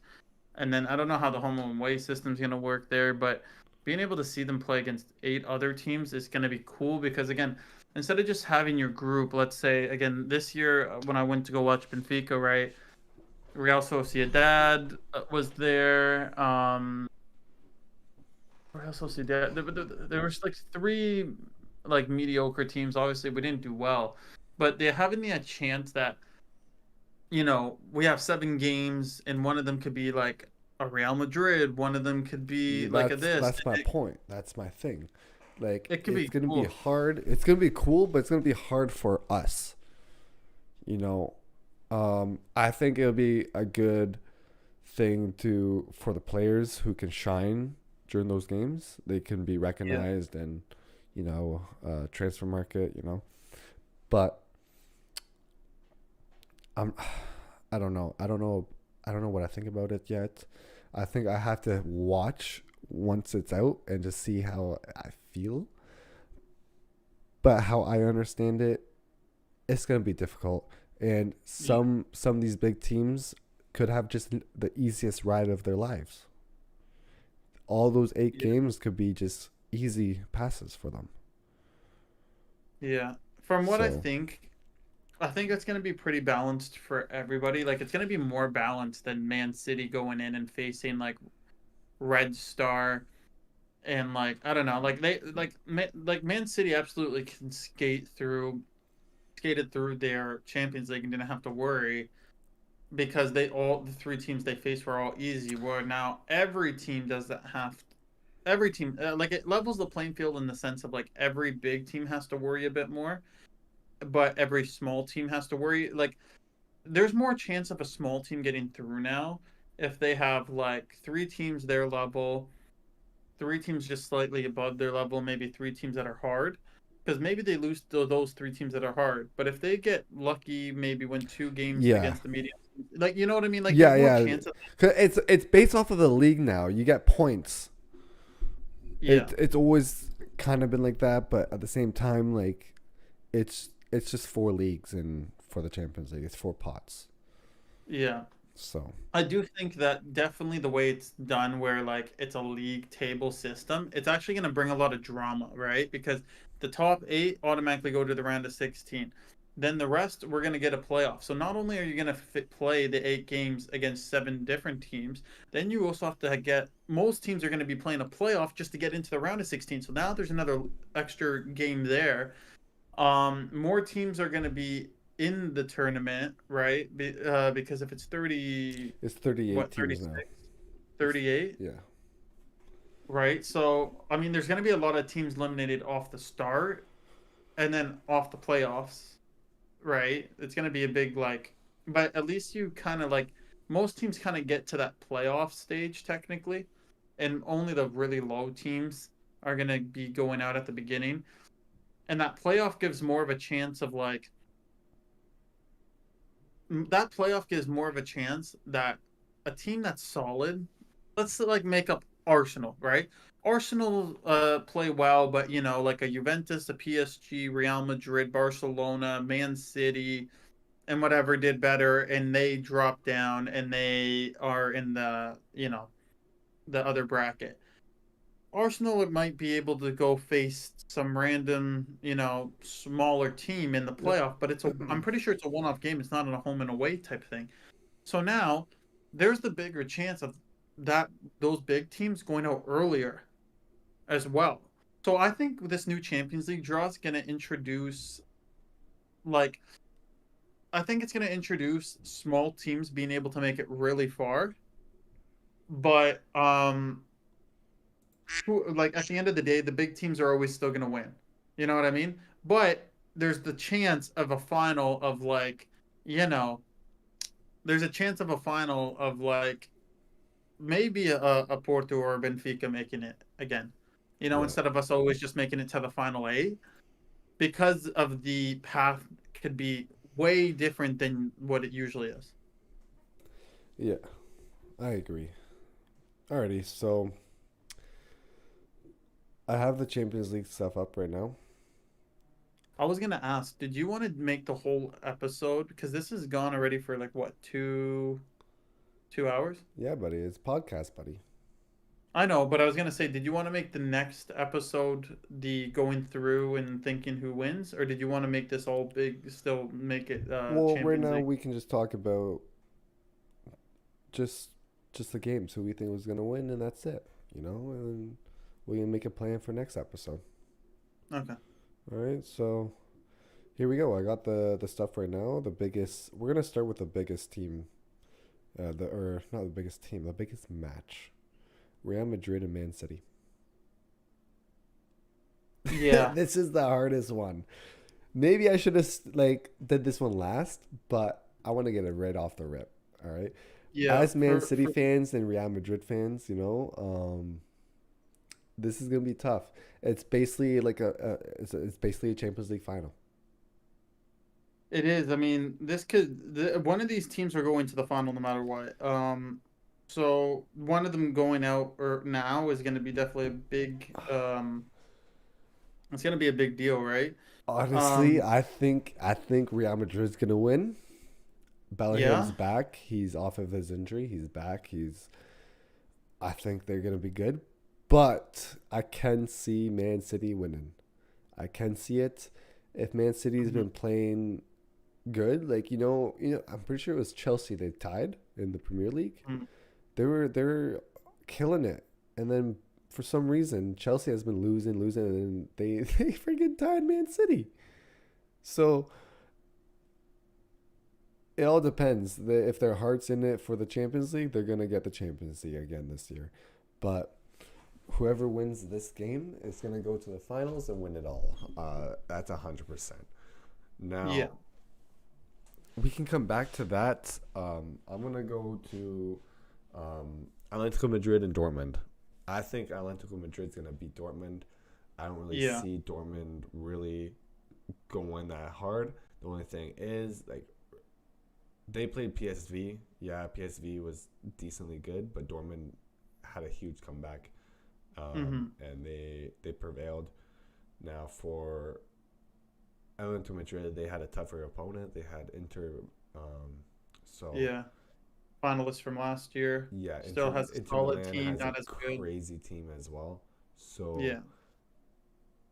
and then I don't know how the home and away system's gonna work there, but being able to see them play against 8 other teams is gonna be cool because again, instead of just having your group, let's say again this year when I went to go watch Benfica, right? Real Sociedad was there. Real Sociedad. There was like 3 like mediocre teams. Obviously, we didn't do well, but they're having the chance that we have 7 games, and one of them could be like a Real Madrid. One of them could be yeah, like a that's this. that's my point. That's my thing. Like It could it's be gonna be cool. hard. It's gonna be cool, but it's gonna be hard for us. You know, I think it'll be a good thing to for the players who can shine during those games. They can be Yeah. recognized and transfer market. But I'm I don't know. I don't know what I think about it yet. I think I have to watch once it's out and just see how I feel. But how I understand it, it's gonna be difficult. And Yeah. some of these big teams could have just the easiest ride of their lives. All those 8 Yeah. games could be just easy passes for them. Yeah. From what So I think it's going to be pretty balanced for everybody. Like it's going to be more balanced than Man City going in and facing like Red Star and like I don't know, like like Man City absolutely can skated through their Champions League and didn't have to worry because the 3 teams they faced were all easy. Where now every team doesn't have every team like it levels the playing field in the sense of like every big team has to worry a bit more, but every small team has to worry. Like there's more chance of a small team getting through now if they have like 3 teams their level, 3 teams just slightly above their level, maybe 3 teams that are hard. Because maybe they lose to those 3 teams that are hard, but if they get lucky, maybe win 2 games yeah, against the medium, like you know what I mean. Like yeah, there's more yeah. chance of 'Cause it's based off of the league now. You get points. yeah, It's always kind of been like that, but at the same time, like it's just 4 leagues and for the Champions League, it's 4 pots. yeah. So I do think that definitely the way it's done, where like it's a league table system, it's actually going to bring a lot of drama, right? Because the top 8 automatically go to the round of 16. Then the rest, we're going to get a playoff. So not only are you going to play the 8 games against 7 different teams, then you also have to get most teams are going to be playing a playoff just to get into the round of 16. So now there's another extra game there. More teams are going to be in the tournament, right? Because if it's 30, it's 38 what, teams now. 36, It's 38? yeah. right? So, I mean, there's going to be a lot of teams eliminated off the start and then off the playoffs, right? It's going to be a big, like, but at least you kind of like, most teams kind of get to that playoff stage technically, and only the really low teams are going to be going out at the beginning. And that playoff gives more of a chance of like, that playoff gives more of a chance that a team that's solid, let's like make up Arsenal, right? Arsenal play well, but you know, like a Juventus, a PSG, Real Madrid, Barcelona, Man City, and whatever did better, and they drop down and they are in the, you know, the other bracket. Arsenal might be able to go face some random, you know, smaller team in the Yep. playoff, but it's a I'm pretty sure it's a one-off game. It's not a home and away type thing. So now there's the bigger chance of that those big teams going out earlier as well. So I think this new Champions League draw is going to introduce like I think it's going to introduce small teams being able to make it really far, but like at the end of the day, the big teams are always still going to win. You know what I mean? But there's the chance of a final of like, you know, there's a chance of a final of like maybe a Porto or a Benfica making it again. You know, Yeah. instead of us always just making it to the final eight, because of the path could be way different than what it usually is. Yeah. I agree. Alrighty, so I have the Champions League stuff up right now. I was gonna ask, did you want to make the whole episode because this has gone already for like what 2 hours? Yeah, buddy. It's podcast, buddy. I know, but I was gonna say, did you want to make the next episode the going through and thinking who wins, or did you want to make this all big, still make it Well, right Champions now League? we can just talk about just just the games who we think was gonna win, and that's it. You know, and we can make a plan for next episode. Okay. All right, so here we go. I got the stuff right now. The biggest. We're gonna start with the biggest team. The or not the biggest team. The biggest match. Real Madrid and Man City. Yeah. This is the hardest one. Maybe I should have like did this one last, but I want to get it right off the rip. All right. Yeah. As Man City fans and Real Madrid fans, this is gonna be tough. It's basically like it's basically a Champions League final. It is. I mean, one of these teams are going to the final no matter what. So one of them going out or now is going to be definitely a big. It's going to be a big deal, right? Honestly, Um, I think Real Madrid's gonna win. Bellingham's yeah, back. He's off of his injury. He's back. I think they're gonna be good, but I can see Man City winning. I can see it. If Man City's hmm been playing good, like I'm pretty sure it was Chelsea they tied in the Premier League. They're killing it, and then for some reason Chelsea has been losing, and they they freaking tied Man City. So it all depends. If their heart's in it for the Champions League, they're gonna get the Champions League again this year. But whoever wins this game is gonna go to the finals and win it all. That's 100%. yeah, Now we can come back to that. I'm gonna go to Atletico Madrid and Dortmund. I think Atletico Madrid's gonna beat Dortmund. I don't really yeah. see Dortmund really going that hard. The only thing is like they played PSV. Yeah, PSV was decently good, but Dortmund had a huge comeback, hmm and they prevailed. Now for Atletico Madrid, they had a tougher opponent. They had Inter. So Yeah. Finalist from last year. yeah, Still has a Inter solid Milan team, has a not as good. crazy team as well. So Yeah.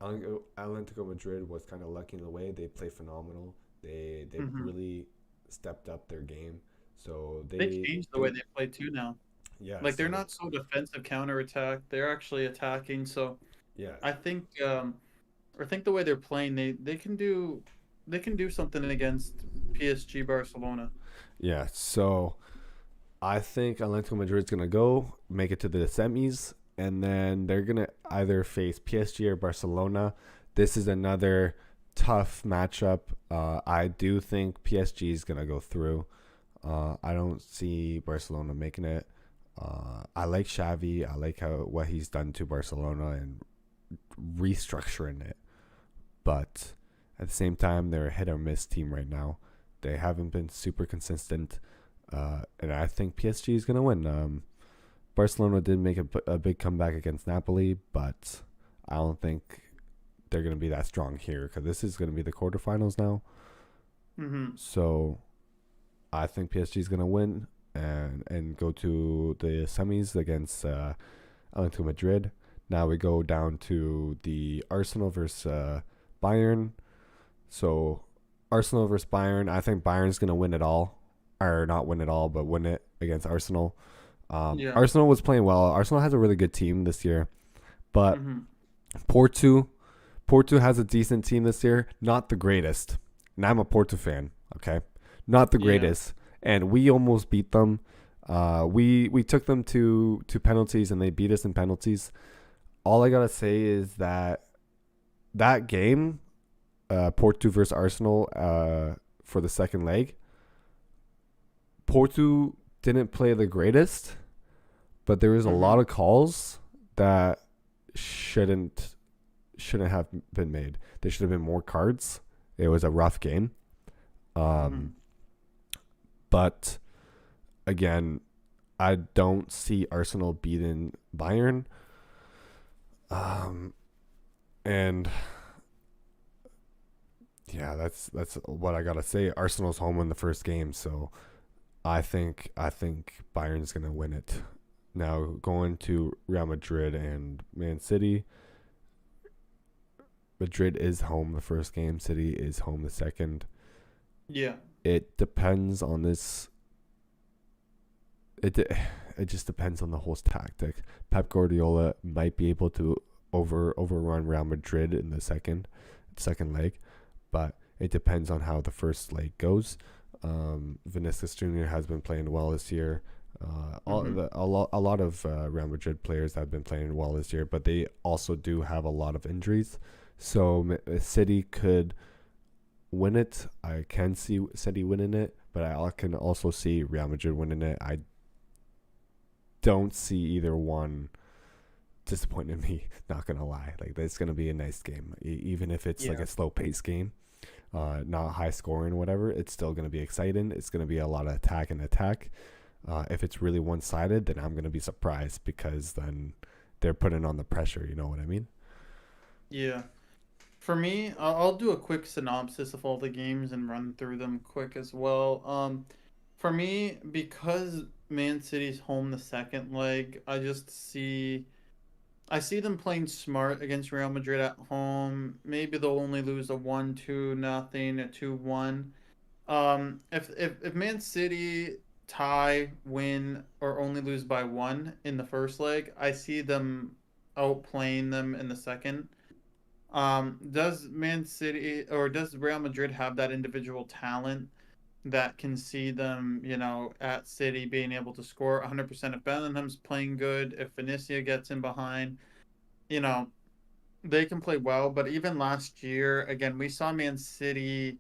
Atletico Madrid was kind of lucky in the way they play phenomenal. They hmm really stepped up their game. So They changed the they way they play too now. yeah. Like they're So not so defensive counterattack. They're actually attacking. So yeah, I think I think the way they're playing, they can do something against PSG Barcelona. yeah. So I think Atletico Madrid's gonna go make it to the semis. and then they're gonna either face PSG or Barcelona. This is another tough matchup. I do think PSG is gonna go through. I don't see Barcelona making it. I like Xavi. I like what he's done to Barcelona and restructuring it. But at the same time, they're a hit or miss team right now. They haven't been super consistent, and I think PSG is gonna win. Barcelona did make a big comeback against Napoli, but I don't think they're gonna be that strong here because this is gonna be the quarterfinals now. Mm-hmm. So I think PSG is gonna win and go to the semis against Atletico Madrid. Now we go down to the Arsenal versus Bayern. So Arsenal versus Bayern. I think Bayern's gonna win it all, or not win it all, but win it against Arsenal. Yeah. Arsenal was playing well. Arsenal has a really good team this year, but Mm-hmm. Porto, Porto has a decent team this year. Not the greatest, and I'm a Porto fan. Okay, not the Yeah. greatest, and we almost beat them. We took them to penalties, and they beat us in penalties. All I gotta say is that game, Porto versus Arsenal, for the second leg, Porto didn't play the greatest, but there was a Mm-hmm. lot of calls that shouldn't shouldn't have been made. There should have been more cards. It was a rough game. Mm-hmm. Um, but again, I don't see Arsenal beating Bayern. Um, and yeah, that's what I gotta say. Arsenal's home in the first game, so I think Bayern's gonna win it. Now going to Real Madrid and Man City. Madrid is home the first game. City is home the second. Yeah. It depends on this. It just depends on the whole tactic. Pep Guardiola might be able to overrun Real Madrid in the second leg, but it depends on how the first leg goes. Vinicius Jr. has been playing well this year. Mm-hmm. A lot of Real Madrid players have been playing well this year, but they also do have a lot of injuries. So City could win it. I can see City winning it, but I can also see Real Madrid winning it. I don't see either one disappointing me. Not gonna lie, like it's gonna be a nice game, even if it's like Yeah. a slow pace game, not high scoring, whatever. It's still gonna be exciting. It's gonna be a lot of attack and attack. If it's really one sided, then I'm gonna be surprised because then they're putting on the pressure. You know what I mean? Yeah. For me, I'll do a quick synopsis of all the games and run through them quick as well. For me, because Man City's home the second leg, I see them playing smart against Real Madrid at home. Maybe they'll only lose a 1-2 nothing, a 2-1. If Man City tie, win, or only lose by one in the first leg, I see them outplaying them in the second. Does Man City or does Real Madrid have that individual talent that can see them, at City being able to score 100% if Bellingham's playing good, if Vinicius gets in behind, you know, they can play well, but even last year, again, we saw Man City,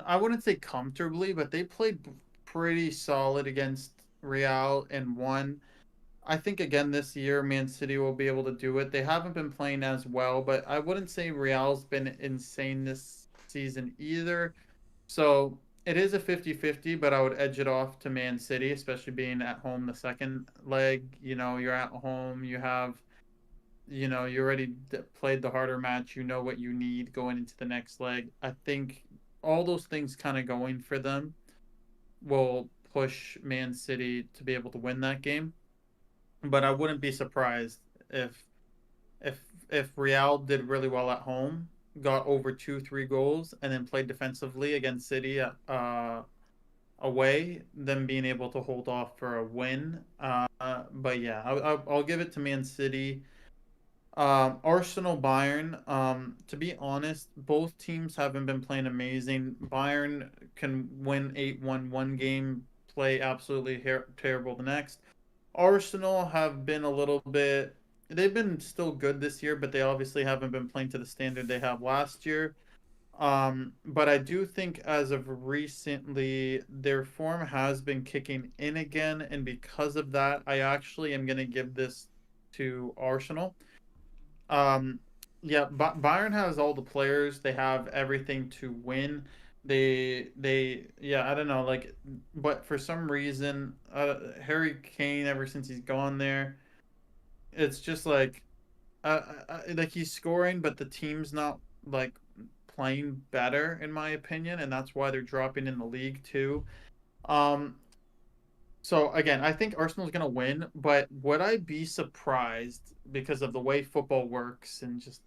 I wouldn't say comfortably, but they played pretty solid against Real and won. I think again this year, Man City will be able to do it. They haven't been playing as well, but I wouldn't say Real's been insane this season either. So it is a 50-50, but I would edge it off to Man City, especially being at home the second leg. You're at home, you already played the harder match. You know what you need going into the next leg. I think all those things kind of going for them will push Man City to be able to win that game. But I wouldn't be surprised if if if Real did really well at home, got over 2-3 goals, and then played defensively against City away, them being able to hold off for a win. But yeah, I'll give it to Man City. Arsenal Bayern. To be honest, both teams haven't been playing amazing. Bayern can win 8-1 one game, play absolutely terrible the next. Arsenal have been a little bit they've been still good this year, but they obviously haven't been playing to the standard they have last year. But I do think as of recently, their form has been kicking in again, and because of that, I actually am gonna give this to Arsenal. Um, yeah, Bayern has all the players. They have everything to win. Yeah, I don't know, like, but for some reason, Harry Kane, ever since he's gone there, it's just like he's scoring, but the team's not like playing better, in my opinion, and that's why they're dropping in the league too. Um, so again, I think Arsenal's gonna win, but would I be surprised because of the way football works and just,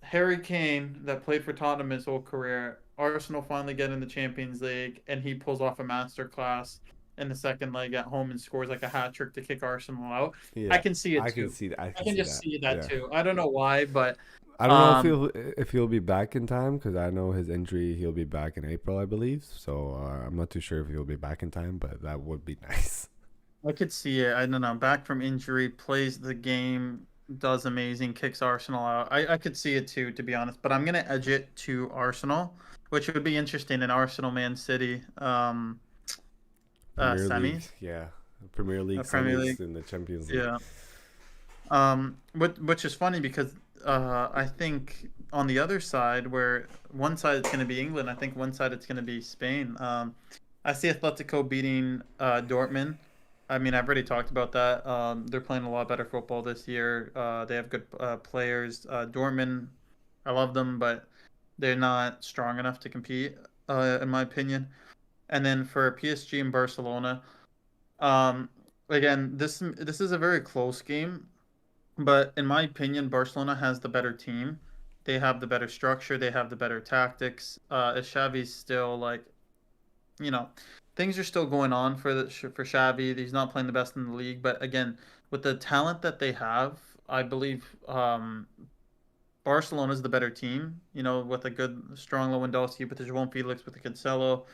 Harry Kane that played for Tottenham his whole career, Arsenal finally get in the Champions League and he pulls off a masterclass in the second leg at home and scores like a hat trick to kick Arsenal out. I Yeah, can see it I can too. see that. I I can can see just that. see that Yeah. too. I don't know why, but I don't know um if he'll be back in time because I know his injury. He'll be back in April, I believe. So I'm not too sure if he'll be back in time, but that would be nice. I could see it. I don't know. Back from injury, plays the game, does amazing, kicks Arsenal out. I could see it too, to be honest. But I'm gonna edge it to Arsenal, which would be interesting in Arsenal Man City Premier League, semis, yeah, Premier League Premier League. semis in the Champions League. Yeah. Which is funny because I think on the other side, where one side it's gonna be England, I think one side it's gonna be Spain. I see Atletico beating Dortmund. I mean, I've already talked about that. They're playing a lot better football this year. They have good players. Dortmund, I love them, but they're not strong enough to compete, in my opinion. And then for PSG and Barcelona, um, again, this is a very close game, but in my opinion, Barcelona has the better team. They have the better structure. They have the better tactics. Xavi's still like, you know, things are still going on for Xavi. He's not playing the best in the league, but again, with the talent that they have, I believe Barcelona's the better team. With a good, strong Lewandowski, with the João Felix, with the Cancelo,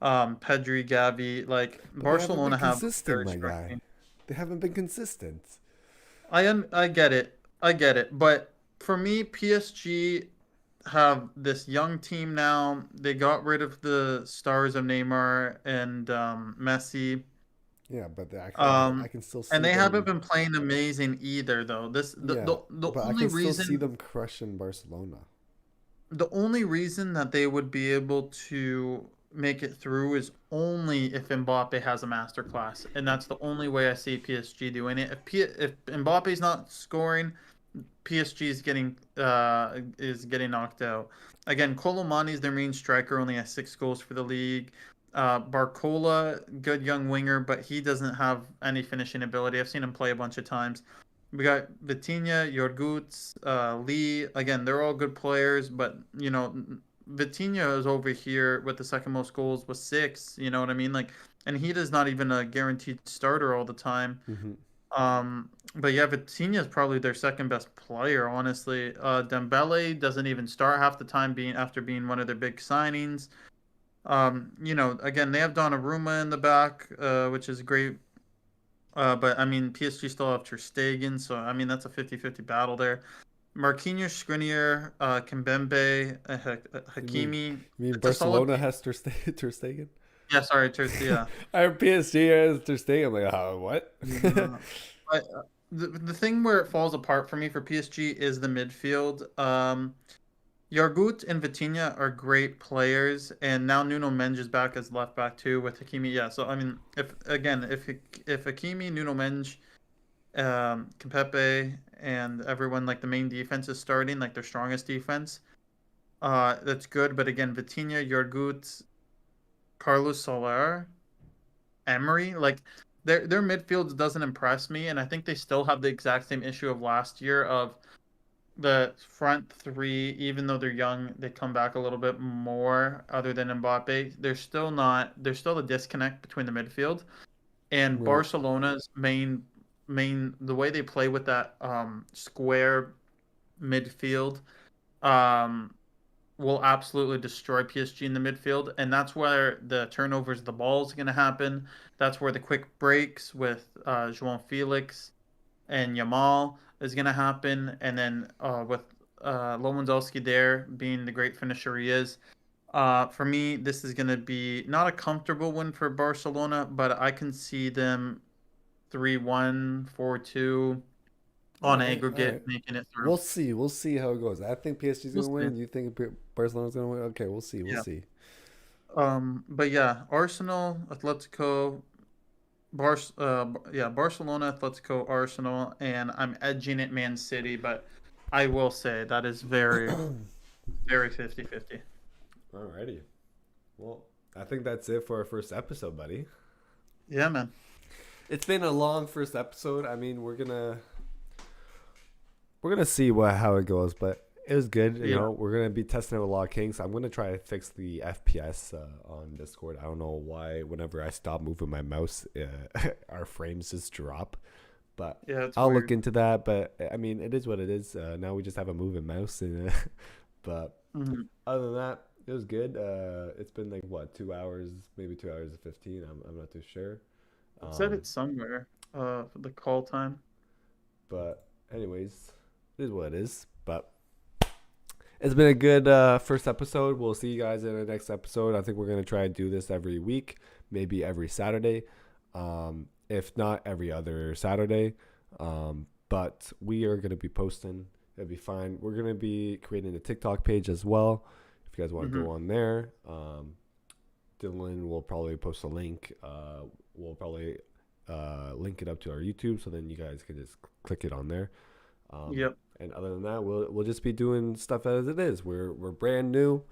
Pedri, Gavi. Like But they haven't been Barcelona have a consistent, very my strong guy. team. They haven't been consistent. I get it. I get it. But for me, PSG have this young team now. They got rid of the stars of Neymar and Messi. Yeah, but I Um, can still and see they haven't them. been playing amazing either, though. This Yeah, the but I only can still see reason them crushing Barcelona. the only reason that they would be able to make it through is only if Mbappe has a masterclass, and that's the only way I see PSG doing it. If Mbappe's not scoring, PSG is getting knocked out. Again, Colomani is their main striker, only has 6 goals for the league. Barcola, good young winger, but he doesn't have any finishing ability. I've seen him play a bunch of times. We got Vitinha, Yorguts, Lee. Again, they're all good players, but Vitinha is over here with the second most goals with 6. You know what I mean? Like, and he is not even a guaranteed starter all the time. Hmm. But yeah, Vitinha is probably their second best player, honestly. Dembele doesn't even start half the time being one of their big signings. Again, they have Donnarumma in the back, which is great. But I mean, PSG still have Ter Stegen, so I mean that's a 50-50 battle there. Marquinhos, Skriniar, Kimpembe, You mean Hakimi. you mean It's a solid Barcelona team. has Ter Stegen? Yeah, sorry, yeah. I have PSG has Ter Stegen. I'm like, what? Yeah. The thing where it falls apart for me for PSG is the midfield. Yargut and Vitinha are great players, and now Nuno Mendes is back as left back too with Hakimi. Yeah, so I mean, if Hakimi, Nuno Mendes, Kimpembe, and everyone like the main defense is starting like their strongest defense, that's good. But again, Vitinha, Yargut, Carlos Soler, Emery, like their midfield doesn't impress me, and I think they still have the exact same issue of last year of the front three, even though they're young, they come back a little bit more other than Mbappe. They're still not there's still a disconnect between the midfield and Right. Barcelona's main the way they play with that square midfield um will absolutely destroy PSG in the midfield, and that's where the turnovers of the ball is going to happen. That's where the quick breaks with João Felix and Yamal is going to happen. And then with Lewandowski there being the great finisher he is, for me, this is going to be not a comfortable win for Barcelona, but I can see them 3-1, 4-2 All on right, all right. aggregate, making it through. We'll see. We'll see how it goes. I think PSG's We'll gonna see. win. You think Barcelona's gonna win? Okay, we'll see. We'll Yeah. see. But yeah, Arsenal, Atletico, Barcelona, Atletico, Arsenal, and I'm edging it Man City, but I will say that is very, very 50-50. Alrighty. Well, I think that's it for our first episode, buddy. Yeah, man. It's been a long first episode. I mean, we're gonna see how it goes, but it was good. You Yeah. know, we're gonna be testing out a lot of kinks. I'm gonna try to fix the FPS on Discord. I don't know why. Whenever I stop moving my mouse, our frames just drop. But Yeah, it's I'll look weird. into that. But I mean, it is what it is. Now we just have a moving mouse, and but Mhm. other than that, it was good. It's been like what 2 hours, maybe 2 hours and 15. I'm not too sure. It said Um, it somewhere. For the call time. but anyways, it is what it is. But it's been a good first episode. We'll see you guys in the next episode. I think we're gonna try to do this every week, maybe every Saturday, if not every other Saturday. But we are gonna be posting. It'll be fine. We're gonna be creating a TikTok page as well. If you guys want to Hmm. go on there, Dylan will probably post a link. We'll probably link it up to our YouTube, so then you guys can just click it on there. Yep. And other than that, we'll just be doing stuff as it is. We're brand new.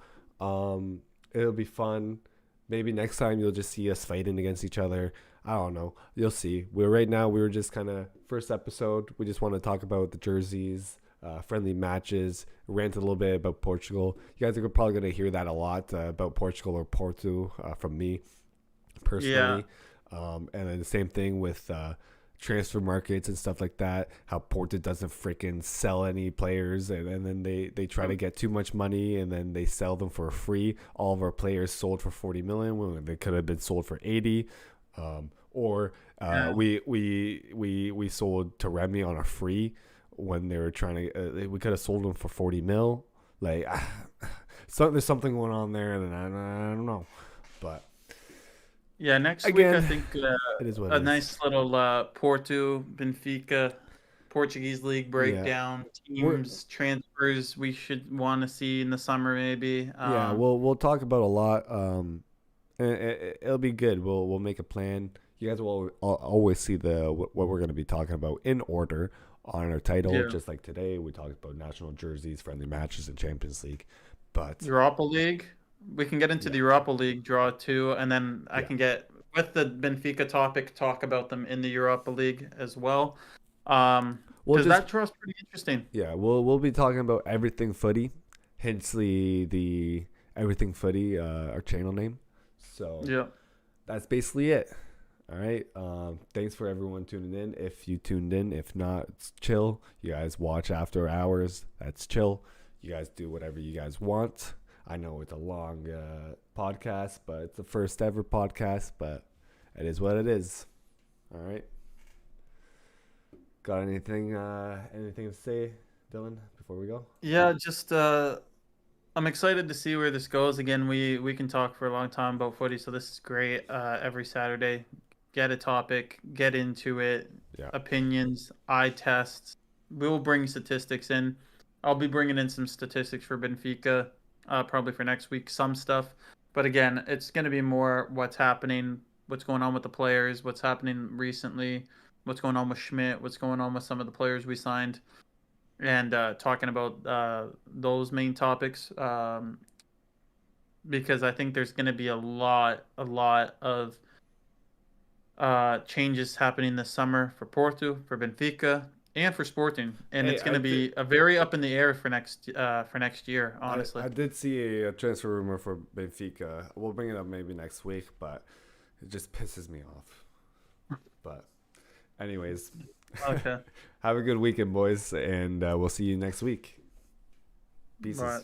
It'll be fun. Maybe next time you'll just see us fighting against each other. I don't know. You'll see. We were just kind of first episode. We just want to talk about the jerseys, friendly matches. Rant a little bit about Portugal. You guys are probably gonna hear that a lot about Portugal or Porto from me Yeah. personally. And then the same thing with transfer markets and stuff like that. How Porto doesn't freaking sell any players, and then they try to get too much money, and then they sell them for free. All of our players sold for 40 million when they could have been sold for 80. Or Yeah. we sold Taremi on a free when they were trying to. We could have sold them for 40 mil. Like, so there's something going on there, and I don't know, but. Yeah. Next week, I Again, think it is what a it is. nice little Porto, Benfica, Portuguese league Yeah, breakdown, we're teams, transfers we should want to see in the summer, maybe. yeah. We'll talk about a lot. And it'll be good. We'll make a plan. You guys will always see what we're gonna be talking about in order on our title. Yeah. Just like today, we talked about national jerseys, friendly matches, and Champions League. But Europa League. We can get into yeah, the Europa League draw too, and then I yeah, can get with the Benfica topic, talk about them in the Europa League as well. we'll Because just that draw's pretty interesting. yeah, we'll be talking about everything footy. Hence the everything footy, our channel name. So Yeah. that's basically it. All right. Thanks for everyone tuning in. If you tuned in, if not, it's chill. You guys watch after hours. That's chill. You guys do whatever you guys want. I know it's a long podcast, but it's the first ever podcast. But it is what it is. All right. Got anything to say, Dylan, before we go? Yeah, just I'm excited to see where this goes. Again, we can talk for a long time about footy, so this is great. Every Saturday, get a topic, get into it, Yeah. opinions, eye tests. We'll bring statistics in. I'll be bringing in some statistics for Benfica, probably for next week, some stuff. But again, it's going to be more what's happening, what's going on with the players, what's happening recently, what's going on with Schmidt, what's going on with some of the players we signed, and talking about those main topics, because I think there's going to be a lot of changes happening this summer for Porto, for Benfica, and for Sporting, and Hey, it's going to be a very up in the air for next year, honestly. I did see a transfer rumor for Benfica. We'll bring it up maybe next week, but it just pisses me off. But anyways, Okay, have a good weekend, boys, and we'll see you next week. Pieces. right.